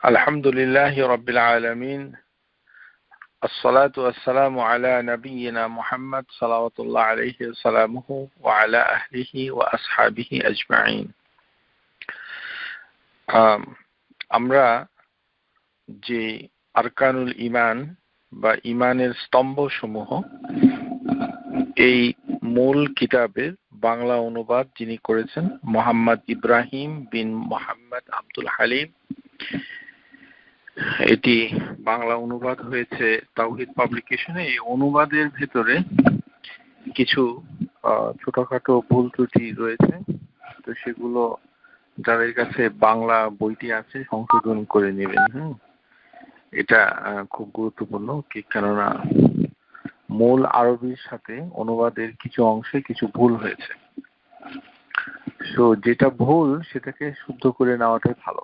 আলহামদুলিল্লাহি রাব্বিল আলামিন আসসালাতু ওয়াসসালামু আলা নাবিয়িনা মুহাম্মদ সাল্লাল্লাহু আলাইহি ওয়াসাল্লামু ওয়া আলা আহলিহি ওয়া আসহাবিহি আজমাইন। আমরা যে আরকানুল ঈমান বা ঈমানের স্তম্ভসমূহ এই মূল কিতাবের বাংলা অনুবাদ যিনি করেছেন মোহাম্মদ ইব্রাহিম বিন মোহাম্মদ আব্দুল হালিম, এটি বাংলা অনুবাদ হয়েছে তাওহীদ পাবলিকেশনে। এই অনুবাদের ভেতরে কিছু ছোটখাটো ভুল ত্রুটি রয়েছে, তো সেগুলো যাদের কাছে বাংলা বইটি আছে সংশোধন করে নেবেন। এটা খুব গুরুত্বপূর্ণ, কেননা মূল আরবির সাথে অনুবাদের কিছু অংশে কিছু ভুল হয়েছে। তো যেটা ভুল সেটাকে শুদ্ধ করে নেওয়াটাই ভালো।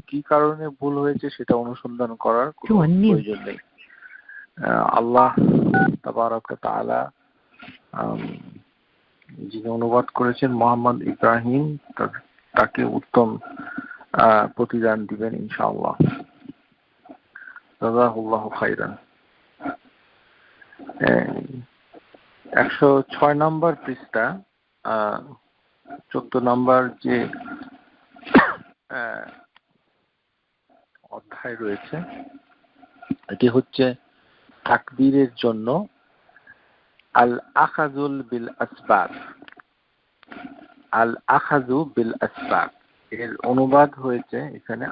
কি কারণে ভুল হয়েছে সেটা অনুসন্ধান করার কোনো প্রয়োজন নেই। আল্লাহ তাবারক ওয়া তাআলা যিনি অনুবাদ করেছেন মোহাম্মদ ইব্রাহিম, তাকে উত্তম প্রতিদান দিবেন ইনশাআল্লাহ। জাযাকাল্লাহু খাইরান। 106 নম্বর পৃষ্ঠা 14 নম্বর যে অধ্যায় রয়েছে, এটি হচ্ছে তাকদীরের জন্য আল আখাযুল বিল আসবাব। আল আখাযু বিল আসবাব এর অনুবাদ হয়েছে এখানে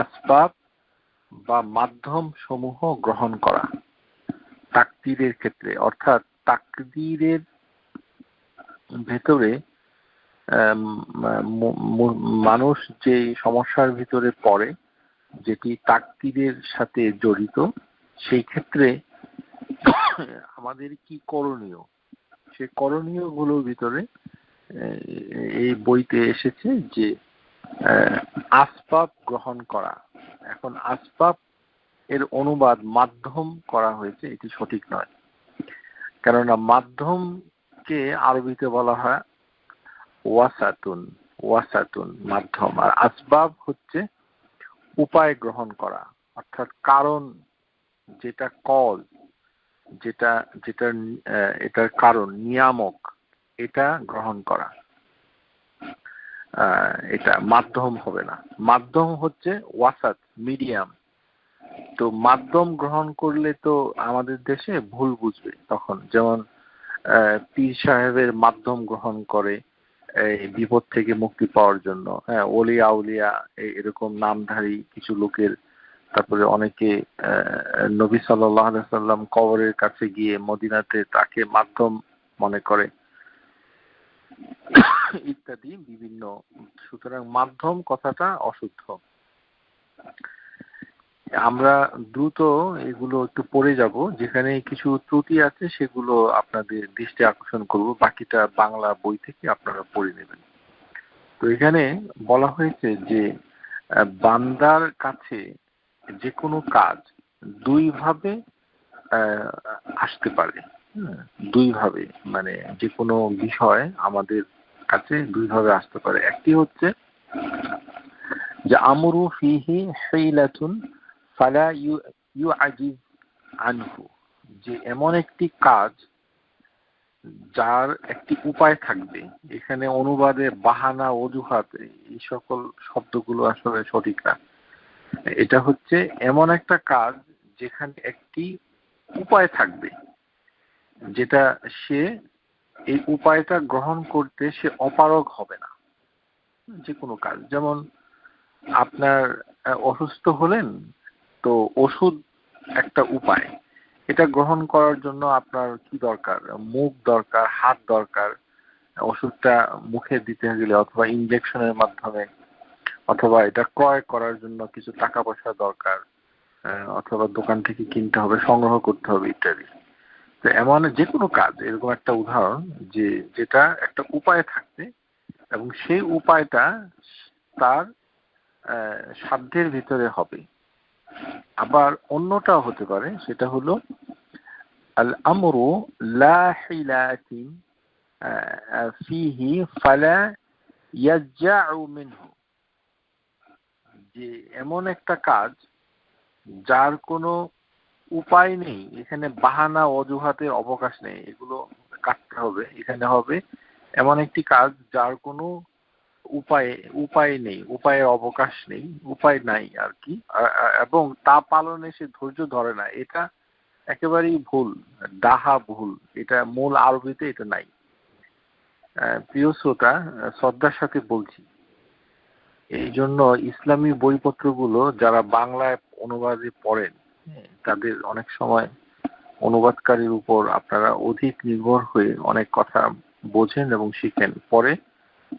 আসবাব বা মাধ্যম সমূহ গ্রহণ করা তাকদীরের ক্ষেত্রে। অর্থাৎ তাকদীরের ভেতরে মানুষ যে সমস্যার ভিতরে পড়ে, যেটি তাকদীরের সাথে জড়িত, সেই ক্ষেত্রে আমাদের কি করণীয়, সেই করণীয় গুলোর ভিতরে এই বইতে এসেছে যে আসবাব গ্রহণ করা। এখন আসবাব এর অনুবাদ মাধ্যম করা হয়েছে, এটি সঠিক নয়। কেননা মাধ্যমকে আরবিতে বলা হয় ওয়াসাতুন, ওয়াসাতুন মাধ্যম, আর আসবাব হচ্ছে উপায় গ্রহণ করা, অর্থাৎ কারণ, যেটা কজ, এটার কারণ, নিয়ামক, এটা গ্রহণ করা। এটা মাধ্যম হবে না। মাধ্যম হচ্ছে ওয়াসাত, মিডিয়াম। তো মাধ্যম গ্রহণ করলে তো আমাদের দেশে ভুল বুঝবে তখন। যেমন পীর সাহেবের মাধ্যম গ্রহণ করে এই বিপদ থেকে মুক্তি পাওয়ার জন্য। ওলিয়া আউলিয়া এরকম নামধারী কিছু লোকের, তারপরে অনেকে নবী সাল্লাল্লাহু আলাইহি সাল্লাম কবরের কাছে গিয়ে মদিনাতে তাকে মাধ্যম মনে করে ইত্যাদি বিভিন্ন। সুতরাং মাধ্যম কথাটা অশুদ্ধ। আমরা দ্রুত এগুলো একটু পড়ে যাব, যেখানে কিছু ত্রুটি আছে সেগুলো আপনাদের দৃষ্টি আকর্ষণ করব, বাকিটা বাংলা বই থেকে আপনারা পড়ে নেবেন। তো এখানে বলা হয়েছে যে বান্দার কাছে যে কোনো কাজ দুই ভাবে আসতে পারে। দুই ভাবে, মানে যে কোনো বিষয় আমাদের কাছে দুই ভাবে আসতে পারে। একটি হচ্ছে যে আমরু ফিহি হিলাতুন ফালা ইউআজিজ আনহু, যে এমন একটি কাজ যার একটি উপায় থাকবে। এখানে অনুবাদে বাহানা, অজুহাত, এই সকল শব্দগুলো আসলে সঠিক না। এটা হচ্ছে এমন একটা কাজ যেখানে একটি উপায় থাকবে, যেটা সে এই উপায়টা গ্রহণ করতে সে অপারগ হবে না। যে কোনো কাজ, যেমন আপনার অসুস্থ হলেন, তো ওষুধ একটা উপায়। এটা গ্রহণ করার জন্য আপনার কি দরকার? মুখ দরকার, হাত দরকার। ওষুধটা মুখে দিতে গেলে অথবা ইনজেকশনের মাধ্যমে, অথবা এটা ক্রয় করার জন্য কিছু টাকা পয়সা দরকার, অথবা দোকান থেকে কিনতে হবে, সংগ্রহ করতে হবে ইত্যাদি। তো এমন যে কোনো কাজ এরকম একটা উদাহরণ, যেটা একটা উপায় থাকবে এবং সেই উপায়টা তার সাধ্যের ভিতরে হবে। আবার অন্যটাও হতে পারে, সেটা হলো আল আমরু লা হিলাতিন ফিহি ফালা ইয়াজ্জাউ মিনহু, যে এমন একটা কাজ যার কোনো উপায় নেই, এখানে বাহানা অজুহাতের অবকাশ নেই, এগুলো কাটতে হবে। এখানে হবে এমন একটি কাজ যার কোনো উপায় নেই, উপায়ের অবকাশ নেই, উপায় নাই আর কি, এবং তা পালনে সে ধৈর্য ধরে না, এটা একেবারেই ভুল, ডাহা ভুল। এটা মূল আরবিতে এটা নাই। প্রিয় শ্রোতা, শ্রদ্ধার সাথে বলছি, এই জন্য ইসলামী বইপত্রগুলো যারা বাংলায় অনুবাদে পড়েন, তাদের অনেক সময় অনুবাদকারীর উপর আপনারা অধিক নির্ভর হয়ে অনেক কথা বোঝেন এবং শিখেন, পরে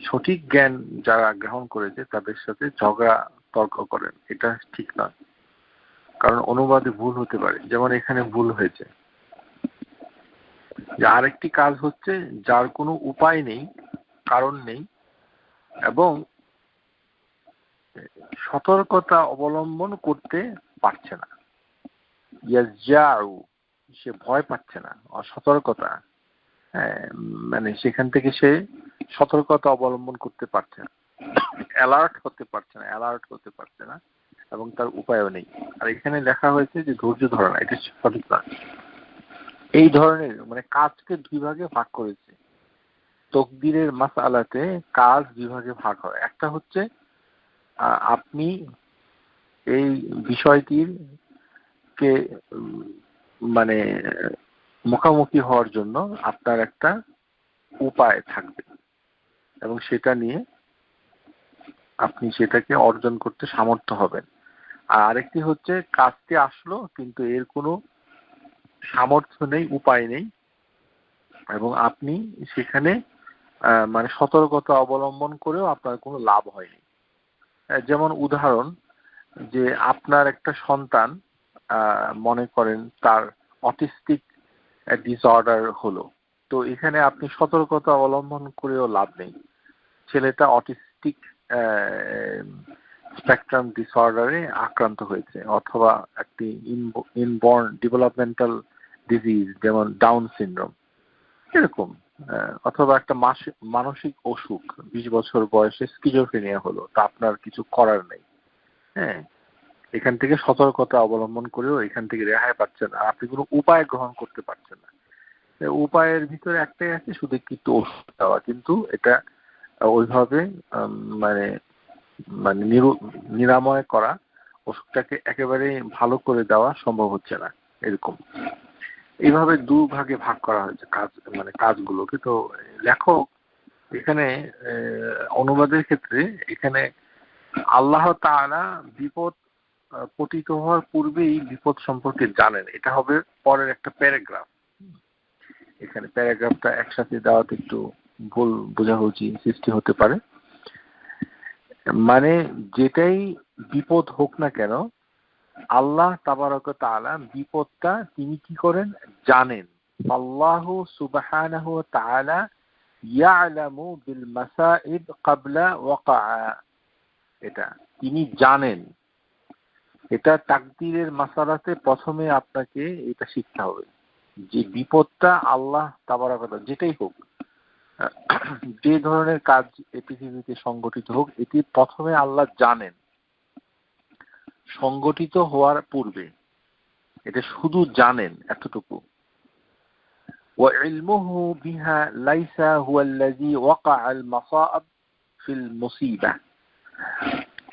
সঠিক জ্ঞান যারা গ্রহণ করেছে তাদের সাথে ঝগড়া তর্ক করেন। এটা ঠিক নয়, কারণ অনুবাদে ভুল হতে পারে, যেমন এখানে ভুল হয়েছে। যে আরেকটি কাজ হচ্ছে যার কোনো উপায় নেই, কারণ নেই, এবং সতর্কতা অবলম্বন করতে পারছে না। ইয়াজাউ, সে ভয় পাচ্ছে না, অসতর্কতা, মানে সেখান থেকে সে সতর্কতা অবলম্বন করতে পারছে না, অ্যালার্ট হতে পারছে না, এবং তার উপায়ও নেই। আর এখানে লেখা হয়েছে যে ধৈর্য ধরে না, এটা সঠিক না। এই ধরনের মানে কাজকে দুই ভাগে ভাগ করেছে। তকদিরের মাসআলাতে কাজ দুই ভাগে ভাগ হয়। একটা হচ্ছে আপনি এই বিষয়টির কে মানে মুখামুখি হওয়ার জন্য আপনার একটা উপায় থাকবে এবং সেটা নিয়ে আপনি সেটাকে অর্জন করতে সামর্থ্য হবেন। আর আরেকটি হচ্ছে কাজটি আসলো কিন্তু এর কোনো সামর্থ্য নেই, উপায় নেই, এবং আপনি সেখানে মানে সতর্কতা অবলম্বন করেও আপনার কোনো লাভ হয়নি। যেমন উদাহরণ, যে আপনার একটা সন্তান মনে করেন তার অটিস্টিক ডিসঅর্ডার হলো, তো এখানে আপনি সতর্কতা অবলম্বন করেও লাভ নেই। ছেলেটা অটিস্টিক স্পেকট্রাম ডিসঅর্ডারে আক্রান্ত হয়েছে, অথবা একটি ইনবর্ন ডেভেলপমেন্টাল ডিজিজ যেমন ডাউন সিনড্রোম এরকম, অথবা একটা মানসিক অসুখ, 20 বছর বয়সে স্কিজোফ্রেনিয়া হলো, তা আপনার কিছু করার নেই। হ্যাঁ, এখান থেকে সতর্কতা অবলম্বন করেও এখান থেকে রেহাই পাচ্ছেন, আর আপনি কোনো উপায় গ্রহণ করতে পারছেন না। উপায়ের ভিতরে একটাই আছে, শুধু একটু ওষুধ দেওয়া, কিন্তু এটা ওইভাবে মানে মানে নিরাময় করা, ওষুধটাকে একেবারে ভালো করে দেওয়া সম্ভব হচ্ছে না, এরকম। এইভাবে দুভাগে ভাগ করা হয়েছে কাজ, মানে কাজগুলোকে। তো লেখক এখানে অনুবাদের ক্ষেত্রে এখানে আল্লাহ তাআলা বিপদ পতিত হওয়ার পূর্বেই বিপদ সম্পর্কে জানেন, এটা হবে পরের একটা প্যারাগ্রাফ। এখানে প্যারাগ্রাফটা একসাথে দেওয়াতে একটু ভুল বোঝাবুঝি সৃষ্টি হতে পারে। মানে যেটাই বিপদ হোক না কেন, আল্লাহ তাবারক ওয়া তাআলা বিপদটা তিনি কি করেন জানেন। আল্লাহু সুবহানাহু ওয়া তাআলা ইয়ালামু বিল মাসাইব ক্বাবলা ওয়াকাআ, এটা তিনি জানেন। এটা তাকদীরের মাসালাতে প্রথমে আপনাকে এটা শিখতে হবে যে বিপদটা আল্লাহ তাবারক ওয়া তাআলা, যেটাই হোক, যে ধরনের কাজ এই পৃথিবীতে সংগঠিত হোক, এটি প্রথমে আল্লাহ জানেন সংগঠিত হওয়ার পূর্বে, এটা শুধু জানেন এতটুকু। وعلمه بها ليس هو الذي وقع المصائب في المصيبة,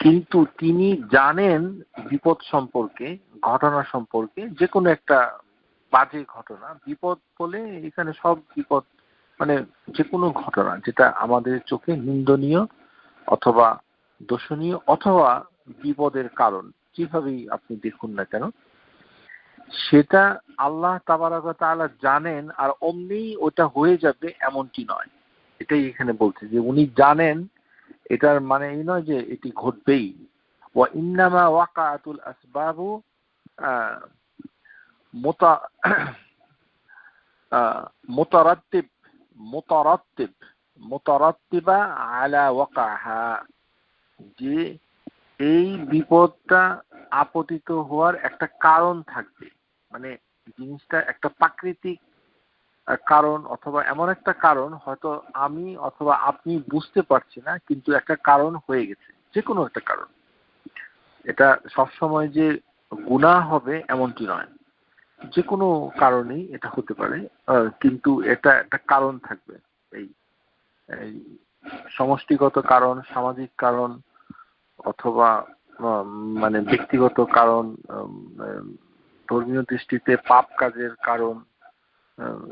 কিন্তু তিনি জানেন বিপদ সম্পর্কে, ঘটনা সম্পর্কে, যে কোনো একটা বাজে ঘটনা, বিপদ বলে এখানে সব বিপদ মানে যে কোনো ঘটনা যেটা আমাদের চোখে নিন্দনীয় অথবা দোষণীয় অথবা বিপদের কারণ, যেভাবেই আপনি দেখুন না কেন, সেটা আল্লাহ তাবারক ওয়া তাআলা জানেন, আর অমনি ওটা হয়ে যাবে এমনটি নয়। এটাই এখানে বলছে যে উনি জানেন, এটার মানে এই নয় যে এটি ঘটবেই। ওয়া ইন্নামা ওয়াকাআতুল আসবাবু মুতারাত্তিব মুতারাত্তিব মুতারাত্তিবা আলা ওয়াকাহা, যে এই বিপদটা আপতিত হওয়ার একটা কারণ থাকবে, মানে জিনিসটা একটা প্রাকৃতিক কারণ অথবা এমন একটা কারণ হয়তো আমি অথবা আপনি বুঝতে পারছি না, কিন্তু একটা কারণ হয়ে গেছে, যে কোনো একটা কারণ। এটা সবসময় যে গুনাহ হবে এমনটি নয়, যে কোনো কারণেই এটা হতে পারে, কিন্তু এটা একটা কারণ থাকবে। এই এই সমষ্টিগত কারণ, সামাজিক কারণ, অথবা মানে ব্যক্তিগত কারণ, ধর্মীয় দৃষ্টিতে পাপ কাজের কারণ,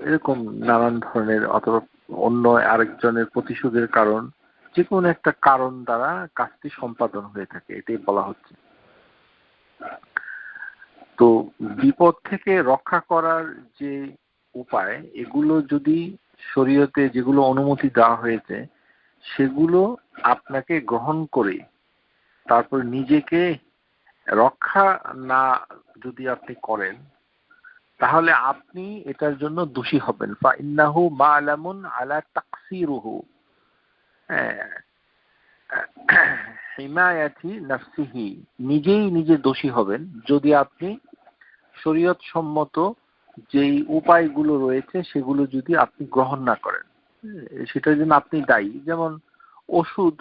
এরকম নানান ধরনের, অথবা অন্য আরেকজনের প্রতিশোধের কারণ, যে কোনো একটা কারণ দ্বারা কাজটি সম্পাদন হয়ে থাকে, এটাই বলা হচ্ছে। তো বিপদ থেকে রক্ষা করার যে উপায়, এগুলো যদি শরীয়তে যেগুলো অনুমতি দেওয়া হয়েছে সেগুলো আপনাকে গ্রহণ করে তারপর নিজেকে রক্ষা না যদি আপনি করেন, তাহলে আপনি এটার জন্য দোষী হবেন। ফাইন্নাহু মা'লামুন আলা তাকসিরুহু হিমায়াতি নাফসিহি, নিজেই নিজে দোষী হবেন যদি আপনি শরীয়ত সম্মত যেই উপায়গুলো রয়েছে সেগুলো যদি আপনি গ্রহণ না করেন, সেটার জন্য আপনি দায়ী। যেমন ওষুধ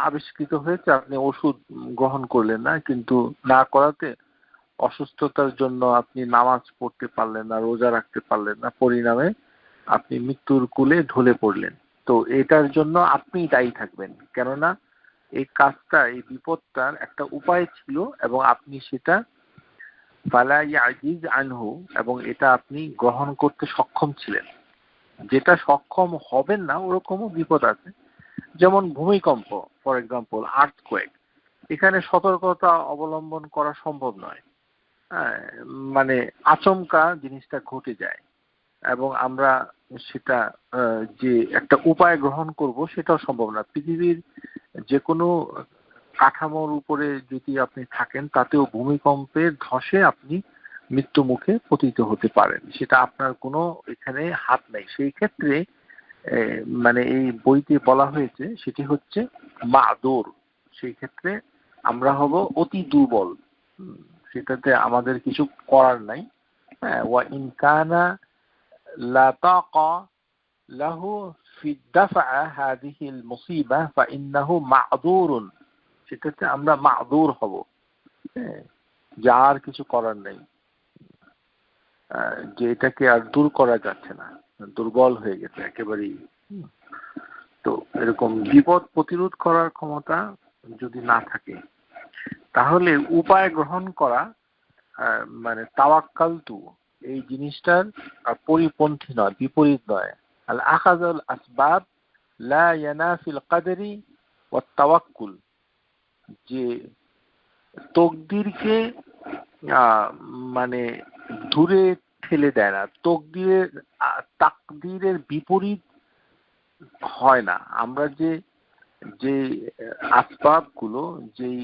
আবিষ্কৃত হয়েছে, আপনি ওষুধ গ্রহণ করলেন না, কিন্তু না করাতে অসুস্থতার জন্য আপনি নামাজ পড়তে পারলেন না, রোজা রাখতে পারলেন না, পরিণামে আপনি মৃত্যুর কূলে ঢলে পড়লেন। তো এটার জন্য আপনি দায়ী থাকবেন, কেননা এই কাজটা, এই বিপদটার একটা উপায় ছিল এবং আপনি সেটা ফালা ইয়াজিজ আনহু, এবং এটা আপনি গ্রহণ করতে সক্ষম ছিলেন। যেটা সক্ষম হবেন না ওরকমও বিপদ আছে, যেমন ভূমিকম্প, ফর এক্সাম্পল আর্থকোয়েক। এখানে সতর্কতা অবলম্বন করা সম্ভব নয়, মানে আচমকা জিনিসটা ঘটে যায় এবং আমরা সেটা যে একটা উপায় গ্রহণ করব সেটাও সম্ভব না। পৃথিবীর যে কোনো কাঠামোর উপরে যদি আপনি থাকেন, তাতেও ভূমিকম্পের ধসে আপনি মৃত্যু মুখে পতিত হতে পারেন, সেটা আপনার কোনো এখানে হাত নেই। সেই ক্ষেত্রে মানে এই বইতে বলা হয়েছে সেটি হচ্ছে মাদুর। সেই ক্ষেত্রে আমরা হব অতি দুর্বল, সেটাতে আমাদের কিছু করার নাই। ওয়া ইন কানা লা তাকা লাহু ফি দাফা হাযিহিল মুসিবা ফাইন্নাহু মা'যুরুন, সেটাতে আমরা মা'যুর হব, যার কিছু করার নেই, যে এটাকে আর দূর করা যাচ্ছে না, দুর্বল হয়ে গেছে একেবারেই। তো এরকম বিপদ প্রতিরোধ করার ক্ষমতা যদি না থাকে, তাহলে উপায় গ্রহণ করা মানে তাওয়াক্কালতু এই জিনিসটার পরিপন্থী নয়, বিপরীত নয়। আল আখাযুল আসবাব লা ইয়ানাফিল কদরি ওয়াত তাওয়াক্কুল, যে তকদিরকে মানে দূরে ঠেলে দেয় না, তাকদীরের বিপরীত হয় না। আমরা যে যে আসবাবগুলো, যেই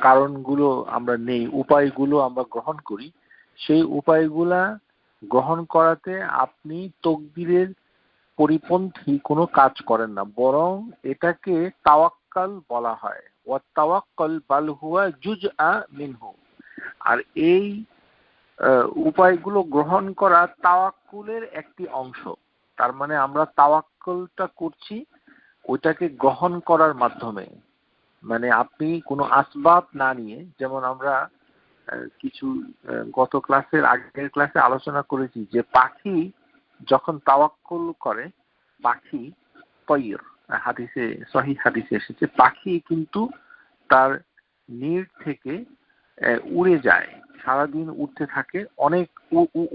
কারণগুলো আমরা নেই, উপায়গুলো আমরা গ্রহণ করি, সেই উপায়গুলা গ্রহণ করাতে আপনি তকদিরের পরিপন্থী কোনো কাজ করেন না, বরং এটাকে তাওয়াক্কাল বলা হয়। ওয়া তাওয়াক্কাল বাল হুয়া জুজআ মিনহু। আর এই উপায়গুলো গ্রহণ করা তাওয়াক্কুলের একটি অংশ। তার মানে আমরা তাওয়াক্কুলটা করছি ওইটাকে গ্রহণ করার মাধ্যমে। মানে আপনি কোনো আসবাব না নিয়ে, যেমন আমরা কিছু গত ক্লাসের আগের ক্লাসে আলোচনা করেছি যে পাখি যখন তাওয়াক্কুল করে, পাখি তয়র, হাদিসে সহিহ হাদিসে এসেছে, পাখি কিন্তু তার নীড় থেকে উড়ে যায়, সারাদিন উড়তে থাকে। অনেক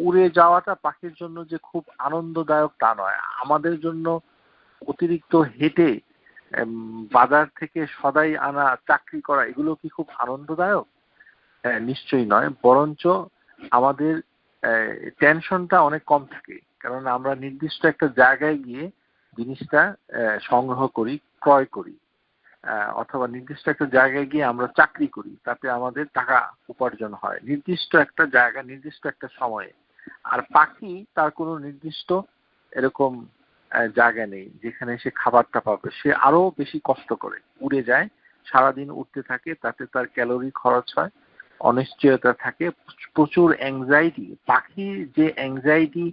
উড়ে যাওয়াটা পাখির জন্য যে খুব আনন্দদায়ক তা নয়। আমাদের জন্য অতিরিক্ত হেঁটে বাজার থেকে সদাই আনা, চাকরি করা, এগুলো কি খুব আনন্দদায়ক? নিশ্চয়ই নয়। বরঞ্চ আমাদের টেনশনটা অনেক কম থাকে, কারণ আমরা নির্দিষ্ট একটা জায়গায় গিয়ে জিনিসটা সংগ্রহ করি, ক্রয় করি, অথবা নির্দিষ্ট একটা জায়গায় গিয়ে আমরা চাকরি করি, তাতে আমাদের টাকা উপার্জন হয় নির্দিষ্ট একটা জায়গা, নির্দিষ্ট একটা সময়ে। আর পাখি তার কোনো নির্দিষ্ট এরকম জায়গা নেই যেখানে সে খাবারটা পাবে, সে আরো বেশি কষ্ট করে উড়ে যায়, সারাদিন উঠতে থাকে, তাতে তার ক্যালোরি খরচ হয়, অনিশ্চয়তা থাকে, প্রচুর অ্যাংজাইটি। পাখির যে অ্যাংজাইটি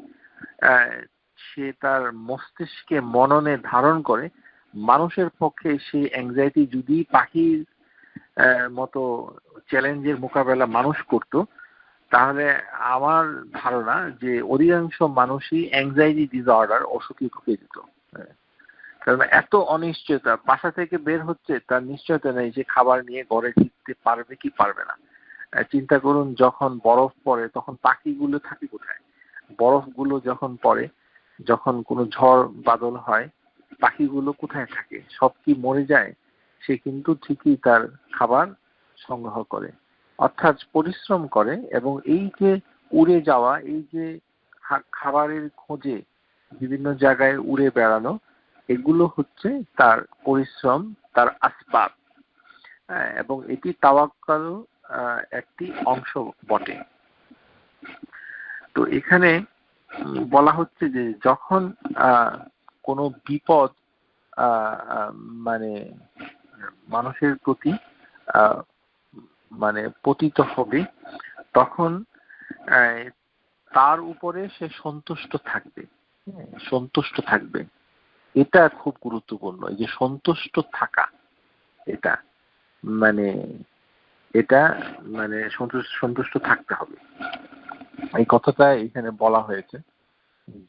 সে তার মস্তিষ্কে মননে ধারণ করে, মানুষের পক্ষে সেই অ্যাংজাইটি যদি পাখির মতো চ্যালেঞ্জের মোকাবেলা মানুষ করত, তাহলে আমার ধারণা যে অধিকাংশ মানুষই অ্যাংজাইটি ডিসঅর্ডার অসুখে ঢুকে যেত। কারণ এত অনিশ্চয়তা, বাসা থেকে বের হচ্ছে তার নিশ্চয়তা নেই যে খাবার নিয়ে ঘরে ফিরতে পারবে কি পারবে না। চিন্তা করুন, যখন বরফ পড়ে তখন পাখিগুলো থাকে কোথায়? বরফগুলো যখন পড়ে, যখন কোনো ঝড় বাদল হয়, পাখিগুলো কোথায় থাকে? সব কি মরে যায়? সে কিন্তু ঠিকই তার খাবার সংগ্রহ করে, অর্থাৎ পরিশ্রম করে। এবং এই যে উড়ে যাওয়া, এই যে খাবারের খোঁজে বিভিন্ন জায়গায় উড়ে বেড়ানো, এগুলো হচ্ছে তার পরিশ্রম, তার আসবাব। এবং এটি তাওয়াক্কাল একটি অংশ বটে। তো এখানে বলা হচ্ছে যে যখন কোনো বিপদ মানে মানুষের প্রতি মানে পতিত হবে, তখন তার উপরে সে সন্তুষ্ট থাকবে, সন্তুষ্ট থাকবে। এটা খুব গুরুত্বপূর্ণ, এই যে সন্তুষ্ট থাকা, এটা মানে এটা মানে সন্তুষ্ট থাকতে হবে। এই কথাটা এখানে বলা হয়েছে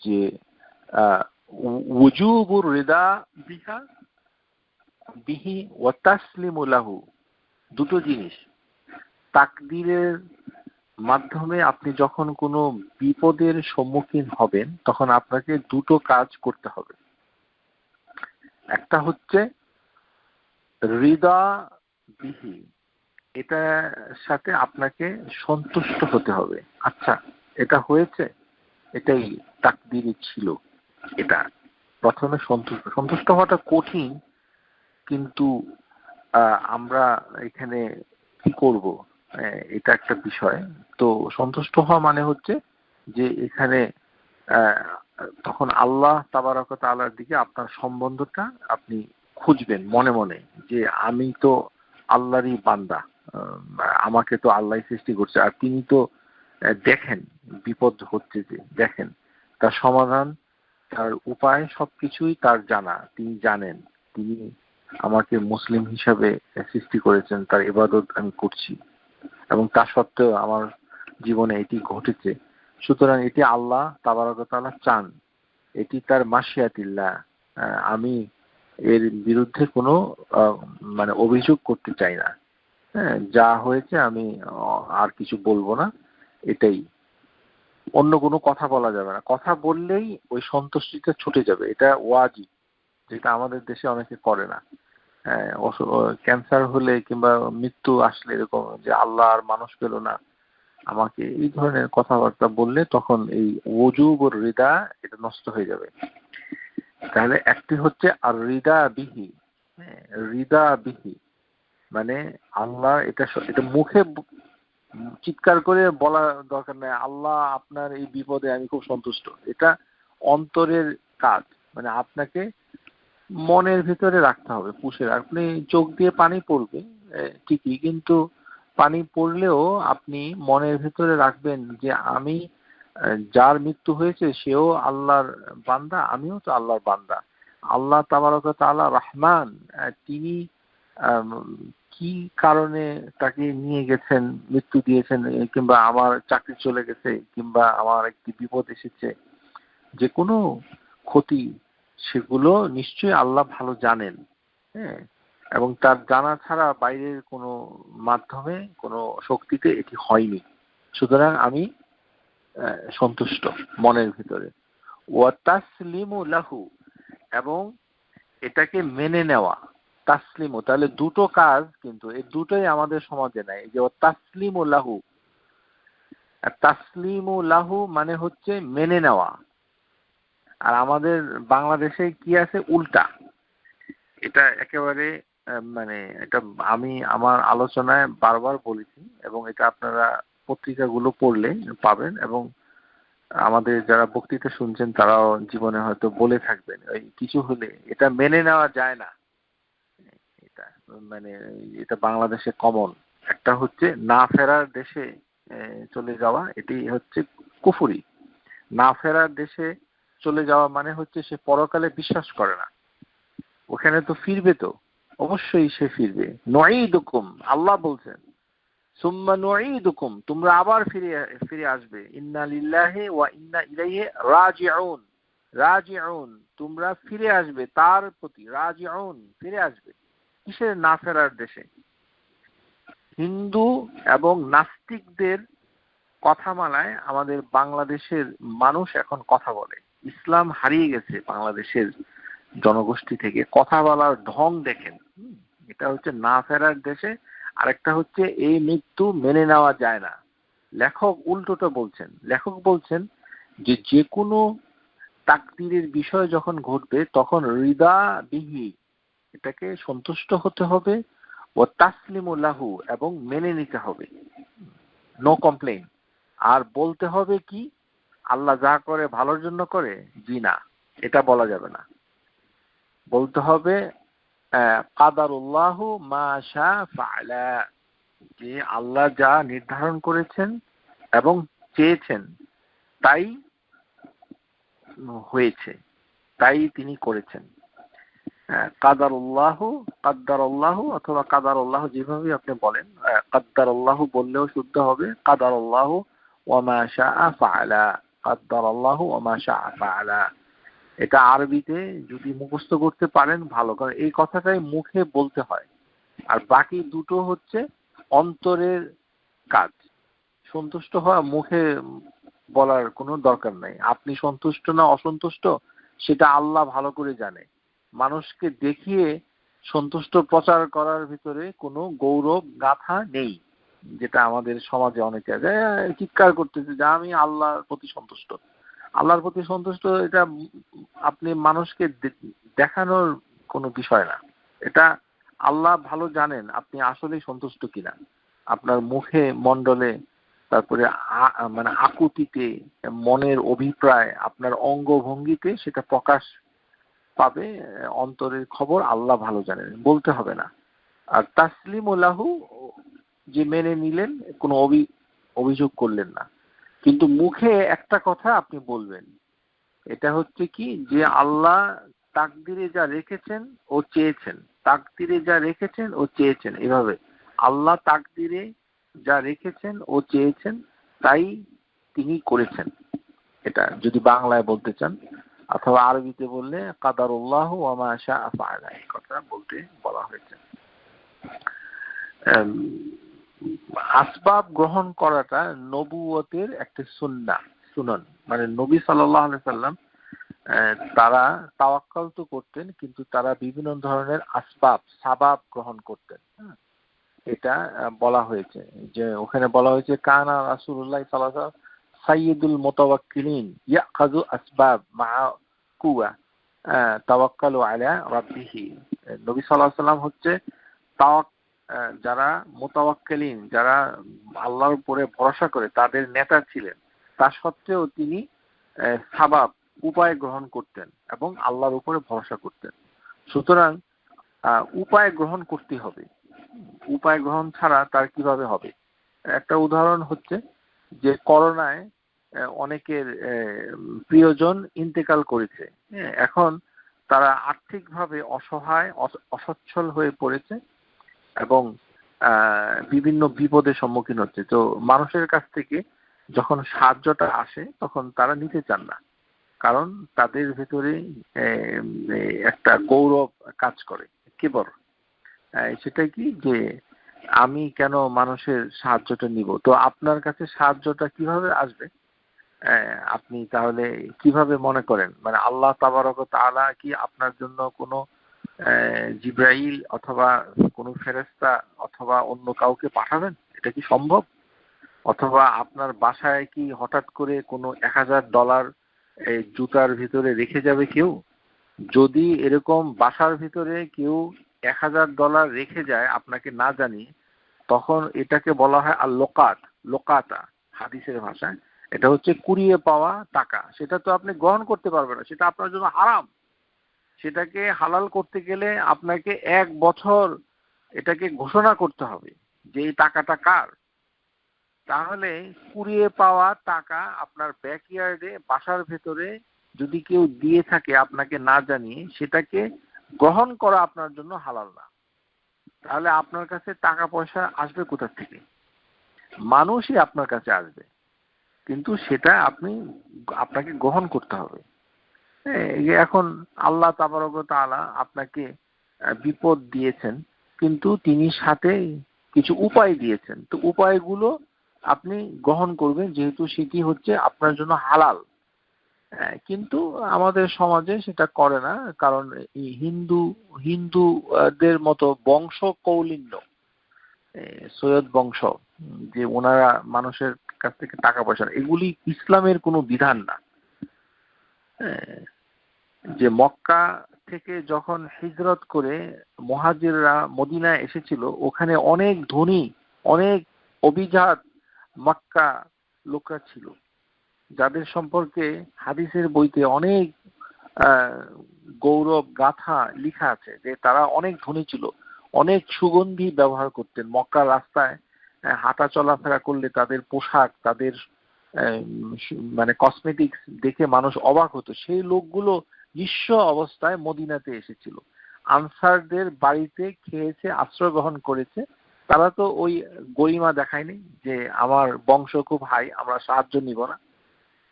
যে ওয়াজুবুর রিদা বিহা বিহি ওয়া তাসলিমু লাহু, দুটো জিনিস। তাকদীরের মাধ্যমে আপনি যখন কোনো বিপদের সম্মুখীন হবেন তখন আপনাকে দুটো কাজ করতে হবে। একটা হচ্ছে রিদা বিহি, এটার সাথে আপনাকে সন্তুষ্ট হতে হবে। আচ্ছা, এটা হয়েছে, এটাই তাকদীরে ছিল। এটা প্রথমে সন্তুষ্ট হওয়াটা কঠিন, কিন্তু আমরা এখানে কি করব, এটা একটা বিষয়। তো সন্তুষ্ট হওয়া মানে হচ্ছে যে এখানে তখন আল্লাহ তাবারক ওয়া তাআলার দিকে আপনার সম্বন্ধটা আপনি খুঁজবেন মনে মনে, যে আমি তো আল্লাহরই বান্দা, আমাকে তো আল্লাহ সৃষ্টি করছে, আর তিনি তো দেখেন বিপদ হচ্ছে, যে দেখেন তার সমাধান, তার উপায় সবকিছুই তার জানা, তিনি জানেন। তিনি আমাকে মুসলিম হিসাবে সৃষ্টি করেছেন, তার ইবাদত আমি করছি, এবং তা সত্ত্বেও আমার জীবনে এটি ঘটেছে। সুতরাং এটি আল্লাহ তাবারক ওয়া তাআলা চান, এটি তার মাশিয়াতিল্লাহ। আমি এর বিরুদ্ধে কোনো মানে অভিযোগ করতে চাই না। যা হয়েছে আমি আর কিছু বলবো না, এটাই। অন্য কোনো কথা বলা যাবে না, কথা বললেই ওই সন্তুষ্টিটা ছুটে যাবে। এটা ওয়াজিব, যেটা আমাদের দেশে অনেকে করে না। ক্যান্সার হলে কিংবা মৃত্যু আসলে এরকম যে আল্লাহ আর মানুষ পেল না আমাকে, এই ধরনের কথাবার্তা বললে তখন এই ওজুব ও হৃদা এটা নষ্ট হয়ে যাবে। তাহলে একটি হচ্ছে আর হৃদা বিহি, হৃদা বিহি মানে আল্লাহ, এটা মুখে চিৎকার করে বলা দরকার নাই, আল্লাহ আপনার এই বিপদে আমি খুব সন্তুষ্ট। এটা অন্তরের কাজ, মানে আপনাকে মনের ভিতরে রাখতে হবে, পুষে। আপনি চোখ দিয়ে পানি পড়বে ঠিকই, কিন্তু পানি পড়লেও আপনি মনের ভিতরে রাখবেন যে আমি, যার মৃত্যু হয়েছে সেও আল্লাহর বান্দা, আমিও তো আল্লাহর বান্দা। আল্লাহ তাবারক ওয়া তাআলা রহমান, তিনি কি কারণে তাকে নিয়ে গেছেন, মৃত্যু দিয়েছেন, কিংবা আমার চাকরি চলে গেছে, কিংবা আমার একটি বিপদ এসেছে, যে কোনো ক্ষতি, সেগুলো নিশ্চয়ই আল্লাহ ভালো জানেন। হ্যাঁ, এবং তার জানা ছাড়া বাইরের কোনো মাধ্যমে, কোনো শক্তিতে এটি হয়নি। সুতরাং আমি সন্তুষ্ট মনের ভিতরে। ওয়া তাসলিমু লাহু, এবং এটাকে মেনে নেওয়া। তাসলিমু, তাহলে দুটো কাজ, কিন্তু এই দুটোই আমাদের সমাজে নাই। যে তাসলিমু লাহু, তাসলিমু লাহু মানে হচ্ছে মেনে নেওয়া। আর আমাদের বাংলাদেশে কি আছে, উল্টা। এটা একেবারে মানে এটা আমি আমার আলোচনায় বারবার বলেছি, এবং এটা আপনারা পত্রিকাগুলো পড়লে পাবেন, এবং আমাদের যারা বক্তৃতা শুনছেন তারাও জীবনে হয়তো বলে থাকবেন। ওই কিছু হলে এটা মেনে নেওয়া যায় না, এটা মানে এটা বাংলাদেশে কমন। একটা হচ্ছে না ফেরার দেশে চলে যাওয়া, এটি হচ্ছে কুফরি। না ফেরার দেশে চলে যাওয়া মানে হচ্ছে সে পরকালে বিশ্বাস করে না, ওখানে তো ফিরবে তো, অবশ্যই সে ফিরবে। নুঈদুকুম, আল্লাহ বলছেন, সুম্মা নুঈদুকুম, তোমরা আবার ফিরে আসবে। ইন্না লিল্লাহি ওয়া ইন্না ইলাইহি রাজিউন, রাজিউন, তোমরা ফিরে আসবে তার প্রতি, রাজিউন, ফিরে আসবে। কিসের? না ফেরার দেশে। হিন্দু এবং নাস্তিকদের কথামালায় আমাদের বাংলাদেশের মানুষ এখন কথা বলে। ইসলাম হারিয়ে গেছে বাংলাদেশের জনগোষ্ঠী থেকে। কথা বলার ঢং দেখেন। এটা হচ্ছে না ফেরার দেশে। আরেকটা হচ্ছে এই মৃত্যু মেনে নেওয়া যায় না। লেখক উল্টোটা বলছেন। লেখক বলছেন যে যে কোনো তাকদীরের বিষয় যখন ঘটবে তখন রিদা বিহি, এটাকে সন্তুষ্ট হতে হবে, ও তাসলিমু লাহু, এবং মেনে নিতে হবে, নো কমপ্লেইন। আর বলতে হবে কি, আল্লাহ যা করে ভালোর জন্য করে? জি না, এটা বলা যাবে না। বলতে হবে কাদারুল্লাহু মা শা ফাআলা, যে আল্লাহ যা নির্ধারণ করেছেন এবং চেয়েছেন তাই হয়েছে, তাই তিনি করেছেন। কাদারুল্লাহু, কাদ্দারুল্লাহু অথবা কাদারুল্লাহ, যেভাবে আপনি বলেন, কাদ্দারুল্লাহু বললেও শুদ্ধ হবে। কাদারুল্লাহু ওয়া মা শাআ ফাআলা, কাদ্দারুল্লাহু ওয়া মা শাআ ফাআলা। এটা আরবিতে যদি মুখস্থ করতে পারেন ভালো, কারণ এই কথাটাই মুখে বলতে হয়। আর বাকি দুটো হচ্ছে অন্তরের কাজ। সন্তুষ্ট হওয়া মুখে বলার কোনো দরকার নাই। আপনি সন্তুষ্ট না অসন্তুষ্ট সেটা আল্লাহ ভালো করে জানে। মানুষকে দেখিয়ে সন্তুষ্ট প্রচার করার ভিতরে কোনো গৌরব গাথা নেই, যেটা আমাদের সমাজে অনেকে চিৎকার করতেছে যে আমি আল্লাহর প্রতি সন্তুষ্ট। আল্লাহর প্রতি সন্তুষ্ট, এটা আপনি মানুষকে দেখানোর কোনো বিষয় না। এটা আল্লাহ ভালো জানেন আপনি আসলেই সন্তুষ্ট কিনা। আপনার মুখে মণ্ডলে, তারপরে মানে আকুতিতে, মনের অভিপ্রায়, আপনার অঙ্গভঙ্গিতে সেটা প্রকাশ পাবে। অন্তরের খবর আল্লাহ ভালো জানেন, বলতে হবে না। আর তাসলিমু লাহু, যে মেনে নিলেন, কোনো অভিযোগ করলেন না, কিন্তু মুখে একটা কথা আপনি বলবেন। এটা হচ্ছে কি, যে আল্লাহ তাকদিরে যা রেখেছেন ও চেয়েছেন, তাকদিরে যা রেখেছেন ও চেয়েছেন, এভাবে আল্লাহ তাকদিরে যা রেখেছেন ও চেয়েছেন তাই তিনি করেছেন। এটা যদি বাংলায় বলতে চান, অথবা আরবিতে বললে কাদারুল্লাহু ওয়া মা শাআ ফাআলা, এই কথা বলতে বলা হয়েছে। আসবাব গ্রহণ করাটা নবুয়তের একটা সুনন। মানে নবী সাল্লাল্লাহু আলাইহি সাল্লাম তারা তাওয়াক্কাল তো করতেন, কিন্তু তারা বিভিন্ন ধরনের সাবাব গ্রহণ করতেন। এটা বলা হয়েছে, যে ওখানে বলা হয়েছে কানা রাসূলুল্লাহ সাল্লাল্লাহু আলাইহি ওয়াসাল্লাম সাইয়্যিদুল মুতাওয়াক্কিলিন ইয়াখাযু আসবাব মা কুওয়া তাওয়াক্কালু আলা রাব্বিহি। নবী সাল্লাল্লাহু আলাইহি সাল্লাম হচ্ছে যারা মুতাওয়াক্কিলিন, যারা আল্লাহর উপরে ভরসা করে, তাদের নেতা ছিলেন। তা সত্ত্বেও তিনি সাবাব, উপায় গ্রহণ করতেন এবং আল্লাহর উপরে ভরসা করতেন। সুতরাং উপায় গ্রহণ করতে হবে। উপায় গ্রহণ ছাড়া তার কিভাবে হবে? একটা উদাহরণ হচ্ছে যে করোনায় অনেকের প্রিয়জন ইন্তেকাল করেছে। এখন তারা আর্থিকভাবে অসহায়, অসচ্ছল হয়ে পড়েছে এবং বিভিন্ন বিপদের সম্মুখীন হচ্ছে। তো মানুষের কাছ থেকে যখন সাহায্যটা আসে তখন তারা নিতে চান না, কারণ তাদের ভেতরে একটা গৌরব কাজ করে, কিবর। সেটা কি, যে আমি কেন মানুষের সাহায্যটা নিব? তো আপনার কাছে সাহায্যটা কিভাবে আসবে? আপনি তাহলে কিভাবে মনে করেন, মানে আল্লাহ তাবারক ওয়া তাআলা কি আপনার জন্য কোনো জিব্রাইল অথবা কোনো ফেরেশতা অথবা অন্য কাউকে পাঠাবেন? এটা কি সম্ভব? অথবা আপনার বাসায় কি হঠাৎ করে কোনো $1000 এই জুতার ভিতরে রেখে যাবে কেউ? যদি এরকম বাসার ভিতরে কেউ $1000 রেখে যায় আপনাকে না জানিয়ে, তখন এটাকে বলা হয় আর লোকাতা হাদিসের ভাষায়। এটা হচ্ছে কুড়িয়ে পাওয়া টাকা। সেটা তো আপনি গ্রহণ করতে পারবেন না, সেটা আপনার জন্য হারাম। সেটাকে হালাল করতে গেলে আপনাকে 1 বছর এটাকে ঘোষণা করতে হবে যে এই টাকাটা কার। তাহলে কুড়িয়ে পাওয়া টাকা আপনার ব্যাকইয়ার্ডে, বাসার ভেতরে যদি কেউ দিয়ে থাকে আপনাকে না জানিয়ে, সেটাকে গ্রহণ করা আপনার জন্য হালাল না। তাহলে আপনার কাছে টাকা পয়সা আসবে কোথা থেকে? মানুষই আপনার কাছে আসবে, কিন্তু সেটা আপনাকে গ্রহণ করতে হবে। এই যে এখন আল্লাহ তাবারক ওয়া তাআলা আপনাকে বিপদ দিয়েছেন, কিন্তু তিনি সাথে কিছু উপায় দিয়েছেন। তো উপায়গুলো আপনি গ্রহণ করবেন, যেহেতু সেটি হচ্ছে আপনার জন্য হালাল। কিন্তু আমাদের সমাজে সেটা করে না, কারণ এই হিন্দুদের মতো বংশ কৌলিন্য, সৈয়দ বংশ, যে ওনারা মানুষের কাছ থেকে টাকা পয়সা, এগুলি ইসলামের কোনো বিধান না। হ্যাঁ, যে মক্কা থেকে যখন হিজরত করে মুহাজিররা মদিনায় এসেছিল, ওখানে অনেক ধনী, অনেক অভিজাত মক্কা লোকরা ছিল, যাদের সম্পর্কে হাদিসের বইতে অনেক গৌরব গাথা লিখা আছে, যে তারা অনেক ধনী ছিল, অনেক সুগন্ধি ব্যবহার করতেন। মক্কার রাস্তায় হাঁটা চলাফেরা করলে তাদের পোশাক, তাদের মানে কসমেটিক্স দেখে মানুষ অবাক হতো। সেই লোকগুলো নিঃস্ব অবস্থায় মদিনাতে এসেছিল, আনসারদের বাড়িতে খেয়েছে, আশ্রয় গ্রহণ করেছে। তারা তো ওই গরিমা দেখায়নি যে আমার বংশ খুব হাই, আমরা সাহায্য নিব না।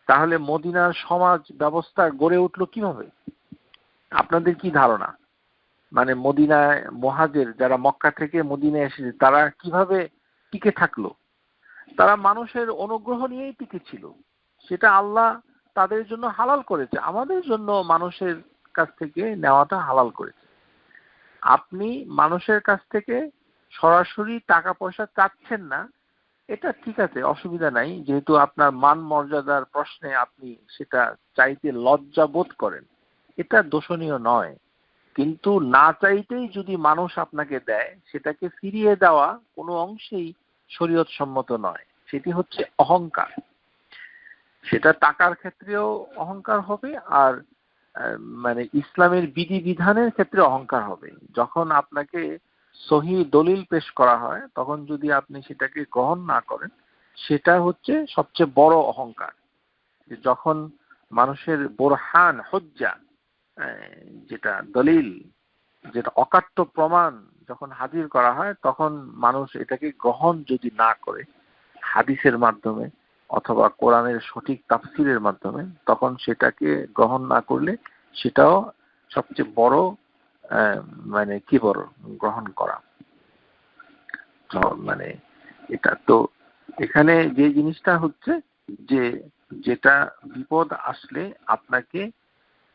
তাহলে মদিনার সমাজ ব্যবস্থা গড়ে উঠলো কিভাবে? আপনাদের কি ধারণা? মানে মদিনায় মুহাজির যারা মক্কা থেকে মদিনায় এসেছে, তারা কিভাবে টিকে থাকলো? তারা মানুষের অনুগ্রহ নিয়েই টিকে ছিল। সেটা আল্লাহ তাদের জন্য হালাল করেছে, আমাদের জন্য মানুষের কাছ থেকে নেওয়াটা হালাল করেছে। আপনি মানুষের কাছ থেকে সরাসরি টাকা পয়সা চাচ্ছেন না, এটা ঠিক আছে, অসুবিধা নাই, যেহেতু আপনার মান মর্যাদার প্রশ্নে আপনি সেটা চাইতে লজ্জা বোধ করেন, এটা দোষণীয় নয়। কিন্তু না চাইতেই যদি মানুষ আপনাকে দেয়, সেটাকে ফিরিয়ে দেওয়া কোনো অংশেই শরীয়ত সম্মত নয়। সেটি হচ্ছে অহংকার। সেটা টাকার ক্ষেত্রেও অহংকার হবে, আর মানে ইসলামের বিধিবিধানের ক্ষেত্রে অহংকার হবে। যখন আপনাকে সহি দলিল পেশ করা হয়, তখন যদি আপনি সেটাকে গ্রহণ না করেন, সেটা হচ্ছে সবচেয়ে বড় অহংকার। যখন মানুষের বোরহান হজ্জা, যেটা দলিল, যেটা অকাট্য প্রমাণ যখন হাজির করা হয়, তখন মানুষ এটাকে গ্রহণ যদি না করে হাদিসের মাধ্যমে অথবা কোরআনের সঠিক তাফসিরের মাধ্যমে, তখন সেটাকে গ্রহণ না করলে সেটাও সবচেয়ে বড় মানে কি বড় গ্রহণ করা। মানে এটা তো এখানে যে জিনিসটা হচ্ছে, যে যেটা বিপদ আসলে আপনাকে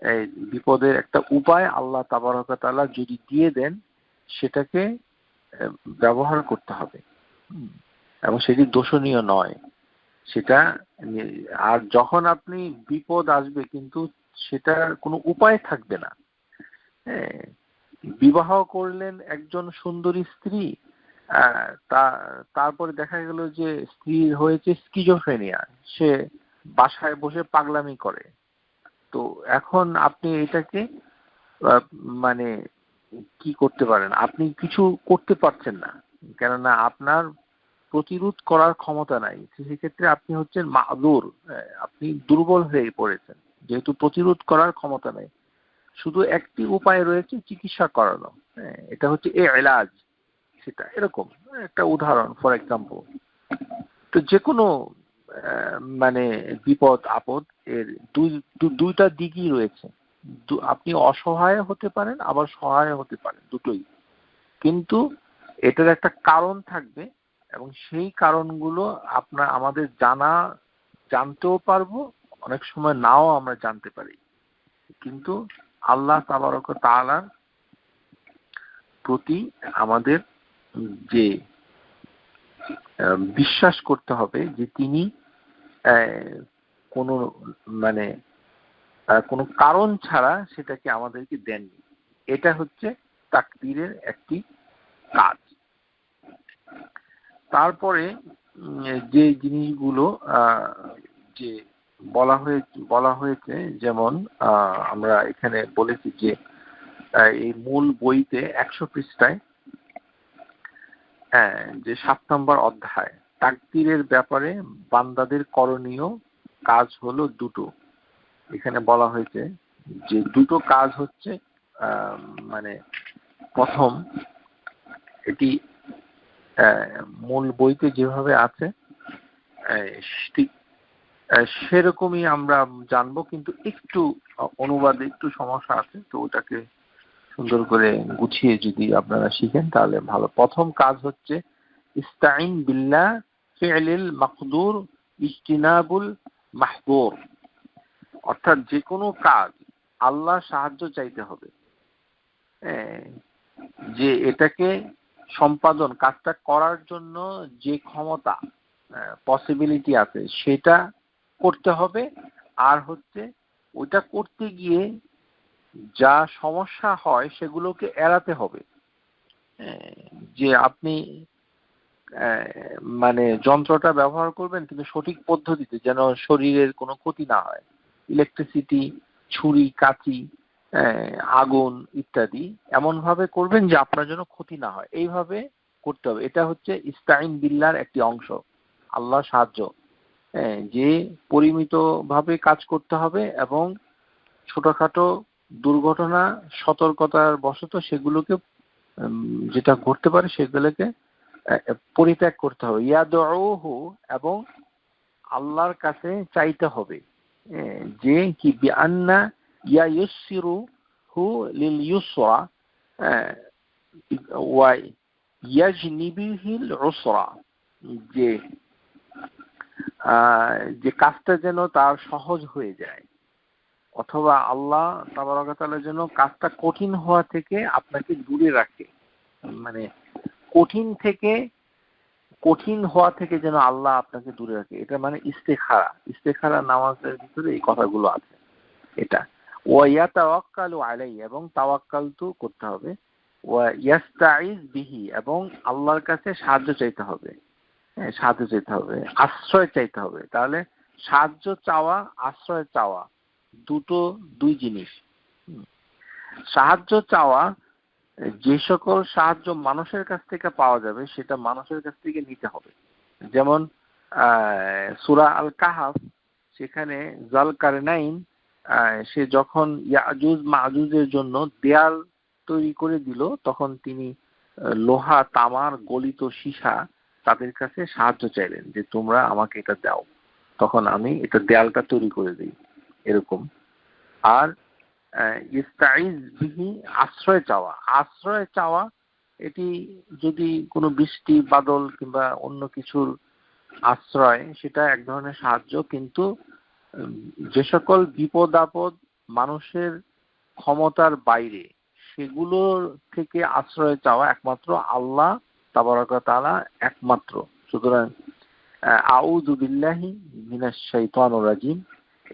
এই বিপদের একটা উপায় আল্লাহ তাবারক ওয়া তাআলা যদি দিয়ে দেন, সেটাকে ব্যবহার করতে হবে, এবং সেটি দোষণীয় নয়। সেটা আর যখন আপনি বিপদ আসবে কিন্তু সেটার কোনো উপায় থাকবে না। হ্যাঁ, বিবাহ করলেন একজন সুন্দরী স্ত্রী, তারপরে দেখা গেল যে স্ত্রী হয়েছে স্কিজোফ্রেনিয়া, সে বাসায় বসে পাগলামি করে। তো এখন আপনি এটাকে মানে কি করতে পারেন? আপনি কিছু করতে পারছেন না, কেননা আপনার প্রতিরোধ করার ক্ষমতা নাই। সেক্ষেত্রে আপনি হচ্ছেন মাযুর, আপনি দুর্বল হয়ে পড়েছেন, যেহেতু প্রতিরোধ করার ক্ষমতা নেই। শুধু একটি উপায় রয়েছে, চিকিৎসা করানো। এটা হচ্ছে এলাজ। সেটা এরকম একটা উদাহরণ, ফর এক্সাম্পল। তো যে কোনো মানে বিপদ আপদ এর দুইটা দিকই রয়েছে। আপনি অসহায় হতে পারেন, আবার সহায় হতে পারেন, দুটোই। কিন্তু এটার একটা কারণ থাকবে, এবং সেই কারণগুলো আমাদের জানতেও পারবো, অনেক সময় নাও আমরা জানতে পারি। কিন্তু আল্লাহ তাবারক ওয়া তাআলার প্রতি আমাদের যে বিশ্বাস করতে হবে, যে তিনি কোনো মানে কোনো কারণ ছাড়া সেটাকে আমাদেরকে দেননি। এটা হচ্ছে তাকদীরের একটি কাজ। তারপরে যে জিনিসগুলো যে বলা হয়েছে, যেমন আমরা এখানে বলেছি যে এই মূল বইতে 100 পৃষ্ঠায় যে 7 নম্বর অধ্যায়, তাকদীরের ব্যাপারে বান্দাদের করণীয় কাজ হলো দুটো। এখানে বলা হয়েছে যে দুটো কাজ হচ্ছে, মানে প্রথম এটি মূল বইতে যেভাবে আছে ঠিক সেরকমই আমরা জানবো, কিন্তু একটু অনুবাদে একটু সমস্যা আছে, তো ওটাকে সুন্দর করে গুছিয়ে যদি আপনারা শিখেন তাহলে ভালো। প্রথম কাজ হচ্ছে ইস্তাইন বিল্লাহ ফি'লিল মাকদুর ইজতিনাবুল মাহদুর, অর্থাৎ যে কোনো কাজ আল্লাহ সাহায্য চাইতে হবে। যে এটাকে সম্পাদন, কাজটা করার জন্য যে ক্ষমতা পসিবিলিটি আছে সেটা করতে হবে। আর হচ্ছে ওইটা করতে গিয়ে যা সমস্যা হয় সেগুলোকে এড়াতে হবে। যে আপনি মানে যন্ত্রটা ব্যবহার করবেন কিন্তু সঠিক পদ্ধতিতে, যেন শরীরের কোনো ক্ষতি না হয়। ইলেকট্রিসিটি, ছুরি, কাঁচি, আগুন ইত্যাদি এমন ভাবে করবেন যে আপনার জন্য ক্ষতি না হয়, এইভাবে করতে হবে। এটা হচ্ছে ইস্তাইন বিল্লাহর একটি অংশ, আল্লাহ সাহায্য। যে পরিমিত ভাবে কাজ করতে হবে এবং ছোটখাটো দুর্ঘটনা সতর্কতার বশত সেগুলোকে যেটা ঘটতে পারে সেগুলোকে পরিত্যাগ করতে হবে। ইয়াদউহু, এবং আল্লাহর কাছে চাইতে হবে যে কি বিআন্না ইয়ায়ুসিরু হু লিল ইউসরা ওয়া ইয়াজনিবিহিল উসরা, যে যে কাজটা যেন তার সহজ হয়ে যায়, অথবা আল্লাহ তাবারক ওয়া তাআলা যেন কাজটা কঠিন হওয়া থেকে আপনাকে দূরে রাখে। মানে কঠিন হওয়া থেকে যেন আল্লাহ আপনাকে দূরে রাখে, এটা মানে ইস্তেখারা নামাজের ভিতরে এই কথাগুলো আছে। এটা ওয়া ইয়াতাওয়াক্কালু আলাইহি, এবং তাওয়াক্কাল তো করতে হবে। ওয়া ইয়াস্তাইজ বিহি, এবং আল্লাহর কাছে সাহায্য চাইতে হবে। সাহায্য চাইতে হবে, আশ্রয় চাইতে হবে। তাহলে সাহায্য চাওয়া, আশ্রয় চাওয়া দুই জিনিস। সাহায্য চাওয়া, যে সকল সাহায্য মানুষের কাছ থেকে পাওয়া যাবে সেটা মানুষের কাছ থেকে নিতে হবে। যেমন সূরা আল কাহাফ, সেখানে যালকারনাইন সে যখন ইয়াজুজ মাজুজের জন্য দেয়াল তৈরি করে দিল, তখন তিনি লোহা, তামার, গলিত সীসা তাদের কাছে সাহায্য চাইলেন যে তোমরা আমাকে এটা দাও, তখন আমি এটা দেয়ালটা তৈরি করে দিই, এরকম। আর ইস্তাইজ বিহি, আশ্রয় চাওয়া এটি যদি কোনো বৃষ্টি বাদল কিংবা অন্য কিছুর আশ্রয়, সেটা এক ধরনের সাহায্য। কিন্তু যে সকল বিপদ আপদ মানুষের ক্ষমতার বাইরে, সেগুলোর থেকে আশ্রয় চাওয়া একমাত্র আল্লাহ তাবারক ওয়া তাআলা একমাত্র। সুতরাং আউযু বিল্লাহি মিনাশ শাইতানির রাজিম,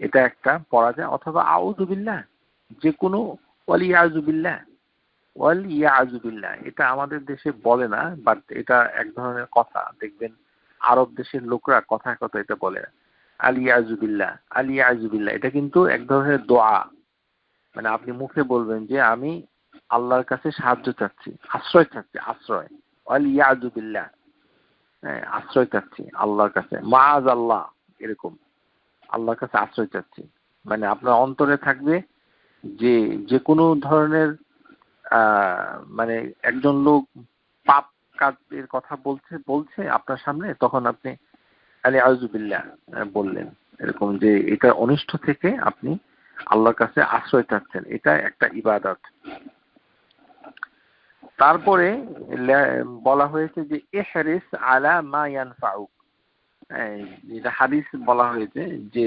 এটা একটা পড়া যায়, অথবা আউযু বিল্লাহ, যে কোনো ওয়াল ইয়াযু বিল্লাহ, এটা আমাদের দেশে বলে না, বাট এটা এক ধরনের কথা। দেখবেন আরব দেশের লোকরা কথা এটা বলে আল ইয়াযু বিল্লাহ, এটা কিন্তু এক ধরনের দোয়া। মানে আপনি মুখে বলবেন যে আমি আল্লাহর কাছে সাহায্য চাচ্ছি, আশ্রয় ওয়াল ইয়াযু বিল্লাহ, আশ্রয় চাচ্ছি আল্লাহর কাছে, মাআজ আল্লাহ, এরকম আল্লাহর কাছে আশ্রয় চাচ্ছি। মানে আপনার অন্তরে থাকবে যে যে কোনো ধরনের মানে একজন লোক পাপ কাজের কথা বলছে আপনার সামনে, তখন আপনি আলী আউযুবিল্লাহ বললেন, এরকম যে এটা অনিষ্ট থেকে আপনি আল্লাহর কাছে আশ্রয় চাচ্ছেন। এটা একটা ইবাদত। তারপরে বলা হয়েছে যে ইহরিস আলা মা ইয়ানফাউক, এটা হাদিস বলা হয়েছে যে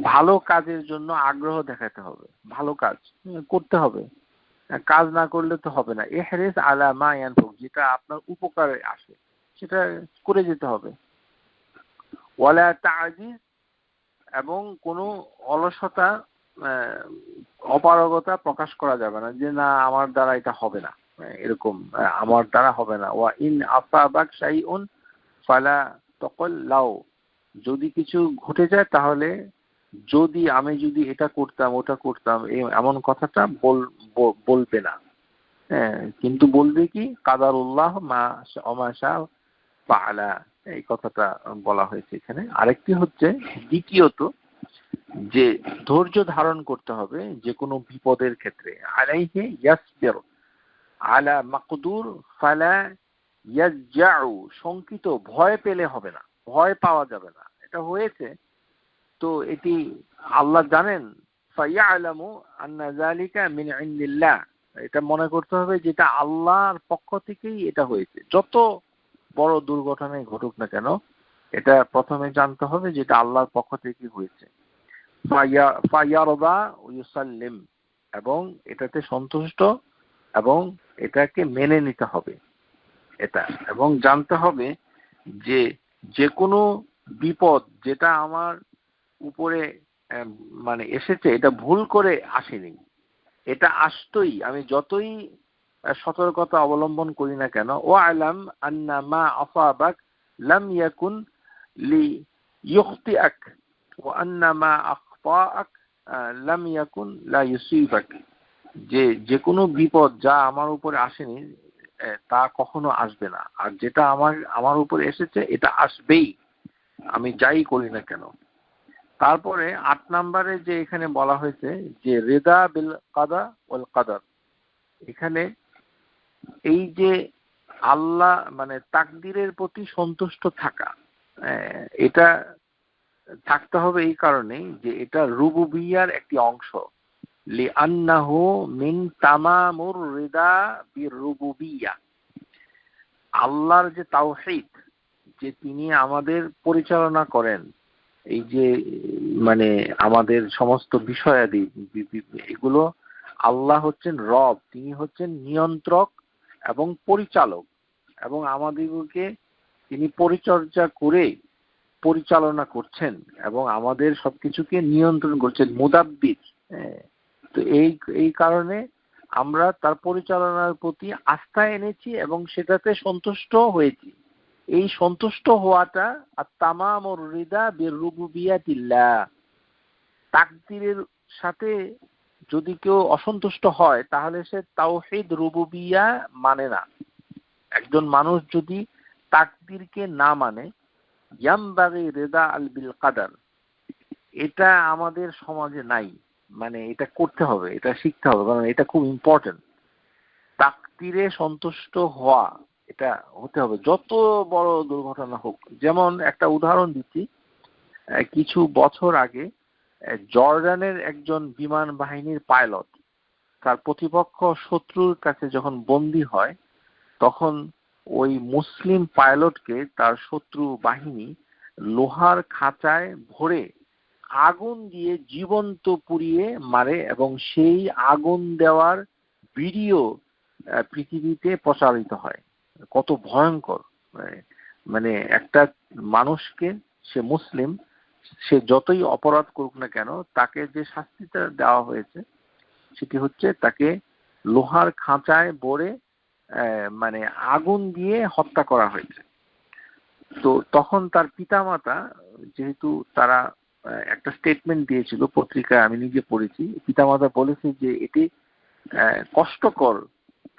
ভালো কাজের জন্য আগ্রহ দেখাতে হবে, ভালো কাজ করতে হবে, কাজ না করলে তো হবে না। ইহরিস আলা মা ইয়ানফাউক, যেটা আপনার উপকারে আসে সেটা করে যেতে হবে। ওয়ালা তাজিজ, এবং কোনো অলসতা, অপারগতা প্রকাশ করা যাবে না, যে না আমার দ্বারা এটা হবে না, এরকম আমার দ্বারা হবে না। ওয়া ইন আসাবাক শাইউন ফালা তাকুল লাউ, যদি কিছু ঘটে যায় তাহলে আমি যদি এটা করতাম ওটা করতাম, এমন কথাটা বলবে না। কিন্তু বলবে কি কাদারুল্লাহ মা শা ফাআলা, এই কথাটা বলা হয়েছে এখানে। আরেকটি হচ্ছে দ্বিতীয়ত যে ধৈর্য ধারণ করতে হবে যে কোনো বিপদের ক্ষেত্রে। আলাইহি ইয়াসবির, আলা মাকদুর ফালা ইয়াজ্জাউ, শঙ্কিত ভয় পেলে হবে না, ভয় পাওয়া যাবে না। এটা হয়েছে তো এটি আল্লাহ জানেন, ফায়ালামু আন্না যালিকা মিন ইনদিল্লাহ, এটা মনে করতে হবে যেটা আল্লাহর পক্ষ থেকেই এটা হয়েছে। যত বড় দুর্ঘটনাই ঘটুক না কেন, এটা প্রথমে জানতে হবে যেটা আল্লাহর পক্ষ থেকেই হয়েছে। ফায়ারদা ওয়া ইউসাল্লিম, এবং এটাতে সন্তুষ্ট এবং এটাকে মেনে নিতে হবে এটা, এবং জানতে হবে যে যে কোনো বিপদ যেটা আমার উপরে মানে এসেছে এটা ভুল করে আসেনি, এটা আসতই, আমি যতই সতর্কতা অবলম্বন করি না কেন। ও আলাম আন্না মা আসাবাক লাম ইয়াকুন লি ইউখতিআক ওয়া আন্না মা আখতাআক লাম ইয়াকুন লা ইউসিবাক, যে যে কোনো বিপদ যা আমার উপরে আসেনি তা কখনো আসবে না, আর যেটা আমার উপরে এসেছে এটা আসবেই, আমি যাই করি না কেন। তারপরে ৮ নম্বরে যে এখানে বলা হয়েছে যে রিদা বিল কাদা ওয়াল কাদার, এখানে এই যে আল্লাহ মানে তাকদীরের প্রতি সন্তুষ্ট থাকা, এটা থাকতে হবে এই কারণেই যে এটা রুবুবিয়ার একটি অংশ। লিআন্নাহু মিন তামামুর রিদা বিরুবুবিয়া, আল্লাহর যে তাওহীদ, যে তিনি আমাদের পরিচালনা করেন, এই যে মানে আমাদের সমস্ত বিষয়াদি এগুলো, আল্লাহ হচ্ছেন রব, তিনি হচ্ছেন নিয়ন্ত্রক এবং পরিচালক, এবং আমাদেরকে তিনি পরিচর্যা করে পরিচালনা করছেন এবং আমাদের সবকিছুকে নিয়ন্ত্রণ করছেন, মুদাব্বির। তো এই কারণে আমরা তার পরিচালনার প্রতি আস্থা এনেছি এবং সেটাতে সন্তুষ্ট হয়েছি। এই সন্তুষ্ট হওয়াটা আর তামামুর রিদা বিরুবুবিয়াতিল্লাহ, তাকদীরের সাথে যদি কেউ অসন্তুষ্ট হয় তাহলে সে তাওহীদ রুবুবিয়া মানে না। একজন মানুষ যদি তাকদীরকে না মানে, ইয়ামবাগি রিদা আল বিল কাদার, এটা আমাদের সমাজে নাই, মানে এটা করতে হবে, এটা শিখতে হবে, কারণ এটা খুব ইম্পর্টেন্ট। তাকদীরে সন্তুষ্ট হওয়া, এটা হতে হবে যত বড় দুর্ঘটনা হোক। যেমন একটা উদাহরণ দিচ্ছি, কিছু বছর আগে জর্ডানের একজন বিমান বাহিনীর পাইলট তার প্রতিপক্ষ শত্রুর কাছে যখন বন্দী হয়, তখন ওই মুসলিম পাইলটকে তার শত্রু বাহিনী লোহার খাঁচায় ভরে আগুন দিয়ে জীবন্ত পুড়িয়ে মারে, এবং সেই আগুন দেওয়ার ভিডিও পৃথিবীতে প্রচারিত হয়। কত ভয়ঙ্কর! মানে একটা মানুষকে, সে মুসলিম, সে যতই অপরাধ করুক না কেন, তাকে যে শাস্তিটা দেওয়া হয়েছে সেটি হচ্ছে তাকে লোহার খাঁচায় ভরে মানে আগুন দিয়ে হত্যা করা হয়েছে। তো তখন তার পিতামাতা, যেহেতু তারা একটা স্টেটমেন্ট দিয়েছিল, পত্রিকায় আমি নিজে পড়েছি, পিতামাতা বলেছে যে এটি কষ্টকর,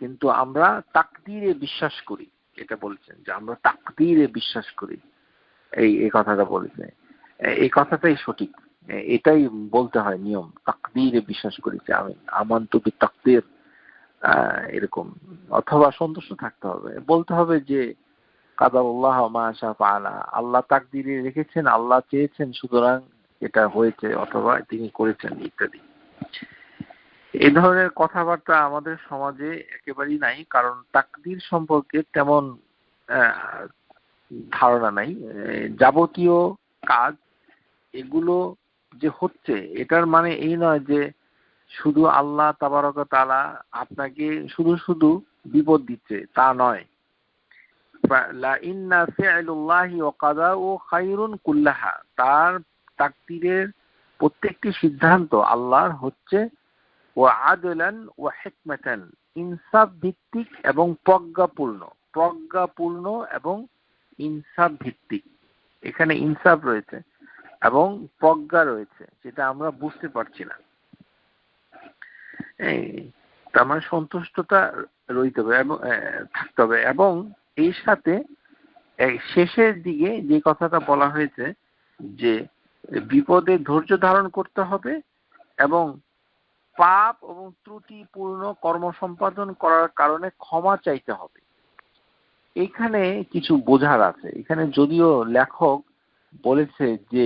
কিন্তু আমরা তাকদীরে বিশ্বাস করি, এটা বলছেন যে আমরা তাকদীরে বিশ্বাস করি, এই কথাটা বলেছে। এই কথাটাই সঠিক, এটাই বলতে হয় নিয়ম, তাকদীরে বিশ্বাস করেছি আমি, আমানতু বিতাকদীর, এরকম। অথবা সন্তুষ্ট থাকতে হবে, বলতে হবে যে কাদারুল্লাহ মা শা ফাআলা, আল্লাহ তাকদীরে রেখেছেন, আল্লাহ চেয়েছেন, সুতরাং এটা হয়েছে, অথবা তিনি করেছেন, ইত্যাদি। এই ধরনের কথাবার্তা আমাদের সমাজে একেবারেই নাই, কারণ তাকদীর সম্পর্কে তেমন ধারণা নাই। যাবতীয় কাজ এগুলো যে হচ্ছে, এটার মানে এই নয় যে শুধু আল্লাহ তাবারক ওয়া তাআলা আপনাকে শুধু শুধু বিপদ দিচ্ছে, তা নয়। লা ইন্না ফি'লুল্লাহি ওয়া কাদাউ খায়রুন কুল্লাহা, তার তাকদীরের প্রত্যেকটি সিদ্ধান্ত আল্লাহর হচ্ছে ওয়া আদলান ওয়া হিকমাতান, ইনসাফ ভিত্তিক এবং প্রজ্ঞাপূর্ণ এবং ইনসাফ ভিত্তিক। এখানে ইনসাফ রয়েছে এবং প্রজ্ঞা রয়েছে, যেটা আমরা বুঝতে পারছি না। তার মানে সন্তুষ্টতা রইতে হবে এবং থাকতে হবে। এবং এই সাথে শেষের দিকে যে কথাটা বলা হয়েছে যে বিপদে ধৈর্য ধারণ করতে হবে এবং পাপ এবং ত্রুটিপূর্ণ কর্ম সম্পাদন করার কারণে ক্ষমা চাইতে হবে। এখানে কিছু বোঝার আছে। এখানে যদিও লেখক বলেছে যে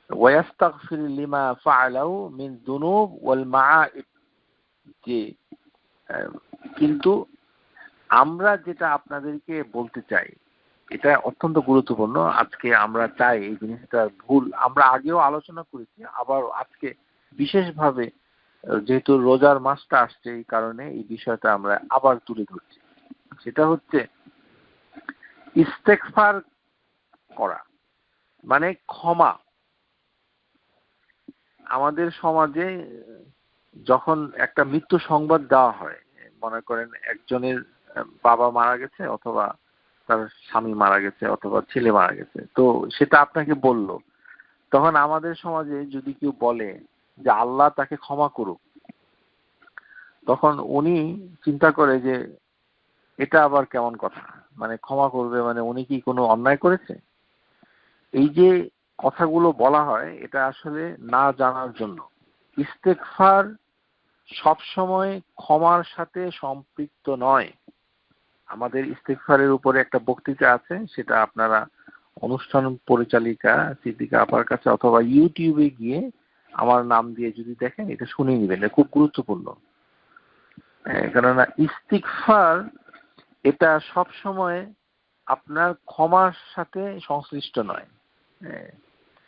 ওয়াস্তাগফির লিমা ফাআলাউ মিন যুনুব ওয়াল মাআইব, যে কিন্তু আমরা যেটা আপনাদেরকে বলতে চাই এটা অত্যন্ত গুরুত্বপূর্ণ। আজকে আমরা চাই এই জিনিসটা ভুল, আমরা আগেও আলোচনা করেছি, আবার আজকে বিশেষভাবে যেহেতু রোজার মাসটা আসছে এই কারণে এই বিষয়টা আমরা আবার তুলে ধরছি। সেটা হচ্ছে ইস্তেগফার করা মানে ক্ষমা। আমাদের সমাজে যখন একটা মৃত্যু সংবাদ দেওয়া হয়, মনে করেন একজনের বাবা মারা গেছে অথবা তার স্বামী মারা গেছে অথবা ছেলে মারা গেছে, তো সেটা আপনাকে বলল, তখন আমাদের সমাজে যদি কেউ বলে যে আল্লাহ তাকে ক্ষমা করুক, তখন উনি চিন্তা করে যে এটা আবার কেমন কথা, মানে ক্ষমা করবে মানে উনি কি কোনো অন্যায় করেছে? এই যে কথাগুলো বলা হয় এটা আসলে না জানার জন্য। ইস্তেগফার সবসময় ক্ষমার সাথে সম্পৃক্ত নয়। আমাদের ইস্তেগফারের উপরে একটা বক্তৃতা আছে, সেটা আপনারা অনুষ্ঠান পরিচালিকা সিদ্দিকা আপার কাছে অথবা ইউটিউবে গিয়ে আমার নাম দিয়ে যদি দেখেন এটা শুনে নেবেন, এটা খুব গুরুত্বপূর্ণ। কেননা ইস্তিগফার এটা সব সময় আপনার ক্ষমার সাথে সংশ্লিষ্ট নয়।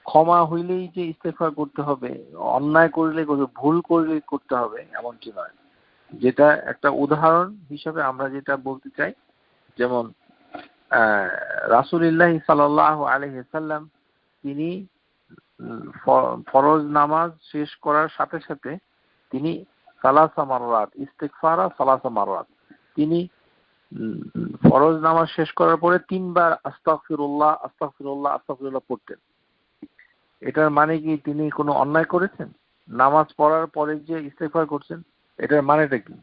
ক্ষমা হইলেই যে ইস্তিগফার করতে হবে, অন্যায় করলে ভুল করলে করতে হবে এমনটি নয়। যেটা একটা উদাহরণ হিসেবে আমরা যেটা বলতে চাই, যেমন রাসূলুল্লাহ সাল্লাল্লাহু আলাইহি ওয়াসাল্লাম তিনি ফরজ নামাজ শেষ করার সাথে সাথে তিনি সালাসা মাররাত ইস্তিগফারা সালাসা মাররাত, তিনি ফরজ নামাজ শেষ করার পরে 3 বার আস্তাগফিরুল্লাহ আস্তাগফিরুল্লাহ আস্তাগফিরুল্লাহ পড়তেন। এটার মানে কি তিনি কোনো অন্যায় করেছেন? নামাজ পড়ার পরে যে ইস্তিগফার করছেন এটার মানেটা কি?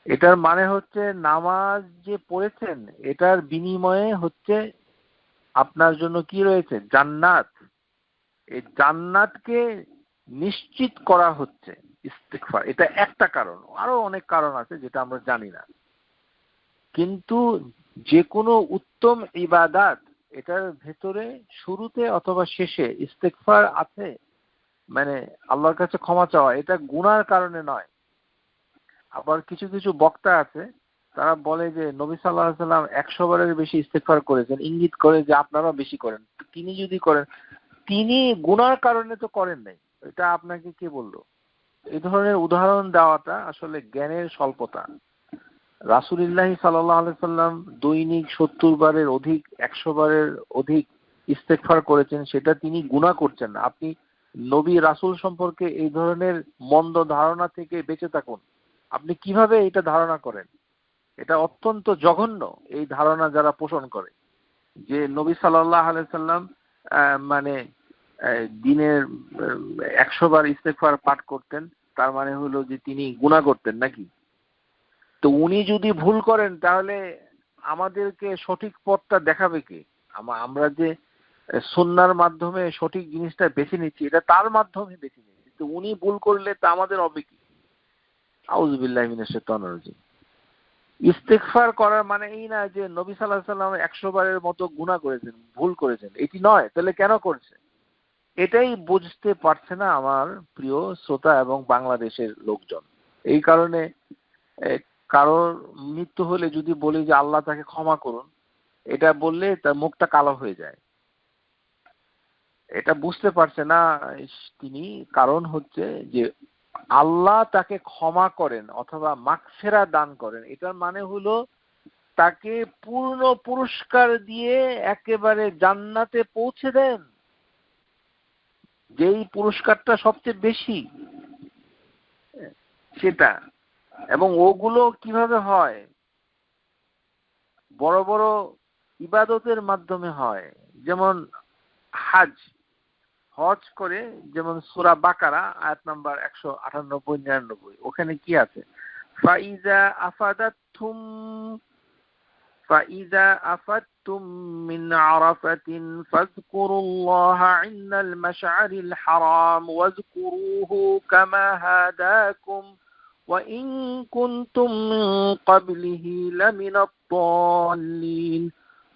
এটার মানে হচ্ছে নামাজ যে পড়েছেন এটার বিনিময়ে হচ্ছে আপনার জন্য কি রয়েছে? জান্নাত। এই জান্নাতকে নিশ্চিত করা হচ্ছে ইস্তিগফার। এটা একটা কারণ, আরো অনেক কারণ আছে যেটা আমরা জানি না। কিন্তু যে কোনো উত্তম ইবাদত এটার ভেতরে শুরুতে অথবা শেষে ইস্তিগফার আছে, মানে আল্লাহর কাছে ক্ষমা চাওয়া, এটা গুনার কারণে নয়। আবার কিছু কিছু বক্তা আছে তারা বলে যে নবী সাল্লাল্লাহু আলাইহি ওয়াসাল্লাম 100 বারের বেশি ইস্তিগফার করেছেন, ইঙ্গিত করে যে আপনারাও বেশি করেন। তিনি যদি করেন, তিনি গুনার কারণে তো করেন নাই, এটা আপনাকে কে বললো? এই ধরনের উদাহরণ দেওয়াটা আসলে জ্ঞানের স্বল্পতা। রাসূলুল্লাহ সাল্লাল্লাহু আলাইহি ওয়াসাল্লাম দৈনিক 70 বারের অধিক 100 বারের অধিক ইস্তেগফার করেছেন, সেটা তিনি গুনাহ করছেন না। আপনি নবী রাসূল সম্পর্কে এই ধরনের মন্দ ধারণা থেকে বেঁচে থাকুন। আপনি কিভাবে এটা ধারণা করেন? এটা অত্যন্ত জঘন্য এই ধারণা যারা পোষণ করে যে নবী সাল্লাল্লাহু আলাইহি ওয়াসাল্লাম মানে দিনের 100 বার ইস্তেগফার পাঠ করতেন, তার মানে হলো যে তিনি গুনাহ করতেন নাকি? তো উনি যদি ভুল করেন তাহলে আমাদেরকে সঠিক পথটা দেখাবে কে? আমরা যে সুন্নাহর মাধ্যমে সঠিক জিনিসটা বেছে নিচ্ছি এটা তার মাধ্যমে বেছে নিচ্ছি, তো উনি ভুল করলে তা আমাদের হবে কি? আউযু বিল্লাহি মিনাশ শাইতানির রাজিম। ইস্তেগফার করার মানে এই না যে নবী সাল্লাল্লাহু আলাইহি ওয়াসাল্লাম 100 বারের মতো গুনাহ করেছেন, ভুল করেছেন, এটি নয়। তাহলে কেন করছে? এটাই বুঝতে পারছে না আমার প্রিয় শ্রোতা এবং বাংলাদেশের লোকজন। এই কারণে কারোর মৃত্যু হলে যদি বলি যে আল্লাহ তাকে ক্ষমা করুন, এটা বললে তার মুখটা কালো হয়ে যায়। এটা বুঝতে পারছে না তিনি। কারণ হচ্ছে যে আল্লাহ তাকে ক্ষমা করেন অথবা মাগফিরা দান করেন, এটার মানে হলো তাকে পূর্ণ পুরস্কার দিয়ে একেবারে জান্নাতে পৌঁছে দেন, যেই পুরস্কারটা সবচেয়ে বেশি সেটা। এবং ওগুলো কিভাবে হয়? বড় বড় ইবাদতের মাধ্যমে হয়। যেমন হজ করে, যেমন সূরা বাকারা আয়াত নাম্বার 198-99, ওখানে কি আছে? ফাইজা আফাদাতুম أفضتم من عرفة فاذكروا الله عند المشعر الحرام واذكروه كما هداكم وإن كنتم من قبله لمن الضالين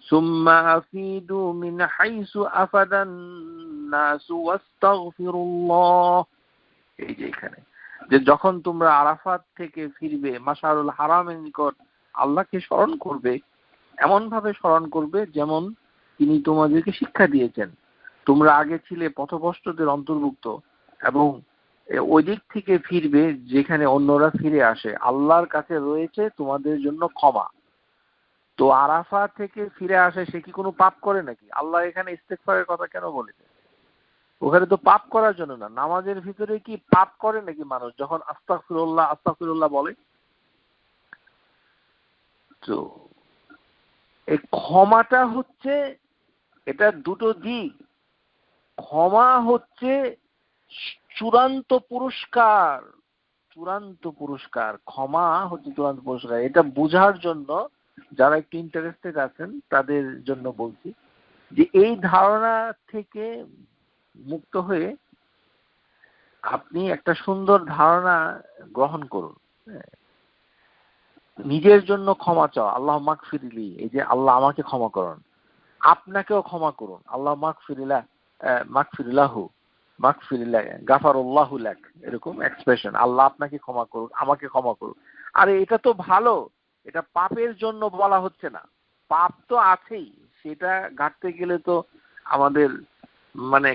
ثم أفيدوا من حيث أفد الناس واستغفروا الله। এই যে এখানে যে যখন তোমরা আরাফাত থেকে ফিরবে মাশআরুল হারামের নিকট আল্লাহকে স্মরণ করবে, এমন ভাবে স্মরণ করবে যেমন তিনি তোমাদেরকে শিক্ষা দিয়েছেন। তোমরা আগে ছিলে পথভ্রষ্টদের অন্তর্ভুক্ত এবং ওই দিক থেকে ফিরবে যেখানে অন্যরা ফিরে আসে। আল্লাহর কাছে রয়েছে তোমাদের জন্য ক্ষমা। তো আরাফা থেকে ফিরে আসে সে কি কোনো পাপ করে নাকি? আল্লাহ এখানে ইস্তেগফারের কথা কেন বলেছে? ওখানে তো পাপ করার জন্য না। নামাজের ভিতরে কি পাপ করে নাকি মানুষ যখন আস্তাগফিরুল্লাহ আস্তাগফিরুল্লাহ বলে? তো এই ক্ষমাটা হচ্ছে, এটা দুটো দিক। ক্ষমা হচ্ছে চূড়ান্ত পুরস্কার, চূড়ান্ত পুরস্কার। ক্ষমা হচ্ছে চূড়ান্ত পুরস্কার। এটা বোঝার জন্য যারা একটু ইন্টারেস্টেড আছেন তাদের জন্য বলছি যে এই ধারণা থেকে মুক্ত হয়ে আপনি একটা সুন্দর ধারণা গ্রহণ করুন। নিজের জন্য ক্ষমা চাও, আল্লাহ মাগফিরলি, এই যে আল্লাহ আমাকে ক্ষমা করুন, আপনাকেও ক্ষমা করুন, আল্লাহ মাগফিরিল্লাহু মাগফিরিল্লাহ গাফারুল্লাহু লাক, এরকম এক্সপ্রেশন, আল্লাহ আপনাকে ক্ষমা করুন, আমাকে ক্ষমা করুন। আরে এটা তো ভালো, এটা পাপের জন্য বলা হচ্ছে না। পাপ তো আছেই, সেটা ঘাটতে গেলে তো আমাদের মানে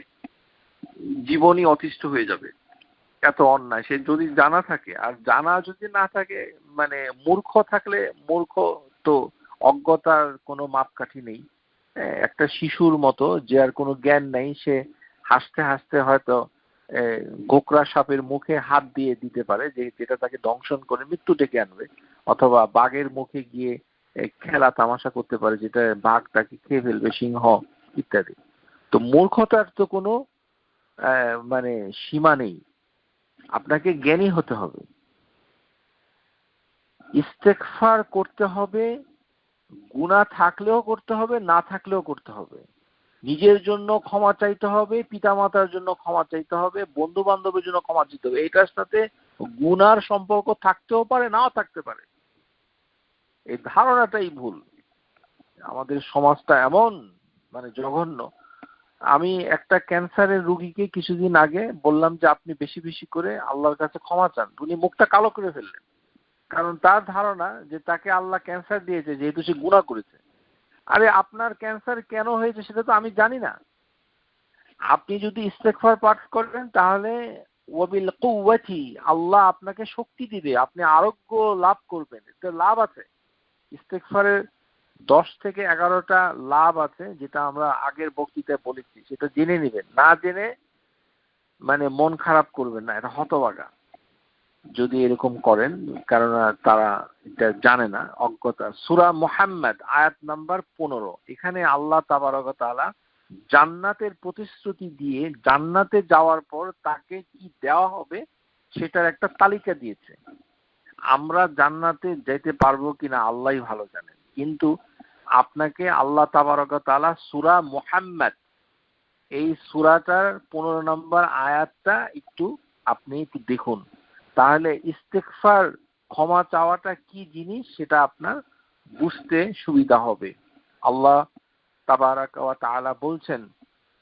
জীবনই অতিষ্ঠ হয়ে যাবে। এত অন্যায় সে যদি জানা থাকে, আর জানা যদি না থাকে মানে মূর্খ থাকলে, মূর্খ তো অজ্ঞতার কোনো মাপকাঠি নেই। একটা শিশুর মতো যে আর কোনো জ্ঞান নেই, সে হাসতে হাসতে হয়তো গোকরা সাপের মুখে হাত দিয়ে দিতে পারে, যেটা তাকে দংশন করে মৃত্যু ডেকে আনবে, অথবা বাঘের মুখে গিয়ে খেলা তামাশা করতে পারে, যেটা বাঘ তাকে খেয়ে ফেলবে, সিংহ ইত্যাদি। তো মূর্খতার তো কোনো মানে সীমা নেই। আপনাকে জ্ঞানী হতে হবে, ইস্তেগফার করতে হবে, গুনাহ থাকলেও করতে হবে, না থাকলেও করতে হবে। নিজের জন্য ক্ষমা চাইতে হবে, পিতামাতার জন্য ক্ষমা চাইতে হবে, বন্ধু বান্ধবের জন্য ক্ষমা চাইতে হবে। এটার সাথে গুনার সম্পর্ক থাকতেও পারে, নাও থাকতে পারে। এই ধারণাটাই ভুল। আমাদের সমাজটা এমন মানে জঘন্য। আমি একটা ক্যান্সারের রোগীকে কিছুদিন আগে বললাম যে আপনি বেশি বেশি করে আল্লাহর কাছে ক্ষমা চান। উনি মুখটা কালো করে ফেললেন, কারণ তার ধারণা যে তাকে আল্লাহ ক্যান্সার দিয়েছে যেহেতু সে গুনাহ করেছে। আরে আপনার ক্যান্সার কেন হয়েছে সেটা তো আমি জানি না। আপনি যদি ইস্তেগফার পাঠ করেন তাহলে ওয়াবিল কুওয়াতি, আল্লাহ আপনাকে শক্তি দিবে, আপনি আরোগ্য লাভ করবেন। এতে লাভ আছে। ইস্তেগফারের 10 থেকে 11টা লাভ আছে, যেটা আমরা আগের বক্তৃতায় বলেছি। সেটা জেনে নেবেন, না জেনে মানে মন খারাপ করবেন না, এটা হতভাগা যদি এরকম করেন, কারণ তারা এটা জানে না, অজ্ঞতা। সূরা মুহাম্মদ আয়াত নাম্বার 15, এখানে আল্লাহ তাবারক ওয়া তাআলা জান্নাতের প্রতিশ্রুতি দিয়ে জান্নাতে যাওয়ার পর তাকে কি দেওয়া হবে সেটার একটা তালিকা দিয়েছে। আমরা জান্নাতে যেতে পারবো কিনা আল্লাহই ভালো জানেন, কিন্তু আপনাকে আল্লাহ তাবারক ওয়া তাআলা সূরা মুহাম্মদ এই সূরাটার 15 নম্বর আয়াতটা আপনি একটু দেখুন, তাহলে ইস্তেগফার ক্ষমা চাওয়াটা কি জিনিস সেটা আপনার বুঝতে সুবিধা হবে। আল্লাহ তাবারাক ওয়া তাআলা বলছেন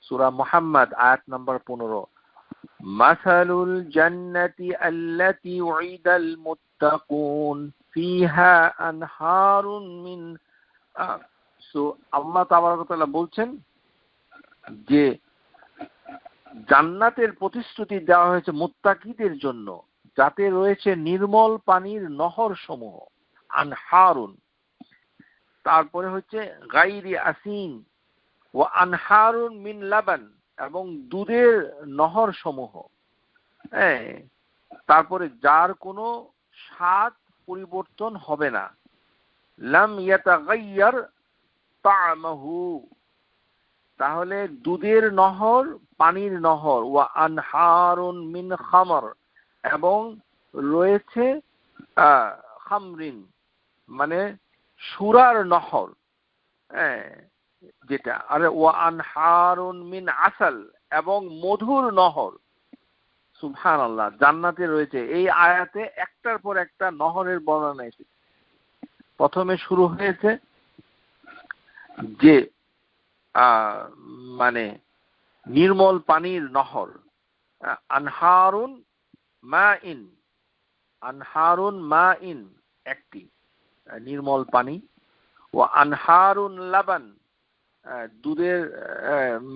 সূরা মুহাম্মদ আয়াত নাম্বার 15, মাসালুল জান্নাতি আল্লাতী উইদাল মুত্তাকুন ফিহা আনহারুন মিন। সো আল্লাহ তাবারাক ওয়া তাআলা বলছেন যে জান্নাতের প্রতিশ্রুতি দেওয়া হয়েছে মুত্তাকিদের জন্য, যাতে রয়েছে নির্মল পানির নহর সমূহ, আনহারুন। তারপরে হচ্ছে গাইরি আসিন ওয়া আনহারুন মিন লাবান, এবং দুধের নহর সমূহ। তারপরে যার কোনো স্বাদ পরিবর্তন হবে না, লাম ইয়াতাগায়্যার তা'মাহু। তাহলে দুধের নহর, পানির নহর, ওয়া আনহারুন মিন খামর, এবং রয়েছে খামরিন মানে সুরার নহর। যেটা, আরে ওয়া আনহারুন মিন আসাল, এবং মধুর নহর। সুবহানাল্লাহ, জান্নাতে রয়েছে। এই আয়াতে একটার পর একটা নহরের বর্ণনা এসেছে। প্রথমে শুরু হয়েছে যে মানে নির্মল পানির নহর, আনহারুন মাইন, আনহারুন মাইন একটি নির্মল পানি, ও আনহারুন লাবান দুধের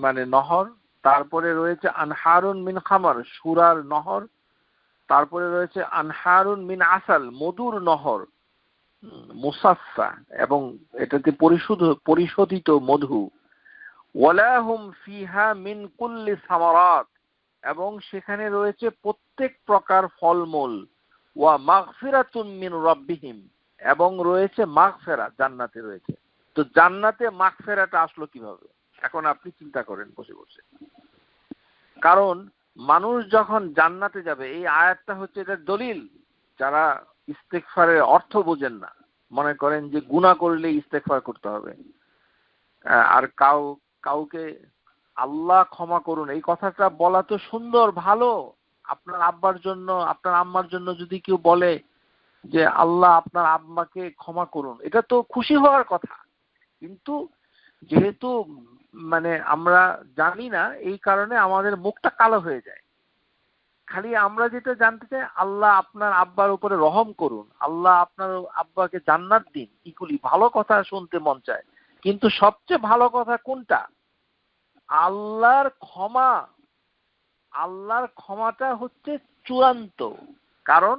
মানে নহর, তারপরে রয়েছে আনহারুন মিন খামার সুরার নহর, তারপরে রয়েছে আনহারুন মিন আসাল মধুর নহর মুসাফফা, এবং এটাতে পরিশোধিত মধু, ওয়ালাহুম ফিহা মিন কুল্লি সামারাত, এবং সেখানে রয়েছে প্রত্যেক প্রকার ফলমূল, ওয়া মাগফিরাতুম মিন রাব্বিহিম, এবং রয়েছে মাগফিরাত, জান্নাতে রয়েছে। তো জান্নাতে মাগফিরাতটা আসলো কিভাবে? এখন আপনি চিন্তা করেন বসে বসে। কারণ মানুষ যখন জান্নাতে যাবে, এই আয়াতটা হচ্ছে এটার দলিল। যারা ইস্তেগফারের অর্থ বোঝেন না, মনে করেন যে গুনাহ করলে ইস্তেগফার করতে হবে, আর কাউকে আল্লাহ ক্ষমা করুন, এই কথাটা বলা তো সুন্দর, ভালো। আপনার আব্বার জন্য, আপনার আম্মার জন্য যদি কেউ বলে যে আল্লাহ আপনার আম্মাকে ক্ষমা করুন, এটা তো খুশি হওয়ার কথা। কিন্তু যেহেতু মানে আমরা জানি না, এই কারণে আমাদের মুখটা কালো হয়ে যায়। খালি আমরা যেটা জানতে চাই, আল্লাহ আপনার আব্বার উপরে রহম করুন, আল্লাহ আপনার আব্বাকে জান্নাত দিন, এগুলি ভালো কথা শুনতে মন চায়। কিন্তু সবচেয়ে ভালো কথা কোনটা? আল্লাহর ক্ষমা। আল্লাহর ক্ষমাটা হচ্ছে চূড়ান্ত। কারণ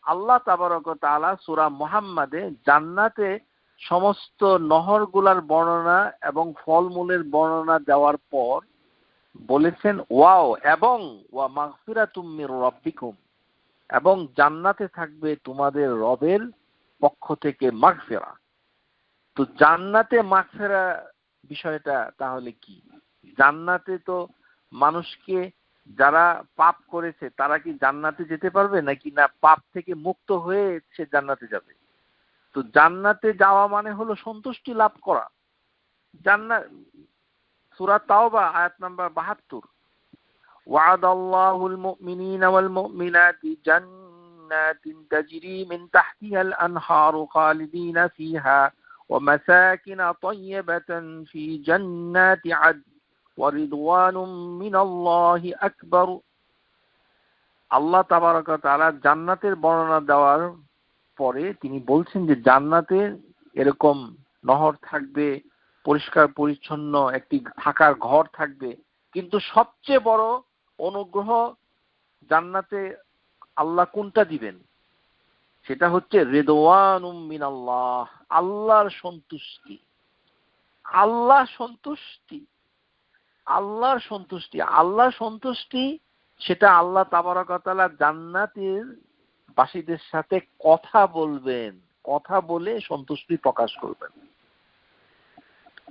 আল্লাহ তাবারক ওয়া তাআলা সূরা মুহাম্মাদে জান্নাতে সমস্ত নহরগুলার বর্ণনা এবং ফলমূলের বর্ণনা দেওয়ার পর বলেছেন ওয়াও, এবং ওয়া মাগফিরাতুম মির রাব্বিকুম, এবং জান্নাতে থাকবে তোমাদের রবের পক্ষ থেকে মাগফিরা। তো জান্নাতে মাগফিরা বিষয়টা তাহলে কি? জান্নাতে তো মানুষকে, যারা পাপ করেছে তারা কি জান্নাতে যেতে পারবে নাকি না পাপ থেকে মুক্ত হয়ে সে জান্নাতে যাবে? তো জান্নাতে যাওয়া মানে হলো সন্তুষ্টি লাভ করা। জান্নাত, সূরা তাওবা আয়াত নাম্বার ৭২, ওয়া'দাল্লাহুল মুমিনিনা ওয়াল মুমিনাতি জান্নাতিন তাজরি মিন তাহতিহাল আনহারু খালিদিনা ফিহা ওয়া মাসাকিন তাইয়্যিবাতান ফি জান্নাতি আদ ওয়া রিদওয়ানুম মিনাল্লাহি আকবার। আল্লাহ তাবারক ওয়া তাআলা জান্নাতের বর্ণনা দেওয়ার পরে তিনি বলছেন যে জান্নাতে এরকম নহর থাকবে, পরিষ্কার পরিচ্ছন্ন একটি থাকার ঘর থাকবে। কিন্তু সবচেয়ে বড় অনুগ্রহ জান্নাতে আল্লাহ কোনটা দিবেন? সেটা হচ্ছে রিদওয়ানুম মিনাল্লাহ, আল্লাহর সন্তুষ্টি। আল্লাহ সন্তুষ্টি, আল্লাহর সন্তুষ্টি, আল্লাহর সন্তুষ্টি, সেটা আল্লাহ তাবারক ওয়া তাআলা জান্নাতের বাসীদের সাথে কথা বলবেন, কথা বলে সন্তুষ্টি প্রকাশ করবেন।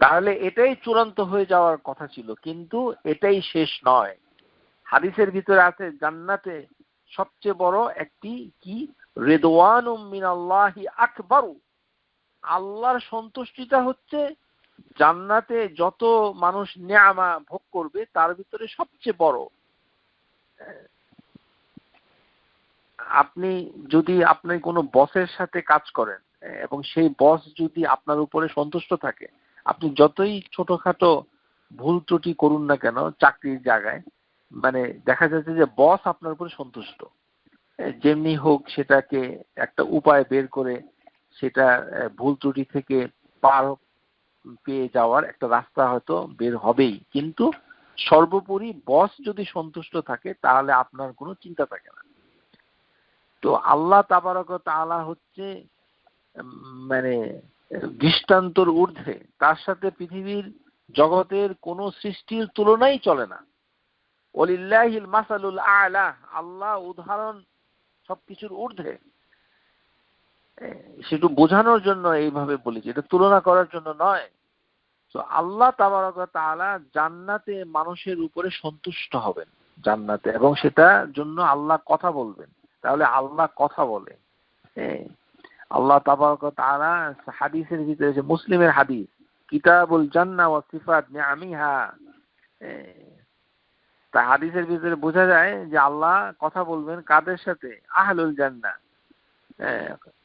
তাহলে এটাই চূড়ান্ত হয়ে যাওয়ার কথা ছিল, কিন্তু এটাই শেষ নয়। হাদিসের ভিতরে আছে জান্নাতে সবচেয়ে বড় একটি কি? রিদওয়ানুম মিনাল্লাহি আকবারু। আল্লাহর সন্তুষ্টিটা হচ্ছে জান্নাতে যত মানুষ নিয়ামা ভোগ করবে তার ভিতরে সবচেয়ে বড়। আপনি যদি আপনি কোনো বসের সাথে কাজ করেন এবং সেই বস যদি আপনার উপরে সন্তুষ্ট থাকে, আপনি যতই ছোটখাটো ভুল ত্রুটি করুন না কেন চাকরির জায়গায়, মানে দেখা যাচ্ছে যে বস আপনার উপরে সন্তুষ্ট। যেমনি হোক সেটাকে একটা উপায় বের করে সেটা ভুল ত্রুটি থেকে পার পেয়ে যাওয়ার একটা রাস্তা হয়তো বের হবেই। কিন্তু সর্বোপরি বস যদি সন্তুষ্ট থাকে তাহলে আপনার কোনো চিন্তা থাকে না। তো আল্লাহ তাবারক ওয়া তাআলা হচ্ছে মানে দৃষ্টান্তর ঊর্ধ্বে, তার সাথে পৃথিবীর জগতের কোন সৃষ্টির তুলনাই চলে না। ওয়ালিল্লাহিল মাসালুল আ'লা, আল্লাহ উদাহরণ সবকিছুর ঊর্ধ্বে। সেটা বোঝানোর জন্য এইভাবে বলেছি, এটা তুলনা করার জন্য নয়। তো আল্লাহ তাবারক ওয়া তাআলা জান্নাতে মানুষের উপরে সন্তুষ্ট হবেন জান্নাতে, এবং সেটার জন্য আল্লাহ কথা বলবেন। তাহলে আল্লাহ কথা বলে, আল্লাহ তাবারক ওয়া তাআলা হাদিসের ভিতরে, মুসলিমের হাদিস, কিতাবুল জান্নাহ ওয়া সিফাত নিআমিহা। তা হাদিসের ভিতরে বোঝা যায় যে আল্লাহ কথা বলবেন কাদের সাথে? আহলুল জান্নাহ।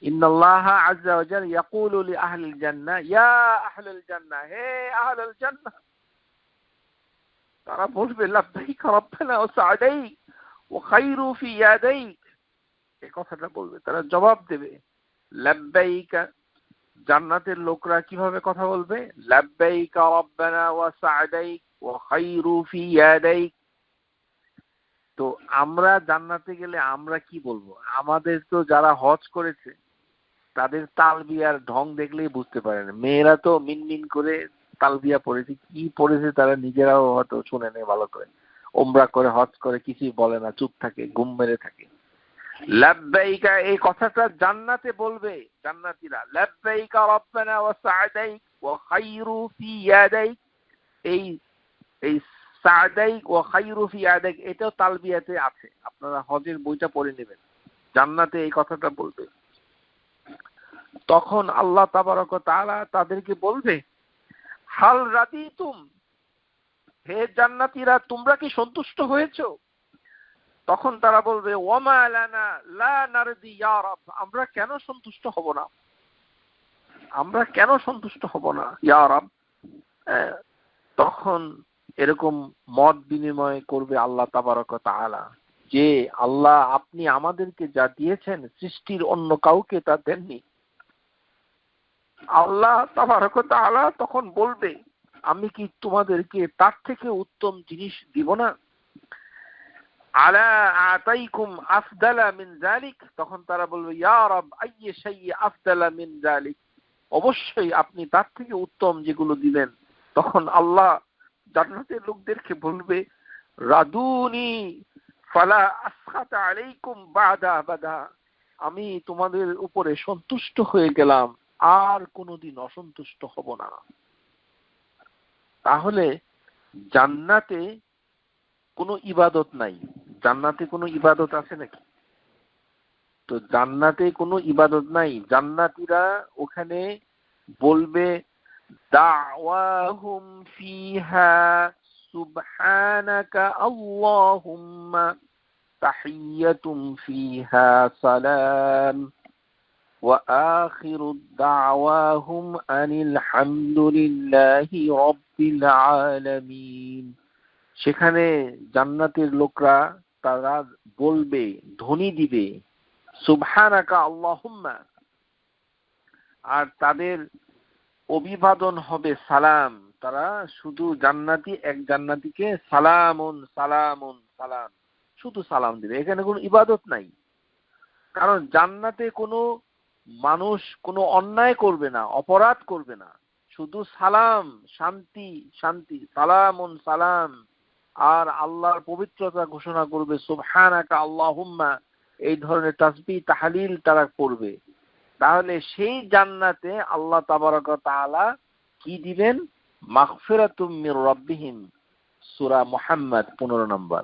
ইন্নাল্লাহা আযজা ওয়া জাল ইয়াকুলু লি আহলিল জান্নাহ ইয়া আহলাল জান্নাহ, হে আহলাল জান্নাহ। তারা বলবে লাব্বাইক রাব্বানা ওয়া সা'দাইক ওয়া খায়রু ফি ইয়াদাইক। এই কথাটা বলবে, তারা জবাব দেবে লাব্বাইক। জান্নাতের লোকরা কিভাবে কথা বলবে? লাব্বাইক রাব্বানা ওয়া সা'দাইক ওয়া খায়রু ফি ইয়াদাইক। তো আমরা জান্নাতে গেলে আমরা কি বলবো? আমাদের তো যারা হজ করেছে তাদের তালবিয়ার ঢং দেখলেই বুঝতে পারে না। মেয়েরা তো মিনমিন করে তালবিয়া পড়েছে, কি পড়েছে তারা নিজেরাও হয়তো শুনে নেয় ভালো করে। ওমরা করে হজ করে কিছুই বলে না, চুপ থাকে, ঘুম মেরে থাকে। লাব্বাইকা এই কথাটা জান্নাতে বলবে জান্নাতীরা, লাব্বাইকা রাব্বানা ওয়া সা'দাইক ওয়া খায়রু ফি ইয়াদাইক। এই এই সা'দাইক ওয়া খায়রু ফি ইয়াদাইক এটাও তালবিয়াতে আছে, আপনারা হজের বইটা পড়ে নেবেন। জান্নাতে এই কথাটা বলবে। তখন আল্লাহ তাবারক ওয়া তাআলা তাদেরকে বলবে হাল রাদিতুম, হে জান্নাতীরা তোমরা কি সন্তুষ্ট হয়েছো? তখন তারা বলবে ওয়ামা লানা লা নারদি ইয়া রাব, আমরা কেন সন্তুষ্ট হব না, আমরা কেন সন্তুষ্ট হব না ইয়া রাব। তখন এরকম মত বিনিময় করবে আল্লাহ তাবারক ওয়া তাআলা যে আল্লাহ আপনি আমাদেরকে যা দিয়েছেন সৃষ্টির অন্য কাউকে তা দেননি। আল্লাহ তাবারক ওয়া তাআলা তখন বলবে আমি কি তোমাদেরকে তার থেকে উত্তম জিনিস দিব না? আলা আতাইকুম আফদালা মিন যালিক। তখন তারা বলবে ইয়া রাব আইয়ি শাইই আফদালা মিন যালিক, অবশ্যই আপনি তার থেকে উত্তম যেগুলো দিবেন। তখন আল্লাহ জান্নাতের লোকদেরকে বলবে রাদুনি ফালা আসখাতা আলাইকুম বাদা আবাদা, আমি তোমাদের উপরে সন্তুষ্ট হয়ে গেলাম, আর কোনোদিন অসন্তুষ্ট হব না। তাহলে জান্নাতে কোনো ইবাদত নাই। জান্নাতে কোনো ইবাদত আছে নাকি? তো জান্নাতে কোনো ইবাদত নাই। জান্নাতীরা ওখানে বলবে দাওয়াহুম ফিহা সুবহানাকা আল্লাহুম্মা তাহিয়াতুম ফিহা সালাম ওয়া আখিরু দাওয়াহুম আনিল হামদুলিল্লাহি রাব্বিল আলামিন। সেখানে জান্নাতের লোকরা তারা বলবে, ধ্বনি দিবে সুবহানাকা আল্লাহুম্মা, আর তাদের অভিবাদন হবে সালাম। তারা শুধু জান্নাতি এক জান্নাতিকে সালামুন সালামুন সালাম, শুধু সালাম দিবে। এখানে কোনো ইবাদত নাই, কারণ জান্নাতে কোনো মানুষ কোনো অন্যায় করবে না, অপরাধ করবে না, শুধু সালাম, শান্তি শান্তি, সালামুন সালাম। আর আল্লাহর পবিত্রতা ঘোষণা করবে সুবহানাকা আল্লাহুম্মা, এই ধরনের তাসবিহ তাহলিল তারা করবে। তাহলে সেই জান্নাতে আল্লাহ তাবারক ওয়া তাআলা কি দিবেন? মাগফিরাতুম মির রাব্বিহিম, সূরা মুহাম্মদ 15 নম্বর।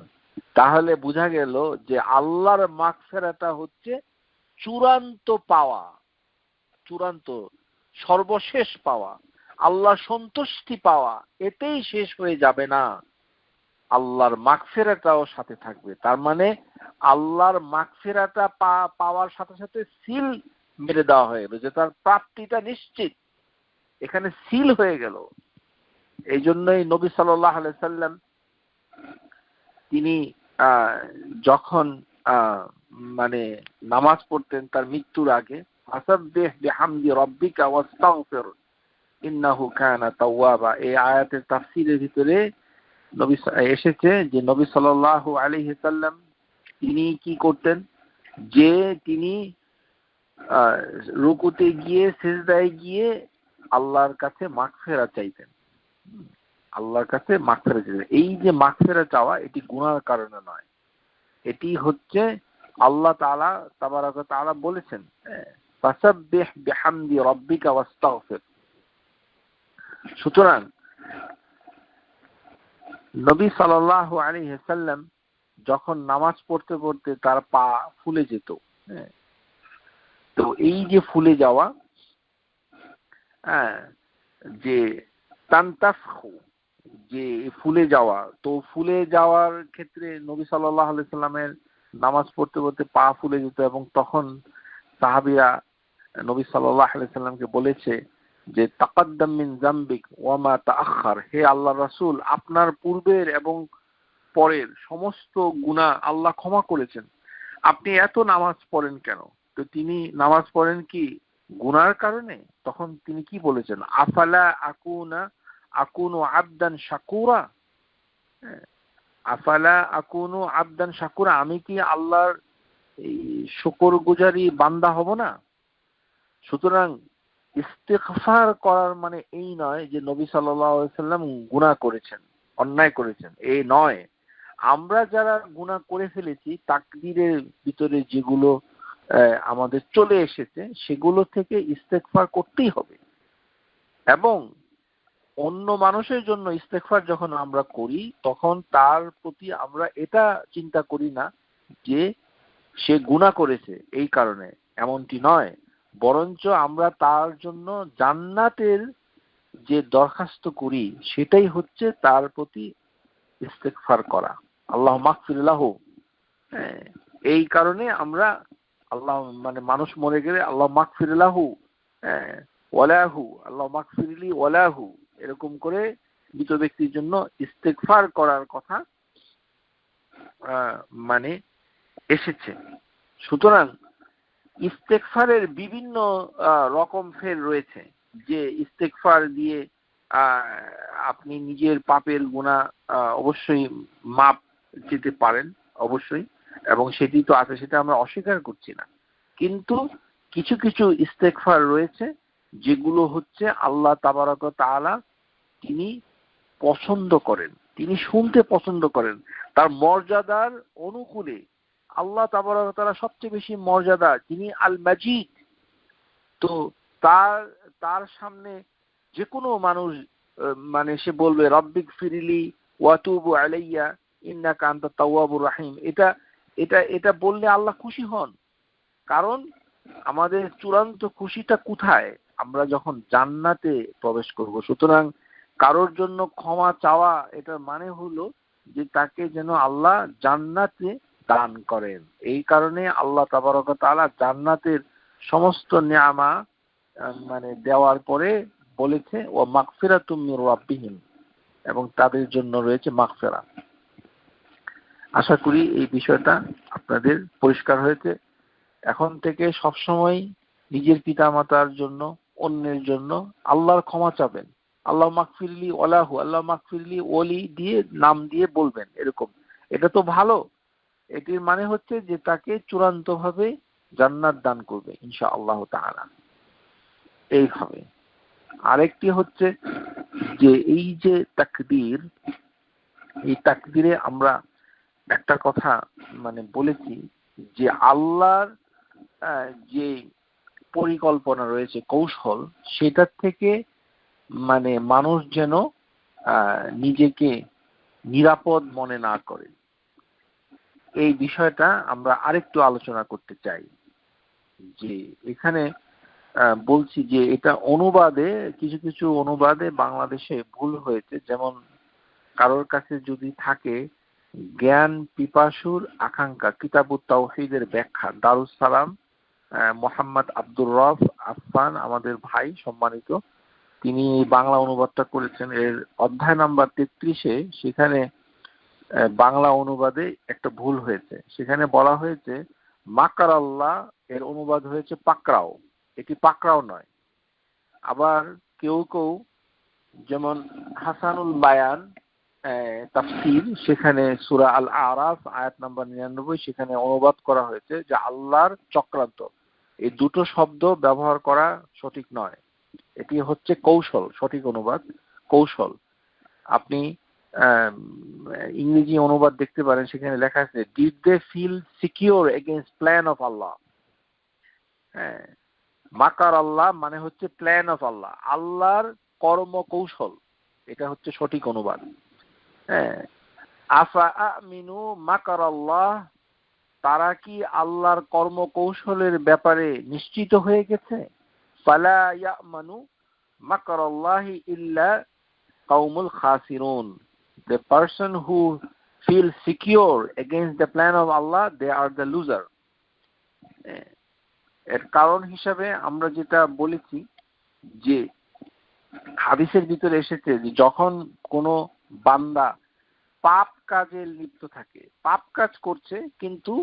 তাহলে বোঝা গেল যে আল্লাহর মাগফিরাতটা হচ্ছে চূড়ান্ত পাওয়া, চূড়ান্ত সর্বশেষ পাওয়া, আল্লাহ সন্তুষ্টি পাওয়া। এতেই শেষ হয়ে যাবে না, আল্লাহর মাগফিরাতটাও সাথে থাকবে। তার মানে আল্লাহর মাগফিরাতটা পাওয়ার সাথে সাথে সিল মেরে দেওয়া হয়ে গেল, যে তার প্রাপ্তিটা নিশ্চিত, এখানে সিল হয়ে গেল। এই জন্যই নবী সাল্লাল্লাহু আলাইহি সাল্লাম তিনি যখন মানে নামাজ পড়তেন তার মৃত্যুর আগে, ফাসাব্বিহ বিহামদি রাব্বিকা ওয়াস্তাগফির ইন্নাহু কানা তাওয়াবা, এই আয়াতের তাফসীরের ভিতরে নবী এসেছে যে নবী সাল্লাল্লাহু আলাইহি সাল্লাম তিনি কি করতেন, যে তিনি রুকুতে গিয়ে সিজদায় গিয়ে আল্লাহর কাছে মাগফিরাত চাইতেন, আল্লাহর কাছে মাগফিরাত চাইতেন। এই যে মাগফিরাত চাওয়া, এটি গুনাহর কারণে নয়, এটি হচ্ছে আল্লাহ তাআলা তাবারক ওয়া তাআলা বলেছেন ফাসাব্বিহ বিহামদি রাব্বিকা ওয়াস্তাগফির। সুতরাং নবী সাল্লাল্লাহু আলাইহি সাল্লাম যখন নামাজ পড়তে পড়তে তার পা ফুলে যেত, তো এই যে ফুলে যাওয়া, যে তানতাফখু, যে ফুলে যাওয়া। তো ফুলে যাওয়ার ক্ষেত্রে নবী সাল্লাল্লাহু আলাইহি সাল্লামের নামাজ পড়তে পড়তে পা ফুলে যেত, এবং তখন সাহাবীরা নবী সাল্লাল্লাহু আলাইহি সাল্লামকে বলেছে যে তাকাদ্দাম মিন জামবিক ওয়া মা তাআখার, হে আল্লাহর রাসূল, আপনার পূর্বের এবং পরের সমস্ত গুনাহ আল্লাহ ক্ষমা করেছেন, আপনি এত নামাজ পড়েন কেন? তো তিনি নামাজ পড়েন কি গুনার কারণে? তখন তিনি কি বলেছেন? আফালা আকুনু আবদান শাকুরা, আফালা আকুনু আবদান শাকুরা, আমি কি আল্লাহর এই শুকরগুজারি বান্দা হব না? সুতরাং ইস্তেগফার করার মানে এই নয় যে নবী সাল্লাল্লাহু আলাইহি ওয়াসাল্লাম গুনাহ করেছেন, অন্যায় করেছেন, এই নয়। আমরা যারা গুনাহ করে ফেলেছি, তাকদীরের ভিতরে যেগুলো আমাদের চলে এসেছে, সেগুলো থেকে ইস্তেগফার করতেই হবে। এবং অন্য মানুষের জন্য ইস্তেগফার যখন আমরা করি, তখন তার প্রতি আমরা এটা চিন্তা করি না যে সে গুনাহ করেছে এই কারণে, এমনটি নয়। বরঞ্চ আমরা তার জন্য জান্নাতের যে দরখাস্ত করি, সেটাই হচ্ছে তার প্রতি ইস্তেগফার করা। আল্লাহ মাগফির লাহু। এই কারণে আমরা আল্লাহ, মানে মানুষ মরে গেলে আল্লাহ মাগফির লাহু ওয়ালাহু, আল্লাহ মাগফিরলি ওয়ালাহু, এরকম করে মৃত ব্যক্তির জন্য ইস্তেগফার করার কথা মানে এসেছে। সুতরাং ইস্তেগফারের বিভিন্ন রকম ফের রয়েছে, যে ইস্তেগফার দিয়ে আপনি নিজের পাপের গুনাহ অবশ্যই মাপ যেতে পারেন, অবশ্যই, এবং সেটি তো আছে, সেটা আমরা অস্বীকার করছি না। কিন্তু কিছু কিছু ইস্তেগফার রয়েছে যেগুলো হচ্ছে আল্লাহ তাবারক ওয়া তাআলা তিনি পছন্দ করেন, তিনি শুনতে পছন্দ করেন, তার মর্যাদার অনুকূলে। আল্লাহ তাবারক ওয়া তাআলা সবচেয়ে বেশি মর্যাদা, যিনি আল মাজিদ। তো তার সামনে যে কোনো মানুষ মানে সে বলবে রব্বিক ফিরিলি ওয়াতুবু আলাইয়া ইন্নাকা আনতাত তাওয়াবুর রাহিম, এটা এটা এটা বললে আল্লাহ খুশি হন। কারণ আমাদের চূড়ান্ত খুশিটা কোথায়? আমরা যখন জান্নাতে প্রবেশ করব। সুতরাং কারোর জন্য ক্ষমা চাওয়া, এটার মানে হলো যে তাকে যেন আল্লাহ জান্নাতে দান করেন। এই কারণে আল্লাহ তাবারক ওয়া তাআলা জান্নাতের সমস্ত নিয়ামা মানে দেওয়ার পরে বলেছে ও মাগফিরাতুম মির রাব্বিহিম, এবং তাদের জন্য রয়েছে মাগফিরা। আশা করি এই বিষয়টা আপনাদের পরিষ্কার হয়েছে। এখন থেকে সবসময় নিজের পিতামাতার জন্য, অন্যের জন্য আল্লাহর ক্ষমা চাবেন। আল্লাহ মাগফিরলি ওয়ালাহু, আল্লাহ মাগফিরলি ওলি দিয়ে নাম দিয়ে বলবেন, এরকম। এটা তো ভালো। এটির মানে হচ্ছে যে তাকে চূড়ান্তভাবে জান্নাত দান করবে ইনশাআল্লাহ তাআলা। এইভাবে আরেকটি হচ্ছে যে এই যে তাকদীর, এই তাকদীরে আমরা একটা কথা মানে বলেছি যে আল্লাহর যে পরিকল্পনা রয়েছে, কৌশল, সেটার থেকে মানে মানুষ যেন নিজেকে নিরাপদ মনে না করে। এই বিষয়টা আমরা আরেকটু আলোচনা করতে চাই। যে এখানে বলছি যে এটা অনুবাদে, কিছু কিছু অনুবাদে বাংলাদেশে ভুল হয়েছে। যেমন কারোর কাছে যদি থাকে জ্ঞান পিপাসুর আকাঙ্ক্ষা, কিতাবুত তাওহীদের ব্যাখ্যা, দারুস সালাম মোহাম্মদ আব্দুর রব আফফান আমাদের ভাই সম্মানিত, তিনি বাংলা অনুবাদটা করেছেন। এর অধ্যায় নাম্বার 33-এ সেখানে বাংলা অনুবাদে একটা ভুল হয়েছে। সেখানে বলা হয়েছে মাকার আল্লাহ, এর অনুবাদ হয়েছে পাকড়াও। এটি পাকড়াও নয়। আবার কেউ কেউ যেমন হাসানুল বায়ান তাফসীর, সেখানে সূরা আল আরাফ আয়াত নাম্বার 99, সেখানে অনুবাদ করা হয়েছে যে আল্লাহর চক্রান্ত। এই দুটো শব্দ ব্যবহার করা সঠিক নয়। এটি হচ্ছে কৌশল, সঠিক অনুবাদ কৌশল। আপনি ইংরেজি অনুবাদ দেখতে পারেন, সেখানে লেখা আছে did they feel secure against plan of Allah. হ্যাঁ, মাকার আল্লাহ মানে হচ্ছে প্ল্যান অফ আল্লাহ, আল্লাহর কর্ম কৌশল। এটা হচ্ছে সঠিক অনুবাদ। হ্যাঁ, আফা আমিনু মাকার আল্লাহ, তারা কি আল্লাহর কর্ম কৌশলের ব্যাপারে নিশ্চিত হয়ে গেছে? ফালা ইয়ামানু মাকার আল্লাহি ইল্লা qaumul khasirun. The person who feels secure against the plan of Allah, they are the loser. এর কারণ হিসাবে আমরা যেটা বলেছি যে হাদিসের ভিতরে এসেছে যে যখন কোনো বান্দা পাপ কাজে লিপ্ত থাকে, পাপ কাজ করছে কিন্তু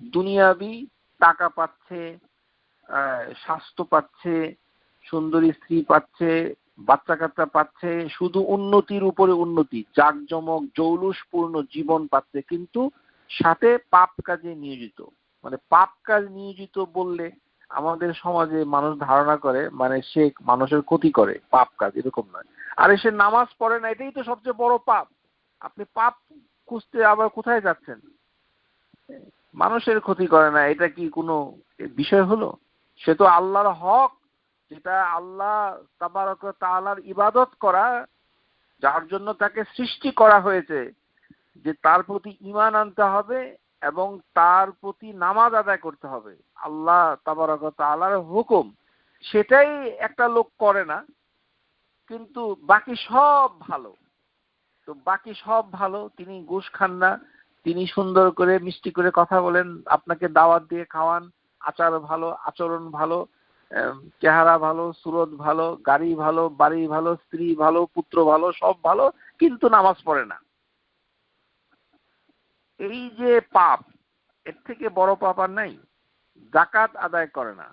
দুনিয়াবি টাকা পাচ্ছে, স্বাস্থ্য পাচ্ছে, সুন্দরী স্ত্রী পাচ্ছে, বাচ্চা কাচ্চা পাচ্ছে, শুধু উন্নতির উপরে উন্নতি, জাঁকজমক জৌলুসপূর্ণ জীবন পাচ্ছে, কিন্তু সাথে পাপ কাজে নিয়োজিত। মানে পাপ কাজ নিয়োজিত বললে আমাদের সমাজে মানুষ ধারণা করে মানে সে মানুষের ক্ষতি করে, পাপ কাজ এরকম নয়। আরে সে নামাজ পড়ে না, এটাই তো সবচেয়ে বড় পাপ। আপনি পাপ খুঁজতে আবার কোথায় যাচ্ছেন? মানুষের ক্ষতি করে না, এটা কি কোনো বিষয় হলো? সে তো আল্লাহর হক, যেটা আল্লাহ তাবারক ওয়া তাআলার ইবাদত করা, যার জন্য তাকে সৃষ্টি করা হয়েছে, যে তার প্রতি ঈমান আনতে হবে এবং তার প্রতি নামাজ আদায় করতে হবে, আল্লাহ তাবারক ওয়া তাআলার হুকুম, সেটাই একটা লোক করে না, কিন্তু বাকি সব ভালো। তো বাকি সব ভালো, তিনি ঘুষ খান না, তিনি সুন্দর করে মিষ্টি করে কথা বলেন, আপনাকে দাওয়াত দিয়ে খাওয়ান, আচার ভালো, আচরণ ভালো, চেহারা ভালো, সুরত ভালো, গাড়ি ভালো, বাড়ি ভালো, স্ত্রী ভালো, পুত্র ভালো, সব ভালো, কিন্তু নামাজ পড়ে না। এই যে পাপ, এর থেকে বড় পাপ আর নাই। যাকাত আদায় করে না,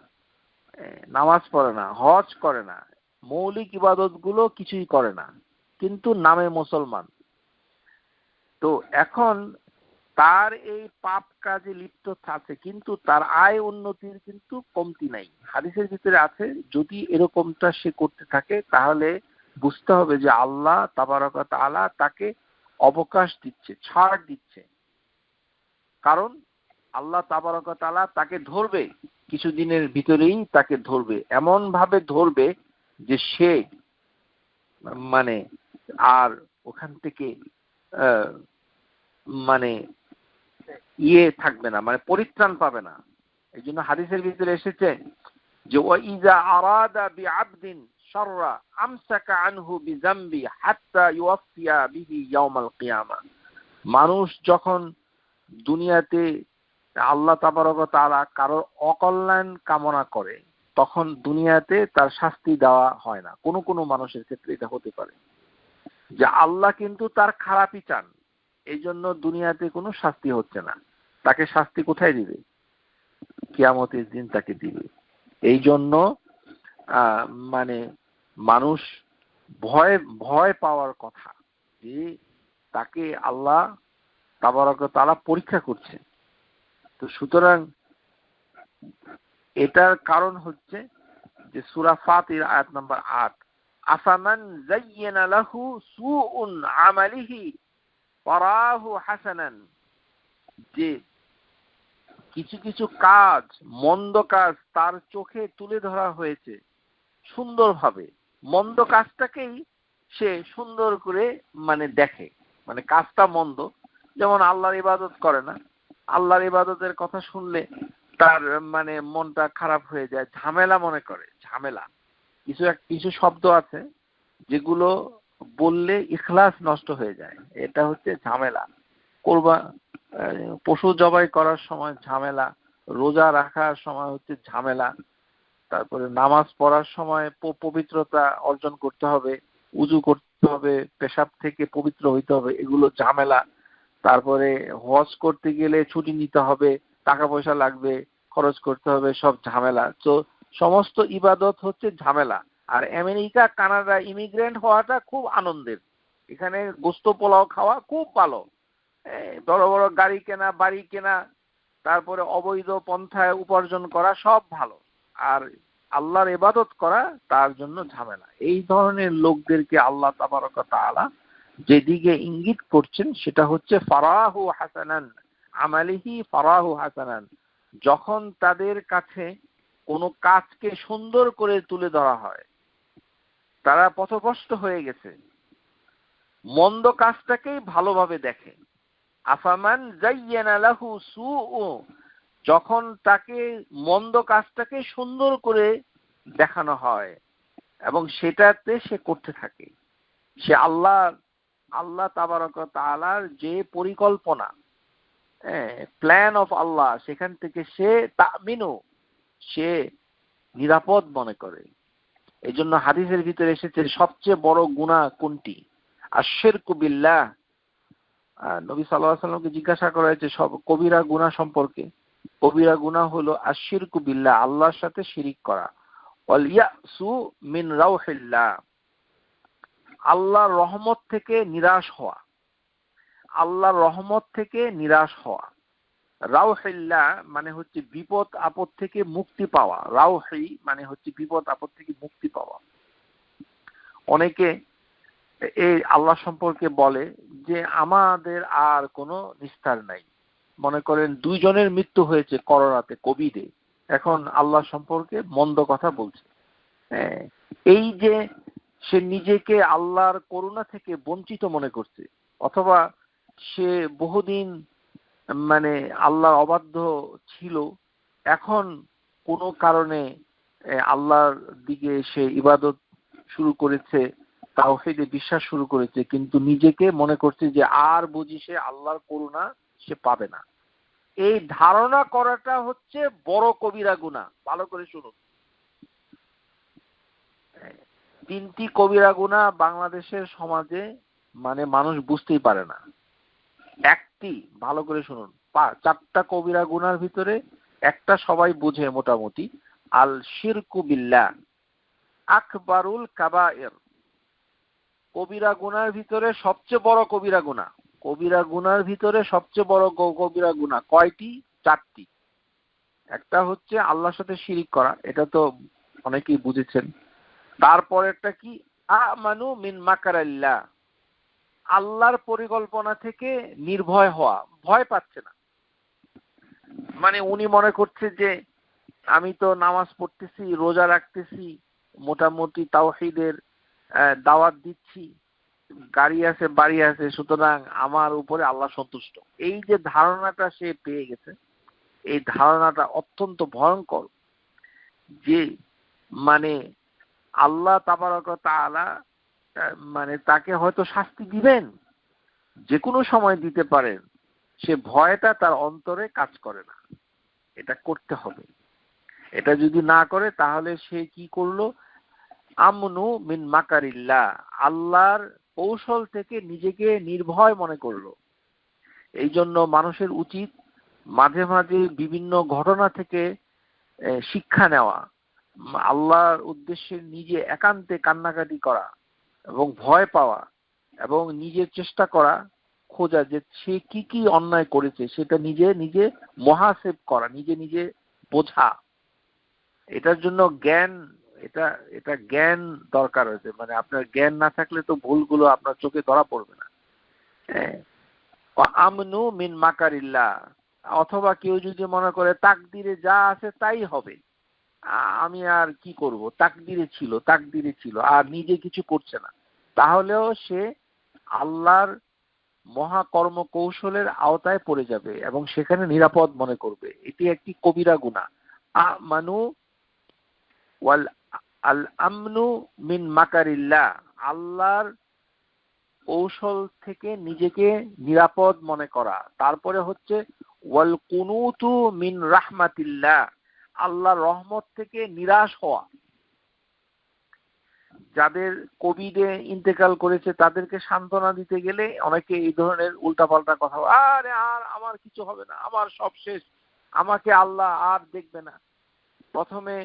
নামাজ পড়ে না, হজ করে না, মৌলিক ইবাদত গুলো কিছুই করে না, কিন্তু নামে মুসলমান। তো এখন তার এই পাপ কাজে লিপ্ত আছে, কিন্তু তার আয় উন্নতির কিন্তু কমতি নাই। হাদিসের ভিতরে আছে যদি এরকমটা সে করতে থাকে তাহলে বুঝতে হবে যে আল্লাহ তাবারক ওয়া তাআলা তাকে অবকাশ দিচ্ছে, ছাড় দিচ্ছে। কারণ আল্লাহ তাবারক ওয়া তাআলা তাকে ধরবে, কিছুদিনের ভিতরেই তাকে ধরবে, এমন ভাবে ধরবে যে সে মানে আর ওখান থেকে মানে থাকবে না, মানে পরিত্রাণ পাবে না। এই জন্য হাদিসের ভিতরে এসেছে যে ওয়াইজা আরাদা বিআবদিন শাররা আমসাকা আনহু বিযামবি হাত্তা ইউফিয়া বিহি ইয়াউমাল কিয়ামা। মানুষ যখন দুনিয়াতে আল্লাহ তাবারক ওয়া তাআলা কারোর অকল্যাণ কামনা করে, তখন দুনিয়াতে তার শাস্তি দেওয়া হয় না। কোনো কোনো মানুষের ক্ষেত্রে এটা হতে পারে যে আল্লাহ কিন্তু তার খারাপই চান, এই জন্য দুনিয়াতে কোনো শাস্তি হচ্ছে না। তাকে শাস্তি কোথায় দিবে? কিয়ামতের দিন তাকে দিবে। এই জন্য মানে মানুষ ভয় পাওয়ার কথা যে তাকে আল্লাহ তাবারক ওয়া তাআলা পরীক্ষা করছে। তো সুতরাং এটার কারণ হচ্ছে যে সূরা ফাতির আয়াত নাম্বার ৮, আফামান যায়্যানা লাহু সুউন আমালিহি ফারাহু হাসানান, যে কিছু কিছু কাজ, মন্দ কাজ তার চোখে তুলে ধরা হয়েছে সুন্দরভাবে, মন্দ কাজটাকেই সে সুন্দর করে মানে দেখে, মানে কাজটা মন্দ। যেমন আল্লাহর ইবাদত করে না, আল্লাহর ইবাদতের কথা শুনলে তার মানে মনটা খারাপ হয়ে যায়, ঝামেলা মনে করে, ঝামেলা। কিছু শব্দ আছে যেগুলো বললে ইখলাস নষ্ট হয়ে যায়, এটা হচ্ছে ঝামেলা। পশু জবাই করার সময় ঝামেলা, রোজা রাখার সময় হচ্ছে ঝামেলা, তারপরে নামাজ পড়ার সময় পবিত্রতা অর্জন করতে হবে, উযু করতে হবে, পেশাব থেকে পবিত্র হইতে হবে, এগুলো ঝামেলা। তারপরে হজ করতে গেলে ছুটি নিতে হবে, টাকা পয়সা লাগবে, খরচ করতে হবে, সব ঝামেলা। তো সমস্ত ইবাদত হচ্ছে ঝামেলা। আর আমেরিকা কানাডা ইমিগ্রেন্ট হওয়াটা খুব আনন্দের, এখানে গোস্ত পোলাও খাওয়া খুব ভালো, বড় বড় গাড়ি কেনা, বাড়ি কেনা, তারপরে অবৈধ পন্থায় উপার্জন করা, সব ভালো। আর আল্লাহর ইবাদত করা তার জন্য ঝামেলা। এই ধরনের লোকদেরকে আল্লাহ তাবারক ওয়া তাআলা যেদিকে ইঙ্গিত করছেন সেটা হচ্ছে ফারাহু হাসানান আমালিহি ফারাহু হাসানান, যখন তাদের কাছে কোনো কাজকে সুন্দর করে তুলে ধরা হয়, তারা পথভ্রষ্ট হয়ে গেছে, মন্দ কাজটাকেই ভালোভাবে দেখে। আফামান যায়্যানা লাহু সুউ, যখন তাকে মন্দ কাজটাকে সুন্দর করে দেখানো হয় এবং সেটাতে সে করতে থাকে, সে আল্লাহ তাবারক ওয়া তাআলার যে পরিকল্পনা, প্ল্যান অফ আল্লাহ, সেখান থেকে সে তামিনু, সে নিরাপদ মনে করে। এই জন্য হাদিসের ভিতরে এসেছে সবচেয়ে বড় গুনাহ কোনটি? আশিরকু বিল্লাহ। নবী সাল্লাল্লাহু আলাইহি ওয়াসাল্লামকে জিজ্ঞাসা করা হয়েছে সব কবিরা গুনাহ সম্পর্কে। কবিরা গুনাহ হলো আশিরকু বিল্লাহ, আল্লাহর সাথে শিরিক করা। ওয়াল ইয়াসু মিন রাউহিল্লাহ, আল্লাহর রহমত থেকে নিরাশ হওয়া। আল্লাহর রহমত থেকে নিরাশ হওয়া। রাউহিল্লাহ মানে হচ্ছে বিপদ আপদ থেকে মুক্তি পাওয়া। রাউহি মানে হচ্ছে বিপদ আপদ থেকে মুক্তি পাওয়া। অনেকে এই আল্লাহ সম্পর্কে বলে যে আমাদের আর কোনো নিস্তার নাই। মনে করেন 2 জনের মৃত্যু হয়েছে করোনাতে, কোভিডে, এখন আল্লাহ সম্পর্কে মন্দ কথা বলছে। এই যে সে নিজেকে আল্লাহর করুণা থেকে বঞ্চিত মনে করছে, অথবা সে বহুদিন মানে আল্লাহর অবাধ্য ছিল, এখন কোনো কারণে আল্লাহর দিকে সে ইবাদত শুরু করেছে, তাওহীদে বিশ্বাস শুরু করেছে, কিন্তু নিজেকে মনে করছে যে আর বুঝি সে আল্লাহর করুণা সে পাবে না। এই ধারণা করাটা হচ্ছে বড় কবিরা গুনাহ। ভালো করে শুনুন, 3টি কবিরা গুনাহ বাংলাদেশের সমাজে মানে মানুষ বুঝতেই পারে না। একটি, ভালো করে শুনুন, 4টা কবিরা গুনার ভিতরে একটা সবাই বুঝে মোটামুটি, আল শিরকু বিল্লাহ আকবারুল কাবায়ের। কবিরা গুনার ভিতরে সবচেয়ে বড় কবিরা গুনাহ। কবিরা গুনার ভিতরে সবচেয়ে বড় কবিরা গুনাহ কয়টি? 4টি। একটা হচ্ছে আল্লাহর সাথে শিরিক করা, এটা তো অনেকেই বুঝেছেন। তারপর একটা কি? আমানু মিন মাকারিল্লাহ, আল্লাহর পরিকল্পনা থেকে নির্ভয় হওয়া, ভয় পাচ্ছে না। মানে উনি মনে করছে যে আমি তো নামাজ পড়তেছি, রোজা রাখতেছি, মোটামুটি তাওহীদের দাওয়াত দিচ্ছি, গাড়ি আছে, বাড়ি আছে, সুতরাং আমার উপরে আল্লাহ সন্তুষ্ট। এই যে ধারণাটা সে পেয়ে গেছে, এই ধারণাটা অত্যন্ত ভয়ঙ্কর। যে মানে আল্লাহ তাবারক ওয়া তাআলা মানে তাকে হয়তো শাস্তি দিবেন, যে কোনো সময় দিতে পারেন, সে ভয়টা তার অন্তরে কাজ করে না। এটা করতে হবে। এটা যদি না করে তাহলে সে কি করলো? আমনু মিন মাকারিল্লাহ, আল্লাহর কৌশল থেকে নিজেকে নির্ভয় মনে করলো। এই জন্য মানুষের উচিত মাঝে মাঝে বিভিন্ন ঘটনা থেকে শিক্ষা নেওয়া, আল্লাহর উদ্দেশ্যে নিজে একান্তে কান্নাকাটি করা এবং ভয় পাওয়া, এবং নিজের চেষ্টা করা, খোঁজা যে সে কি কি অন্যায় করেছে সেটা নিজে নিজে মহাসেব করা, নিজে নিজে বোঝা। এটার জন্য জ্ঞান, এটা জ্ঞান দরকার হয়েছে। মানে আপনার জ্ঞান না থাকলে তো ভুলগুলো আপনার চোখে ধরা পড়বে না। আমনু মিন মাকারিল্লাহ। অথবা কেউ যদি মনে করে তাকদিরে যা আছে তাই হবে, আমি আর কি করব, তাকদিরে ছিল আর নিজে কিছু করছে না, তাহলেও সে আল্লাহর মহাকর্ম কৌশলের আওতায় পড়ে যাবে এবং সেখানে নিরাপদ মনে করবে। এটি একটি কবিরা গুনাহ। আমানু ওয়াল আল আমনু মিন মাকারিল্লাহ, আল্লাহর কৌশল থেকে নিজেকে নিরাপদ মনে করা। তারপরে হচ্ছে ওয়াল কুনুতু মিন রাহমাতিল্লাহ, আল্লাহর রহমত থেকে নিরাশ হওয়া। যাদের কোভিডে ইন্তেকাল করেছে তাদেরকে সান্ত্বনা দিতে গেলে অনেকে এই ধরনের উল্টাপাল্টা কথা, আরে আর আমার কিছু হবে না, আমার সব শেষ, আমাকে আল্লাহ আর দেখবে না। প্রথমে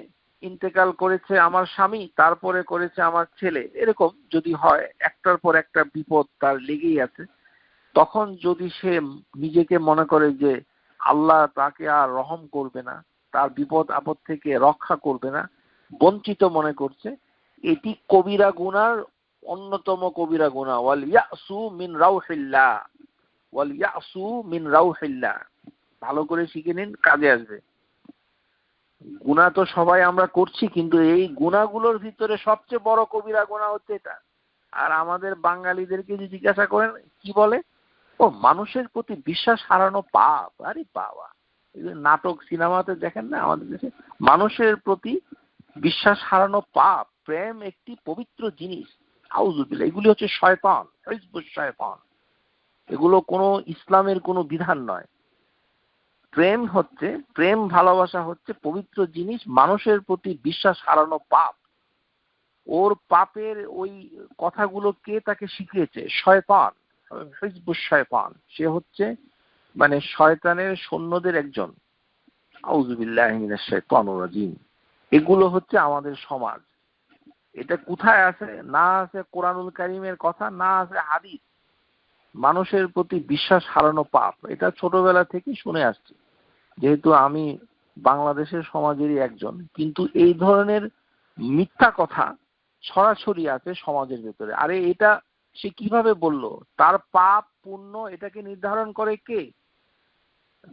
ইন্তেকাল করেছে আমার স্বামী, তারপরে করেছে আমার ছেলে। এরকম যদি হয়, একটার পর একটা বিপদ তার লেগেই আছে, তখন যদি সে নিজেকে মনে করে যে আল্লাহ তাকে আর রহম করবে না, তার বিপদ আপদ থেকে রক্ষা করবে না, বঞ্চিত মনে করছে, এটি কবিরা গুনার অন্যতম কবিরা গুনাহ। ওয়াল ইয়াসু মিন রাউহিল্লাহ, ওয়াল ইয়াসু মিন রাউহিল্লাহ। ভালো করে শিখে নিন, কাজে আসবে। গুনাহ তো সবাই আমরা করছি, কিন্তু এই গুনাহগুলোর ভিতরে সবচেয়ে বড় কবিরা গুনাহ হচ্ছে এটা। আর আমাদের বাঙালিদেরকে যদি জিজ্ঞাসা করেন কি বলে, ও মানুষের প্রতি বিশ্বাস হারানো পাপ। আরে বাবা, নাটক সিনেমাতে দেখেন না আমাদের দেশে, মানুষের প্রতি বিশ্বাস হারানো পাপ। প্রেম একটি পবিত্র জিনিস, আউযুবিল্লাহ, এগুলি হচ্ছে শয়তান, হিজবুশ শয়তান। এগুলো কোনো ইসলামের কোনো বিধান নয়। প্রেম ভালোবাসা হচ্ছে পবিত্র জিনিস। মানুষের প্রতি বিশ্বাস হারানো পাপ। ওর পাপের ওই কথাগুলো কে তাকে শিখিয়েছে? শয়তান, হিজবুশ শয়তান। সে হচ্ছে মানে শয়তানের সৈন্যদের একজন। আউযুবিল্লাহি মিনাশ শাইতানির রাজিম। এগুলো হচ্ছে আমাদের সমাজ। এটা কোথায় আছে? না আছে কোরআনুল কারীমের কথা, না আছে হাদিস। মানুষের প্রতি বিশ্বাস হারানো পাপ, এটা ছোটবেলা থেকেই শুনে আসছি। যেহেতু আমি বাংলাদেশের সমাজেরই একজন, কিন্তু এই ধরনের মিথ্যা কথা ছড়াছড়ি আছে সমাজের ভেতরে। আরে এটা সে কিভাবে বলল? তার পাপ পুণ্য এটাকে নির্ধারণ করে কে?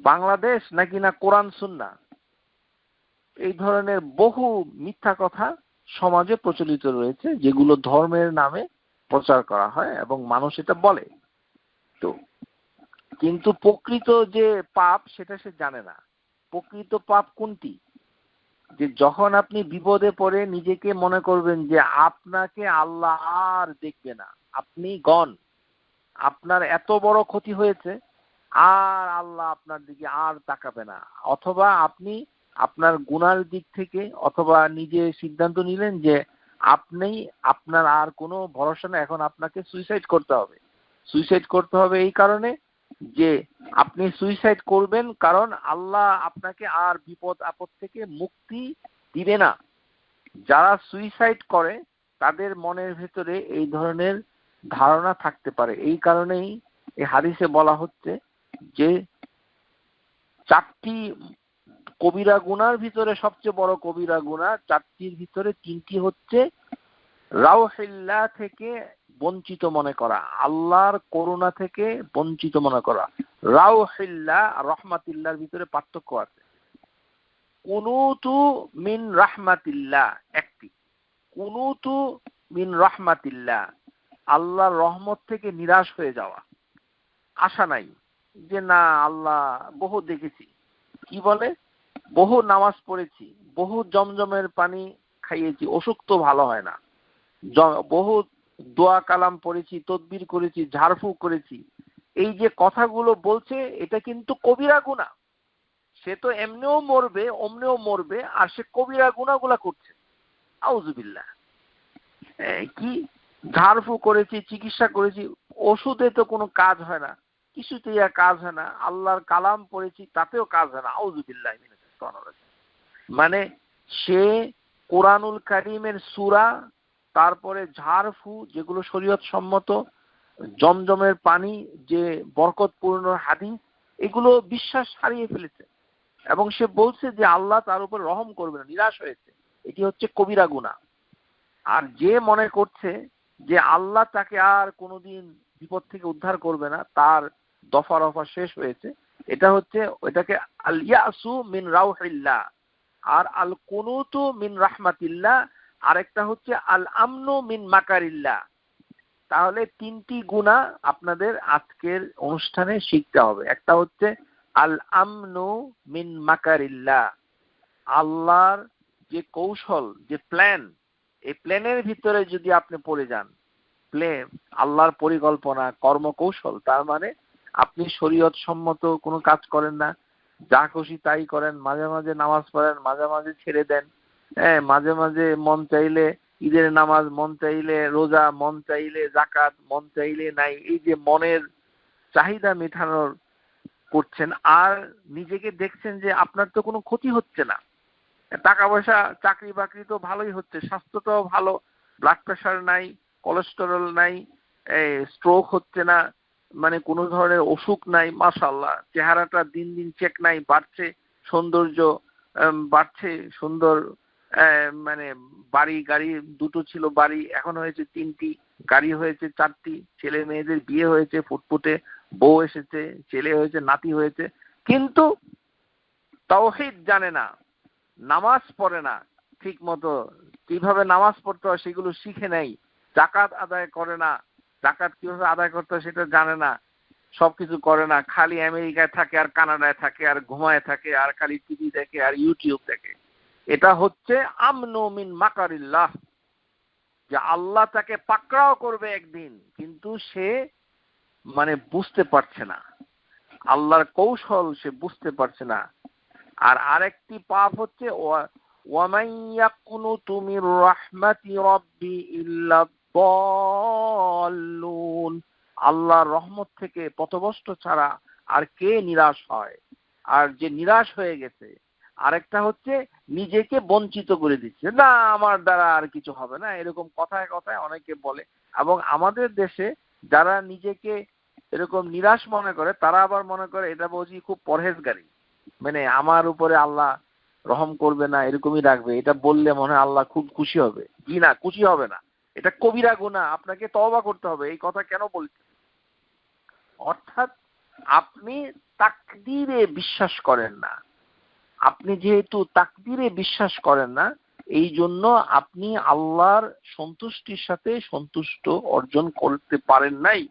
বাংলাদেশ নাকি না কোরআন সুন্নাহ? এই ধরনের বহু মিথ্যা কথা সমাজে প্রচলিত রয়েছে, যেগুলো ধর্মের নামে প্রচার করা হয় এবং মানুষ এটা বলে। তো কিন্তু প্রকৃত যে পাপ সেটা সে জানে না। প্রকৃত পাপ কোনটি? যে যখন আপনি বিপদে পড়ে নিজেকে মনে করবেন যে আপনাকে আল্লাহ আর দেখবে না, আপনি গন, আপনার এত বড় ক্ষতি হয়েছে, আর আল্লাহ আপনার দিকে আর তাকাবে না। অথবা আপনি আপনার গুনার দিক থেকে অথবা নিজে সিদ্ধান্ত নিলেন যে আপনি আপনার আর কোনো ভরসা না, এখন আপনাকে সুইসাইড করতে হবে। সুইসাইড করতে হবে এই কারণে যে আপনি সুইসাইড করবেন কারণ আল্লাহ আপনাকে আর বিপদ আপদ থেকে মুক্তি দিবে না। যারা সুইসাইড করে তাদের মনের ভেতরে এই ধরনের ধারণা থাকতে পারে। এই কারণেই এই হাদিসে বলা হচ্ছে যে 4টি কবিরা গুনার ভিতরে সবচেয়ে বড় কবিরা গুনাহ, 4টির ভিতরে 3টি হচ্ছে রাউহিল্লাহ থেকে বঞ্চিত মনে করা, আল্লাহর করুণা থেকে বঞ্চিত মনে করা। রাউহিল্লাহ আর রহমাতিল্লাহর ভিতরে পার্থক্য আছে। কুনুতু মিন রাহমাতিল্লাহ একটি, কুনুতু মিন রাহমাতিল্লাহ আল্লাহর রহমত থেকে নিরাশ হয়ে যাওয়া, আশা নাই যে না আল্লাহ বহু দেখেছি, কি বলে বহু নামাজ পড়েছি, বহু জমজমের পানি খাইয়েছি, অসুখ তো ভালো হয় না, বহু দোয়া কালাম পড়েছি, তদবির করেছি, ঝাড়ফুঁক করেছি, এই যে কথাগুলো বলছে এটা কিন্তু কবিরা গুনাহ। সে তো এমনিও মরবে অমনিও মরবে, আর সে কবিরা গুনাহগুলা করছে। আউযুবিল্লাহ। কি ঝাড়ফুঁক করেছি, চিকিৎসা করেছি, ওষুধে তো কোনো কাজ হয় না, কিছুতেই আর কাজ হয় না, আল্লাহর কালাম পড়েছি তাতেও কাজ হয় না। আউযুবিল্লাহ মিনাশ শাইতানির রাজিম। মানে সে কোরআনুল কারীমের সূরা, তারপরে ঝাড়ফু যেগুলো শরীয়ত সম্মত, জমজমের পানি যে বরকতপূর্ণ হাদিস, এগুলো বিশ্বাস হারিয়ে ফেলেছে এবং সে বলছে যে আল্লাহ তার উপর রহম করবে না, নিরাশ হয়েছে। এটি হচ্ছে কবিরা গুনাহ। আর যে মনে করছে যে আল্লাহ তাকে আর কোনোদিন বিপদ থেকে উদ্ধার করবে না, তার দফা রফা শেষ হয়েছে, এটা হচ্ছে এটাকে আল ইয়াসু মিন রাউহিল্লাহ আর আল কুনুতু মিন রাহমাতিল্লাহ, আরেকটা হচ্ছে আল আমনু মিন মাকারিল্লাহ। তাহলে 3টি গুনাহ আপনাদের আজকের অনুষ্ঠানে শিখতে হবে। একটা হচ্ছে আল আমনু মিন মাকারিল্লাহ, আল্লাহর যে কৌশল, যে প্ল্যান, এই প্ল্যানের ভিতরে যদি আপনি পড়ে যান, প্ল্যান আল্লাহর পরিকল্পনা কর্মকৌশল, তার মানে আপনি শরীয়ত সম্মত কোনো কাজ করেন না, যা খুশি তাই করেন, মাঝে মাঝে নামাজ পড়েন, মাঝে মাঝে ছেড়ে দেন, মাঝে মাঝে মন চাইলে ঈদের নামাজ, মন চাইলে রোজা, মন চাইলে যাকাত, মন চাইলে নাই, এই যে মনের চাহিদা মেটানোর করছেন, আর নিজেকে দেখছেন যে আপনার তো কোনো ক্ষতি হচ্ছে না, টাকা পয়সা চাকরি বাকরি তো ভালোই হচ্ছে, স্বাস্থ্যটাও ভালো, ব্লাড প্রেশার নাই, কোলেস্টেরল নাই, স্ট্রোক হচ্ছে না, মানে কোনো ধরনের অসুখ নাই, মাশাআল্লাহ চেহারাটা দিন দিন চেক নাই বাড়ছে, সৌন্দর্য বাড়ছে, সুন্দর, মানে বাড়ি গাড়ি দুটো ছিল, বাড়ি এখন হয়েছে 3টি, গাড়ি হয়েছে 4টি, ছেলে মেয়েদের বিয়ে হয়েছে, ফুটফুটে বউ এসেছে, ছেলে হয়েছে, নাতি হয়েছে, কিন্তু তাওহীদ জানে না, নামাজ পড়ে না ঠিক মতো, কিভাবে নামাজ পড়তে হয় সেগুলো শিখে নেই, যাকাত আদায় করে না, যাকাত কিভাবে আদায় করতে হয় সেটা জানে না, সবকিছু করে না, খালি আমেরিকায় থাকে আর কানাডায় থাকে আর ঘুমায় থাকে আর খালি টিভি দেখে আর ইউটিউব দেখে। এটা হচ্ছে আমনু মিন মাকারিল্লাহ। যে আল্লাহ তাকে পাকড়াও করবে একদিন, কিন্তু সে মানে বুঝতে পারছে না, আল্লাহর কৌশল সে বুঝতে পারছে না। আর আরেকটি পাপ হচ্ছে ওয়ামান ইয়াকুনুতু মির রাহমাতি রাব্বি ইল্লা দাল্লুন, আল্লাহর রহমত থেকে পথভ্রষ্ট ছাড়া আর কে নিরাশ হয়? আর যে নিরাশ হয়ে গেছে, আরেকটা হচ্ছে নিজেকে বঞ্চিত করে দিচ্ছে, না আমার দ্বারা আর কিছু হবে না, এরকম কথায় কথায় অনেকে বলে। এবং আমাদের দেশে যারা নিজেকে এরকম নিরাশ মনে করে, তারা আবার মনে করে এটা বুঝি খুব পরহেজগারী, মানে আমার উপরে আল্লাহ রহম করবে না এরকমই রাখবে, এটা বললে মনে হয় আল্লাহ খুব খুশি হবে। জি না, খুশি হবে না, এটা কবিরা গুনাহ, আপনাকে তওবা করতে হবে। এই কথা কেন বলছেন? অর্থাৎ আপনি তাকদীরে বিশ্বাস করেন না। আপনি যেহেতু তাকদীরে বিশ্বাস করেন না, এই জন্য আপনি আল্লাহর সন্তুষ্টির সাথে সন্তুষ্ট অর্জন করতে পারেন নাই,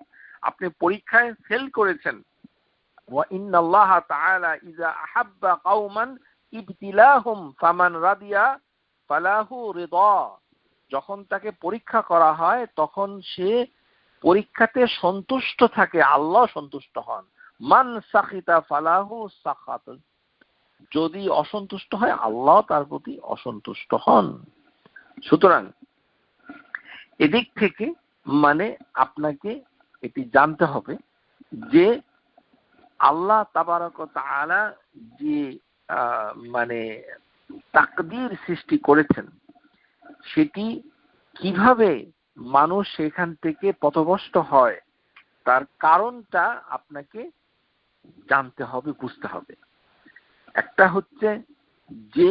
আপনি পরীক্ষায় ফেল করেছেন। ওয়া ইন্নাল্লাহ তাআলা ইযা আহাব্বা কওমান ইবতিলাহুম ফামান রাদিয়া ফালাহু রিদা, যখন তাকে পরীক্ষা করা হয় তখন সে পরীক্ষাতে সন্তুষ্ট থাকে, আল্লাহ সন্তুষ্ট হন। মান সাখিতা ফালাহু সাখাত, যদি অসন্তুষ্ট হয় আল্লাহ তার প্রতি অসন্তুষ্ট হন। সুতরাং এদিক থেকে মানে আপনাকে এটি জানতে হবে যে আল্লাহ তাবারক ওয়া তাআলা যে মানে তাকদীর সৃষ্টি করেছেন, সেটি কিভাবে মানুষ সেখান থেকে পথভ্রষ্ট হয় তার কারণটা আপনাকে জানতে হবে, বুঝতে হবে। একটা হচ্ছে যে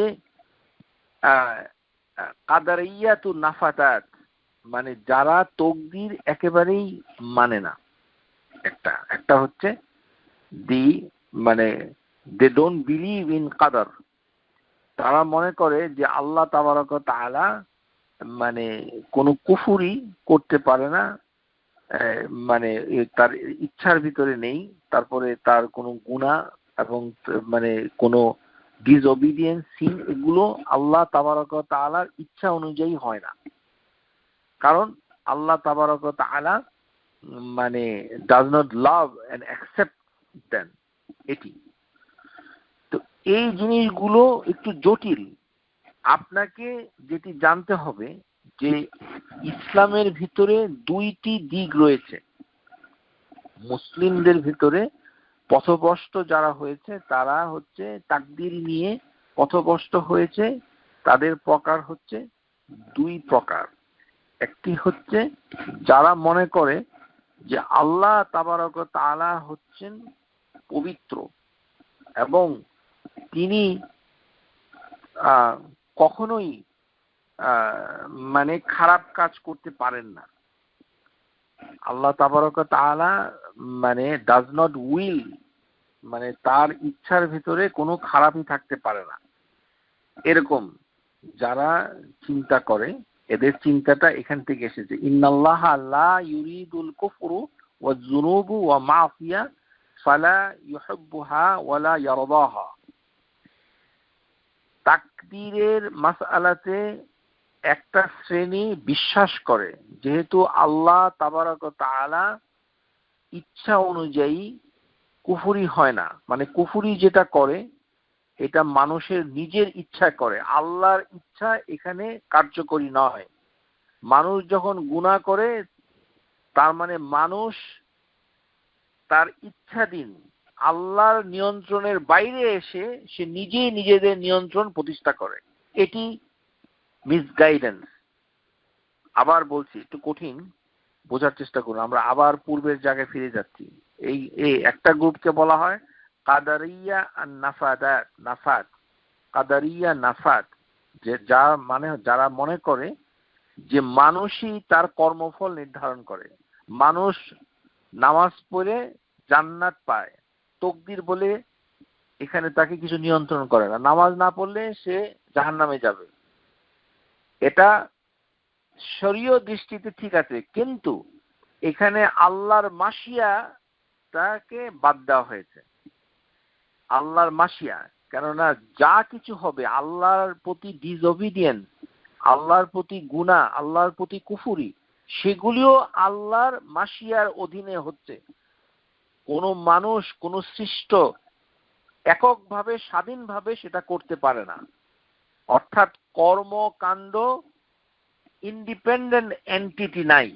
কাদারিয়াতু নাফাতাত, মানে যারা তকদির একেবারেই মানে না। একটা হচ্ছে দে ডোন্ট বিলিভ ইন কাদার, তারা মনে করে যে আল্লাহ তাবারক ওয়া তাআলা মানে কোনো কুফরি করতে পারে না, মানে তার ইচ্ছার ভিতরে নেই, তারপরে তার কোনো গুনাহ এবং মানে কোনো ডিসঅবিডিয়েন্স সিন, এগুলো আল্লাহ তাবারক ওয়া তাআলার ইচ্ছা অনুযায়ী হয় না, কারণ আল্লাহ তাবারক ওয়া তাআলা মানে does not love and accept them. এটি তো এই জিনিসগুলো একটু জটিল। আপনাকে যেটি জানতে হবে যে ইসলামের ভিতরে দুইটি দিক রয়েছে। মুসলিমদের ভিতরে পথভ্রষ্ট যারা হয়েছে তারা হচ্ছে তাকদীর নিয়ে পথভ্রষ্ট হয়েছে, তাদের প্রকার হচ্ছে দুই প্রকার। একটি হচ্ছে যারা মনে করে যে আল্লাহ তাবারক ওয়া তাআলা হচ্ছেন পবিত্র এবং তিনি কখনোই মানে খারাপ কাজ করতে পারেন না। আল্লাহ তাবারক ওয়া তাআলা মানে ডাজ নট উইল, মানে তার ইচ্ছার ভিতরে কোনো খারাপই থাকতে পারে না। এরকম যারা চিন্তা করে, এদের চিন্তাটা এখান থেকে এসেছে। ইন্নাল্লাহা লা ইউরিদুল কুফরু ওয়াজ যুনুবু ওয়া মাফিয়া ফালা ইউহিব্বুহা ওয়া লা ইয়ারদাহা। তাকদীরের মাসআলাতে একটা শ্রেণী বিশ্বাস করে, যেহেতু আল্লাহ তাবারক ওয়া তাআলা ইচ্ছা অনুযায়ী কুফরি হয় না, মানে কুফরি যেটা করে এটা মানুষের নিজের ইচ্ছা করে, আল্লাহর ইচ্ছা এখানে কার্যকরী নয়। মানুষ যখন গুনাহ করে তার মানে মানুষ তার ইচ্ছাধীন আল্লাহর নিয়ন্ত্রণের বাইরে এসে সে নিজেই নিজেদের নিয়ন্ত্রণ প্রতিষ্ঠা করে। এটি মিসগাইডেন্স। আবার বলছি, একটু কঠিন, বোঝার চেষ্টা করুন। আমরা আবার পূর্বের জায়গায় ফিরে যাচ্ছি। এই একটা গ্রুপকে বলা হয় কাদারিয়া আর নাফাত। কাদারিয়া নাফাত, যে যারা মনে করে যে মানুষই তার কর্মফল নির্ধারণ করে। মানুষ নামাজ পড়ে জান্নাত পায়, তাকদীর বলে এখানে তাকে কিছু নিয়ন্ত্রণ করে না। নামাজ না পড়লে সে জাহান্নামে যাবে। এটা শরীয় দৃষ্টিতে ঠিক আছে, কিন্তু এখানে আল্লাহর মাশিয়া তাকে বাদ দেওয়া হয়েছে। আল্লাহর মাশিয়া, কেননা যা কিছু হবে আল্লাহর প্রতি ডিসঅবিডিয়েন্স, আল্লাহর প্রতি গুনাহ, আল্লাহর প্রতি কুফরি, সেগুলিও আল্লাহর মাশিয়ার অধীনে হচ্ছে। কোনো মানুষ, কোনো সৃষ্ট এককভাবে স্বাধীনভাবে সেটা করতে পারে না। অর্থাৎ কর্মকাণ্ড ইন্ডিপেন্ডেন্ট এন্টিটি নাই,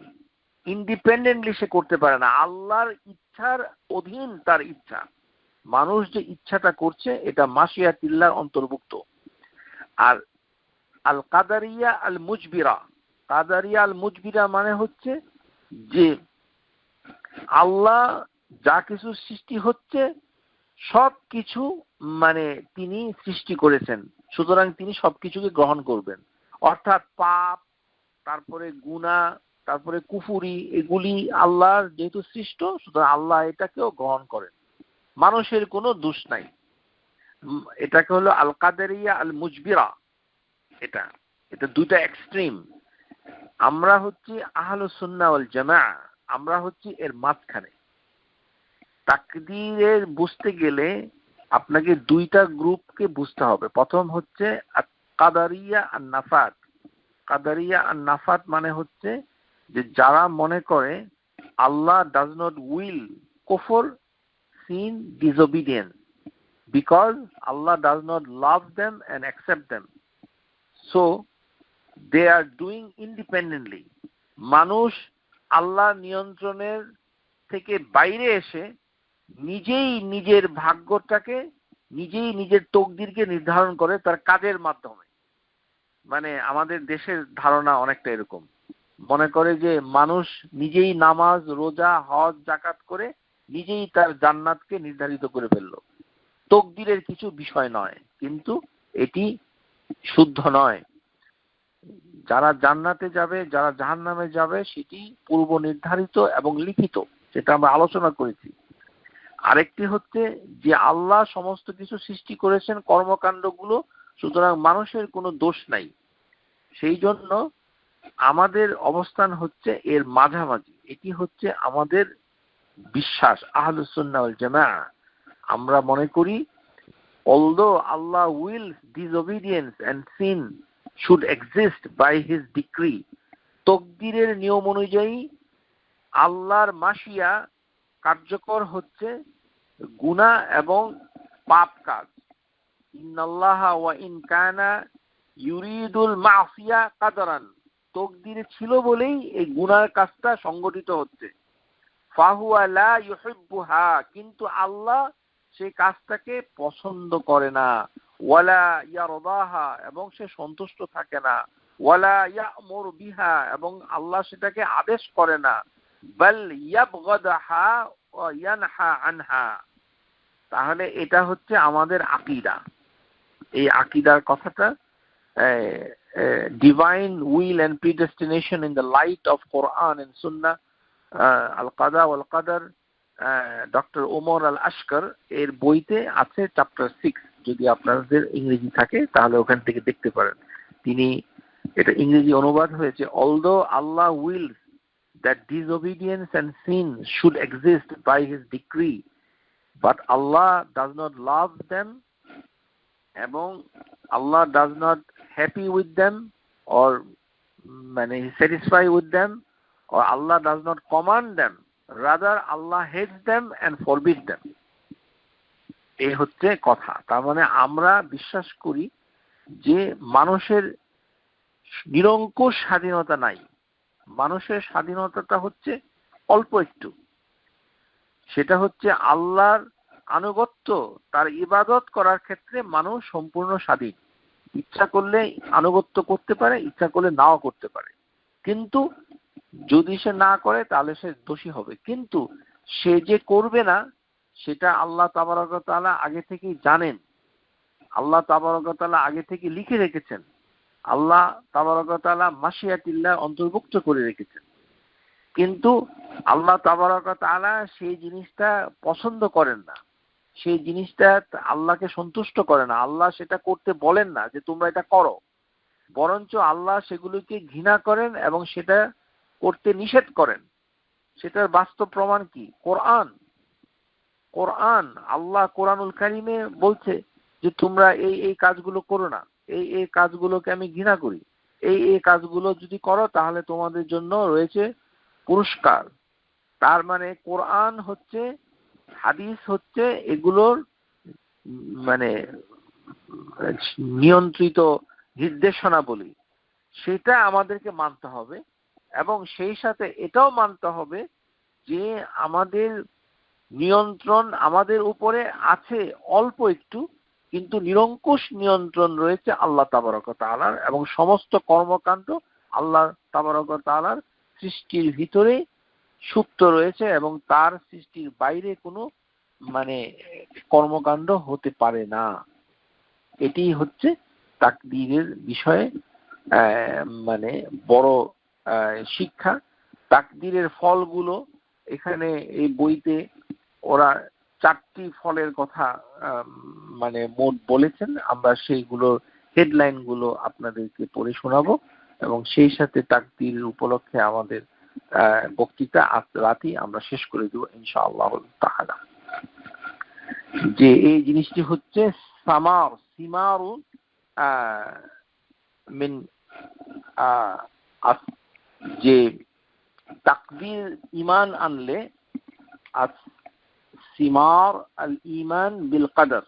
ইন্ডিপেন্ডেন্টলি সে করতে পারে না। আল্লাহর ইচ্ছার অধীন তার ইচ্ছা। মানুষ যে ইচ্ছাটা করছে এটা মাশিয়াতিল্লাহর অন্তর্ভুক্ত। আর আল কাদারিয়া আল মুজবিরা, কাদারিয়া আল মুজবিরা মানে হচ্ছে যে আল্লাহ যা কিছু সৃষ্টি হচ্ছে সব কিছু মানে তিনি সৃষ্টি করেছেন, সুতরাং তিনি সবকিছুকে গ্রহণ করবেন। অর্থাৎ পাপ, তারপরে গুনাহ, তারপরে কুফুরি, এগুলি আল্লাহর যেহেতু সৃষ্ট, সুতরাং আল্লাহ এটাকেও গ্রহণ করেন। মানুষের কোনো দোষ নাই। এটাকে হলো আল কাদারিয়া আল মুজবিরা। এটা এটা দুইটা এক্সট্রিম। আমরা হচ্ছি আহলুস সুন্নাহ ওয়াল জামাআহ, আমরা হচ্ছি এর মাঝখানে। তাকদীরের বুঝতে গেলে আপনাকে দুইটা গ্রুপকে বুঝতে হবে। প্রথম হচ্ছে কাদারিয়া আর নাফাত। কাদারিয়া আর নাফাত মানে হচ্ছে যে যারা মনে করে আল্লাহ ডাজ নট উইল কুফর, sin, disobedience, because Allah does not love them and accept them, so they are doing independently. মানুষ আল্লাহর নিয়ন্ত্রণের থেকে বাইরে এসে নিজেই নিজের ভাগ্যটাকে, নিজেই নিজের তকদিরকে নির্ধারণ করে তার কাজের মাধ্যমে। মানে আমাদের দেশের ধারণা অনেকটা এরকম, মনে করে যে মানুষ নিজেই নামাজ, রোজা, হজ, যাকাত করে নিজেই তার জান্নাতকে নির্ধারিত করে ফেললো। তকদিরের কিছু বিষয় নয়, কিন্তু এটি শুদ্ধ নয়। যারা জান্নাতে যাবে, যারা জাহান্নামে যাবে, সেটি পূর্ব নির্ধারিত এবং লিখিত, সেটা আমরা আলোচনা করেছি। আরেকটি হচ্ছে যে আল্লাহ সমস্ত কিছু সৃষ্টি করেছেন কর্মকাণ্ডগুলো, সুতরাং মানুষের কোনো দোষ নাই। সেই জন্য আমাদের অবস্থান হচ্ছে এর মাঝামাঝি। এটি হচ্ছে আমাদের বিশ্বাস, আহলুস সুন্নাহ ওয়াল জামাআহ। আমরা মনে করি although Allah wills disobedience and sin should exist by his decree, তকদিরের নিয়ম অনুযায়ী আল্লাহর মাশিয়া কার্যকর হচ্ছে গুনাহ এবং পাপ কাজ। ইন্নাল্লাহা ওয়া ইন কানা ইউরিদুল মাসিয়া কাদারান, তকদিরে ছিল বলেই এই গুনার কাজটা সংগঠিত হচ্ছে। ফাহুয়া লা ইউহিব্বুহা, কিন্তু আল্লাহ সেই কাজটাকে পছন্দ করে না। ওয়ালা ইয়ারদাহা, এবং সে সন্তুষ্ট থাকে না। ওয়ালা ইয়ামুর বিহা, এবং আল্লাহ সেটাকে আদেশ করে না। বাল ইয়াবগাদাহা ওয়া ইয়ানহা আনহা। তাহলে এটা হচ্ছে আমাদের আকীদা। এই আকীদার কথাটা divine will and predestination in the light of Quran and Sunnah, al-Qada wal-Qadar, doctor Omar al Ashqar এর বইতে আছে, চ্যাপ্টার 6। যদি আপনাদের ইংরেজি থাকে তাহলে ওখান থেকে দেখতে পারেন। তিনি এটা ইংরেজি অনুবাদ হয়েছে, although Allah wills that disobedience and sin should exist by his decree, but Allah does not love them, এবং Allah does not happy with them or মানে satisfy with them, or Allah does not command them, rather Allah hates them and forbids them. এই হচ্ছে কথা। তার মানে আমরা বিশ্বাস করি যে মানুষের নিরঙ্কুশ স্বাধীনতা নাই। মানুষের স্বাধীনতাটা হচ্ছে অল্প একটু। সেটা হচ্ছে আল্লাহর আনুগত্য, তার ইবাদত করার ক্ষেত্রে মানুষ সম্পূর্ণ স্বাধীন। ইচ্ছা করলে আনুগত্য করতে পারে, ইচ্ছা করলে নাও করতে পারে। কিন্তু যদি সে না করে তাহলে সে দোষী হবে। কিন্তু সে যে করবে না সেটা আল্লাহ তাবারক ওয়া তাআলা আগে থেকেই জানেন। আল্লাহ তাবারক ওয়া তাআলা আগে থেকে লিখে রেখেছেন। আল্লাহ তাবারক ওয়া তাআলা মাশিয়াতিল্লাহ অন্তর্ভুক্ত করে রেখেছেন। কিন্তু আল্লাহ তাবারক ওয়া তাআলা সেই জিনিসটা পছন্দ করেন না, সেই জিনিসটা আল্লাহকে সন্তুষ্ট করে না। আল্লাহ সেটা করতে বলেন না যে তোমরা এটা করো, বরঞ্চ আল্লাহ সেগুলোকে ঘৃণা করেন এবং সেটা করতে নিষেধ করেন। সেটার বাস্তব প্রমাণ কি? কোরআন। কোরআন, আল্লাহ কোরআনুল কারীমে বলছে যে তোমরা এই এই কাজগুলো করো না, এই এই কাজগুলোকে আমি ঘৃণা করি। এই কাজগুলো যদি করো তাহলে তোমাদের জন্য রয়েছে পুরস্কার। তার মানে কোরআন হচ্ছে, হাদিস হচ্ছে এগুলোর মানে নিয়ন্ত্রিত নির্দেশনা বলি, সেটা আমাদেরকে মানতে হবে। এবং সেই সাথে এটাও মানতে হবে যে আমাদের নিয়ন্ত্রণ আমাদের উপরে আছে অল্প একটু, কিন্তু নিরঙ্কুশ নিয়ন্ত্রণ রয়েছে আল্লাহ তাবারক ওয়া তাআলার, এবং সমস্ত কর্মকাণ্ড আল্লাহ তাবারক ওয়া তাআলার সৃষ্টির ভিতরে সুপ্ত রয়েছে, এবং তার সৃষ্টির বাইরে কোনো মানে কর্মকাণ্ড হতে পারে না। এটি হচ্ছে তাকদীরের বিষয়ে মানে বড় শিক্ষা। তাকদীরের ফলগুলো এখানে এই বইতে ওরা 4টি ফলের কথা মানে মোট বলেছেন। আমরা সেইগুলোর হেডলাইন গুলো আপনাদেরকে পড়ে শোনাবো, এবং সেই সাথে তাকদীরের উপলক্ষে আমাদের বক্তৃতা আজ রাতেই আমরা শেষ করে দেব ইনশাআল্লাহ তাআলা। যে এই জিনিসটি হচ্ছে সিমারু মিন যে তাকদীর ঈমান আনলে সিমার আল ঈমান বিল কদর,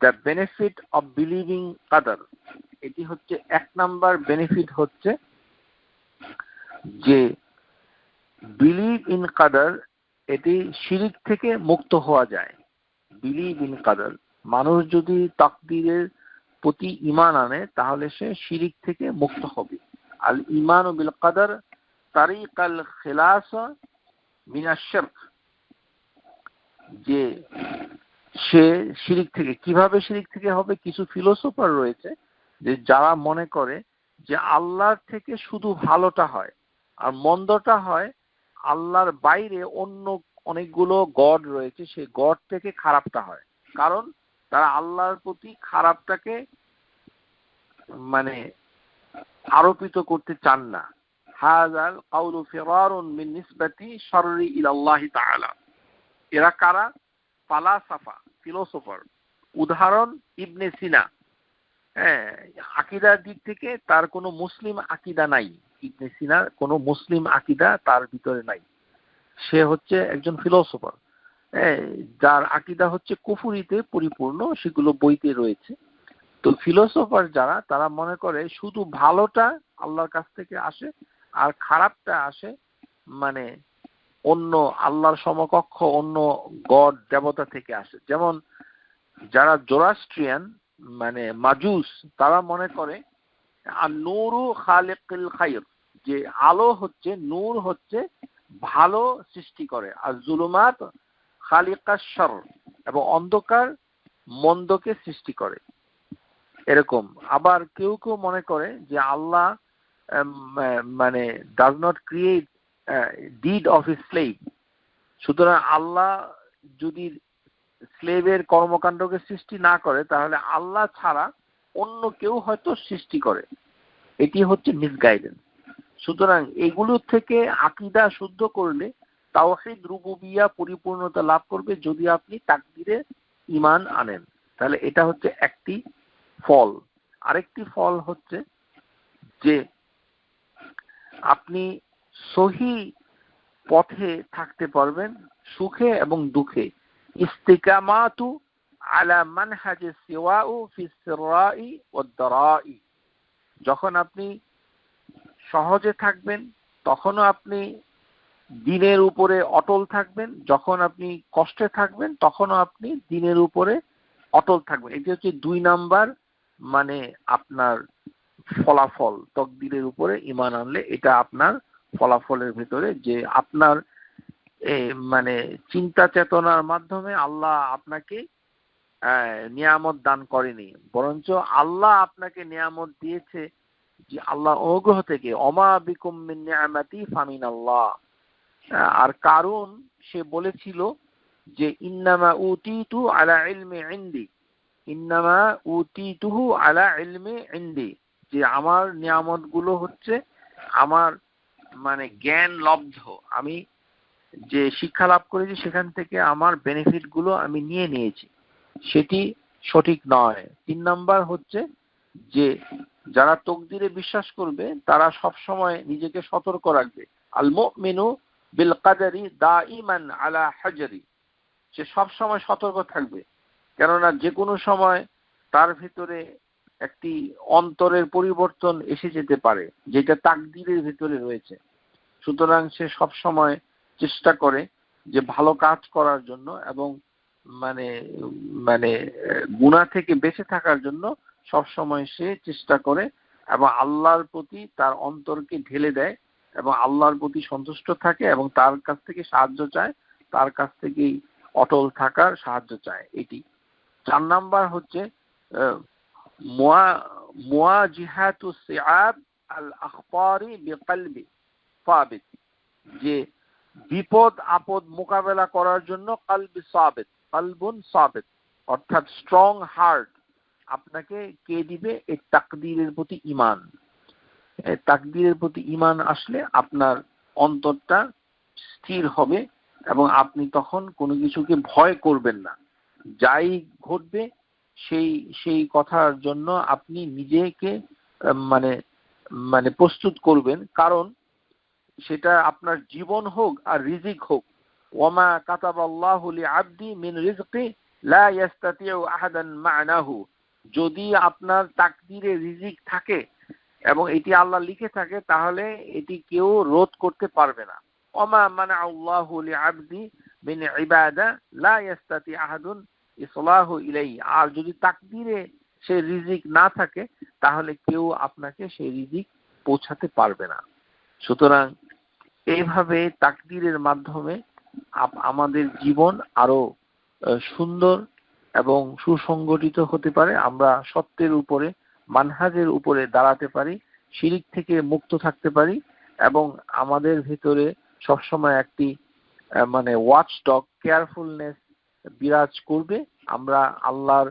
দ্য বেনিফিট অফ বিলিভিং কদর। এটি হচ্ছে 1 নাম্বার বেনিফিট হচ্ছে যে বিলিভ ইন কদর, এটি শিরক থেকে মুক্ত হওয়া যায়। বিলিভ ইন কদর, মানুষ যদি তাকদীরের প্রতি ঈমান আনে তাহলে সে শিরক থেকে মুক্ত হবে। আল ঈমান বিল কদর তারিক আল খিলাস মিনাশ শিরক, যে সে শিরক থেকে কিভাবে শিরক থেকে হবে। কিছু ফিলোসোফার রয়েছে যে যারা মনে করে যে আল্লাহর থেকে শুধু ভালোটা হয় আর মন্দটা হয় আল্লাহর বাইরে অন্য অনেকগুলো গড রয়েছে, সেই গড থেকে খারাপটা হয়। কারণ তারা আল্লাহর প্রতি খারাপটাকে মানে আরোপিত করতে চান না। হাযাল কাউলু ফিরারুন মিন নিসবাতি শাররি ইলাল্লাহি তাআলা। এরা কারা? ফালাসাফা, ফিলোসোফার। উদাহরণ ইবনে সিনা। আকীদার দিক থেকে তার কোনো মুসলিম আকীদা নাই। ইবনে সিনার কোনো মুসলিম আকীদা তার ভিতরে নাই। সে হচ্ছে একজন ফিলোসোফার, যার আকীদা হচ্ছে কুফরিতে পরিপূর্ণ, সেগুলো বইতে রয়েছে। তো ফিলোসোফার যারা, তারা মনে করে শুধু ভালোটা আল্লাহর কাছ থেকে আসে আর খারাপটা আসে মানে অন্য আল্লাহর সমকক্ষ অন্য গড দেবতা থেকে আসে। যেমন যারা জোরাস্ট্রিয়ান মানে মাজুস, তারা মনে করে আর নূরু খালিকুল খায়র, যে আলো হচ্ছে, নূর হচ্ছে ভালো সৃষ্টি করে, আর জুলুমাত খালিকাশ শার, এবং অন্ধকার মন্দকে সৃষ্টি করে। এরকম আবার কেউ কেউ মনে করে যে আল্লাহ মানে does not create did of A slave. সুতরাং আল্লাহ যদি স্লেভের কর্মকাণ্ডকে সৃষ্টি না করে তাহলে আল্লাহ ছাড়া অন্য কেউ হয়তো সৃষ্টি করে। এটি হচ্ছে মিসগাইডেন্স। সুতরাং এগুলো থেকে আকীদা শুদ্ধ করলে তাওহীদ রুবুবিয়্যাহ পরিপূর্ণতা লাভ করবে যদি আপনি তাকদীরে ঈমান আনেন। তাহলে এটা হচ্ছে একটি ফল। আরেকটি ফল হচ্ছে যে আপনি সহি পথে থাকতে পারবেন সুখে এবং দুঃখে। ইস্তিকামাতু আলা মানহাজি সিওয়াউ ফি সিররাই ওয়াদ দারাই। যখন আপনি সহজে থাকবেন তখনও আপনি দ্বীনের উপরে অটল থাকবেন, যখন আপনি কষ্টে থাকবেন তখনও আপনি দ্বীনের উপরে অটল থাকবেন। এটি হচ্ছে 2 নাম্বার মানে আপনার ফলাফল। তাকদীরের উপরে ঈমান আনলে এটা আপনার ফলাফলের ভিতরে, যে আপনার মানে চিন্তা চেতনার মাধ্যমে আল্লাহ আপনাকে নিয়ামত দান করেনি, বরঞ্চ আল্লাহ আপনাকে নিয়ামত দিয়েছে যে আল্লাহর অনুগ্রহ থেকে। ওমা বিকুম মিন নিআমাতি ফামিনাল্লাহ। আর কারণ সে বলেছিল যে ইন্নামা উতিতু আলা ইলমি ইনদি, ইন্নামা উতিতুহু আলা ইলমি ইনদি, যে আমার নিয়ামত গুলো হচ্ছে আমার মানে জ্ঞান লব্ধ, আমি যে শিক্ষা লাভ করেছি সেখান থেকে আমার বেনিফিট গুলো আমি নিয়ে নিয়েছি, সেটি সঠিক নয়। 3 নাম্বার হচ্ছে যে যারা তকদিরে বিশ্বাস করবে তারা সব সময় নিজেকে সতর্ক রাখবে। আল মুমিনু বিল কাদারি দাইমান আলা হাজারি, সে সব সময় সতর্ক থাকবে, কেননা যে কোনো সময় তার ভিতরে একটি অন্তরের পরিবর্তন এসে যেতে পারে যেটা তাকদীরের ভিতরে রয়েছে। সুতরাং সে সব সময় চেষ্টা করে যে ভালো কাজ করার জন্য এবং মানে মানে গুনাহ থেকে বেঁচে থাকার জন্য সব সময় সে চেষ্টা করে এবং আল্লাহর প্রতি তার অন্তরকে ঢেলে দেয় এবং আল্লাহর প্রতি সন্তুষ্ট থাকে এবং তার কাছ থেকে সাহায্য চায়, তার কাছ থেকেই অটল থাকার সাহায্য চায়। এটি 4 নাম্বার হচ্ছে মুওয়াজিহাতু সিআব আল আখবারি বিকলবি সাবিত, যে বিপদ আপদ মোকাবেলা করার জন্য কলবি সাবিত, কলবুন সাবিত, অর্থাৎ স্ট্রং হার্ট আপনাকে কে দিবে? এই তাকদীরের প্রতি ঈমান। তাকদীরের প্রতি ঈমান আসলে আপনার অন্তরটা স্থির হবে এবং আপনি তখন কোনো কিছুকে ভয় করবেন না। যাই ঘটবে সেই কথার জন্য আপনি নিজেকে মানে মানে প্রস্তুত করবেন, কারণ সেটা আপনার জীবন হোক আর রিজিক হোক। ওয়ামা কাতাবাল্লাহু লিআবদি মিন রিজকি লা ইস্তাতিউ আহাদান মা'নাহু, যদি আপনার তাকদীরে রিজিক থাকে এবং এটি আল্লাহ লিখে থাকে তাহলে এটি কেউ রোধ করতে পারবে না। ওয়ামা মানাআল্লাহু লিআবদি মিন ইবাদা লা ইস্তাতি আহাদুন ইসলাহু ইলাইহি, আর যদি তাকদীরে সেই রিজিক না থাকে তাহলে কেউ আপনাকে সেই রিজিক পৌঁছাতে পারবে না। সুতরাং এইভাবে তাকদীরের মাধ্যমে আমাদের জীবন আরো সুন্দর এবং সুসংগঠিত হতে পারে। আমরা সত্যের উপরে, মানহাজের উপরে দাঁড়াতে পারি, শিরিক থেকে মুক্ত থাকতে পারি এবং আমাদের ভিতরে সবসময় একটি মানে ওয়াচডগ কেয়ারফুলনেস বিরাজ করবে। আমরা আল্লাহর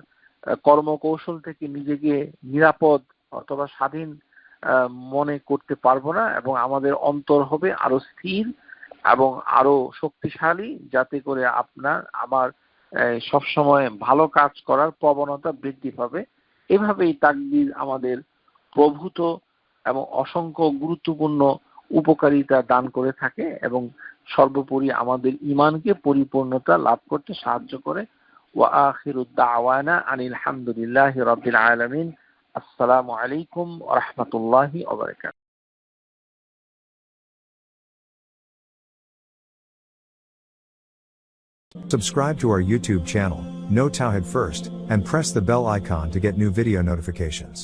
কর্মকৌশল থেকে নিজেকে নিরাপদ অথবা স্বাধীন মনে করতে পারবো না এবং আমাদের অন্তর হবে আরো স্থির এবং আরো শক্তিশালী, যাতে করে আমার সবসময় ভালো কাজ করার প্রবণতা বৃদ্ধি পাবে। এভাবেই তাকদীর আমাদের প্রভূত এবং অসংখ্য গুরুত্বপূর্ণ উপকারিতা দান করে থাকে এবং সর্বোপরি আমাদের ঈমানকে পরিপূর্ণতা লাভ করতে সাহায্য করে। ওয়া আখিরু দাওয়ানা আনিল হামদুলিল্লাহি রাব্বিল আলামিন। আসসালামু আলাইকুম ওয়া রাহমাতুল্লাহি ওয়া বারাকাতুহু। Subscribe to our YouTube channel, Know Tawhid First, and press the bell icon to get new video notifications.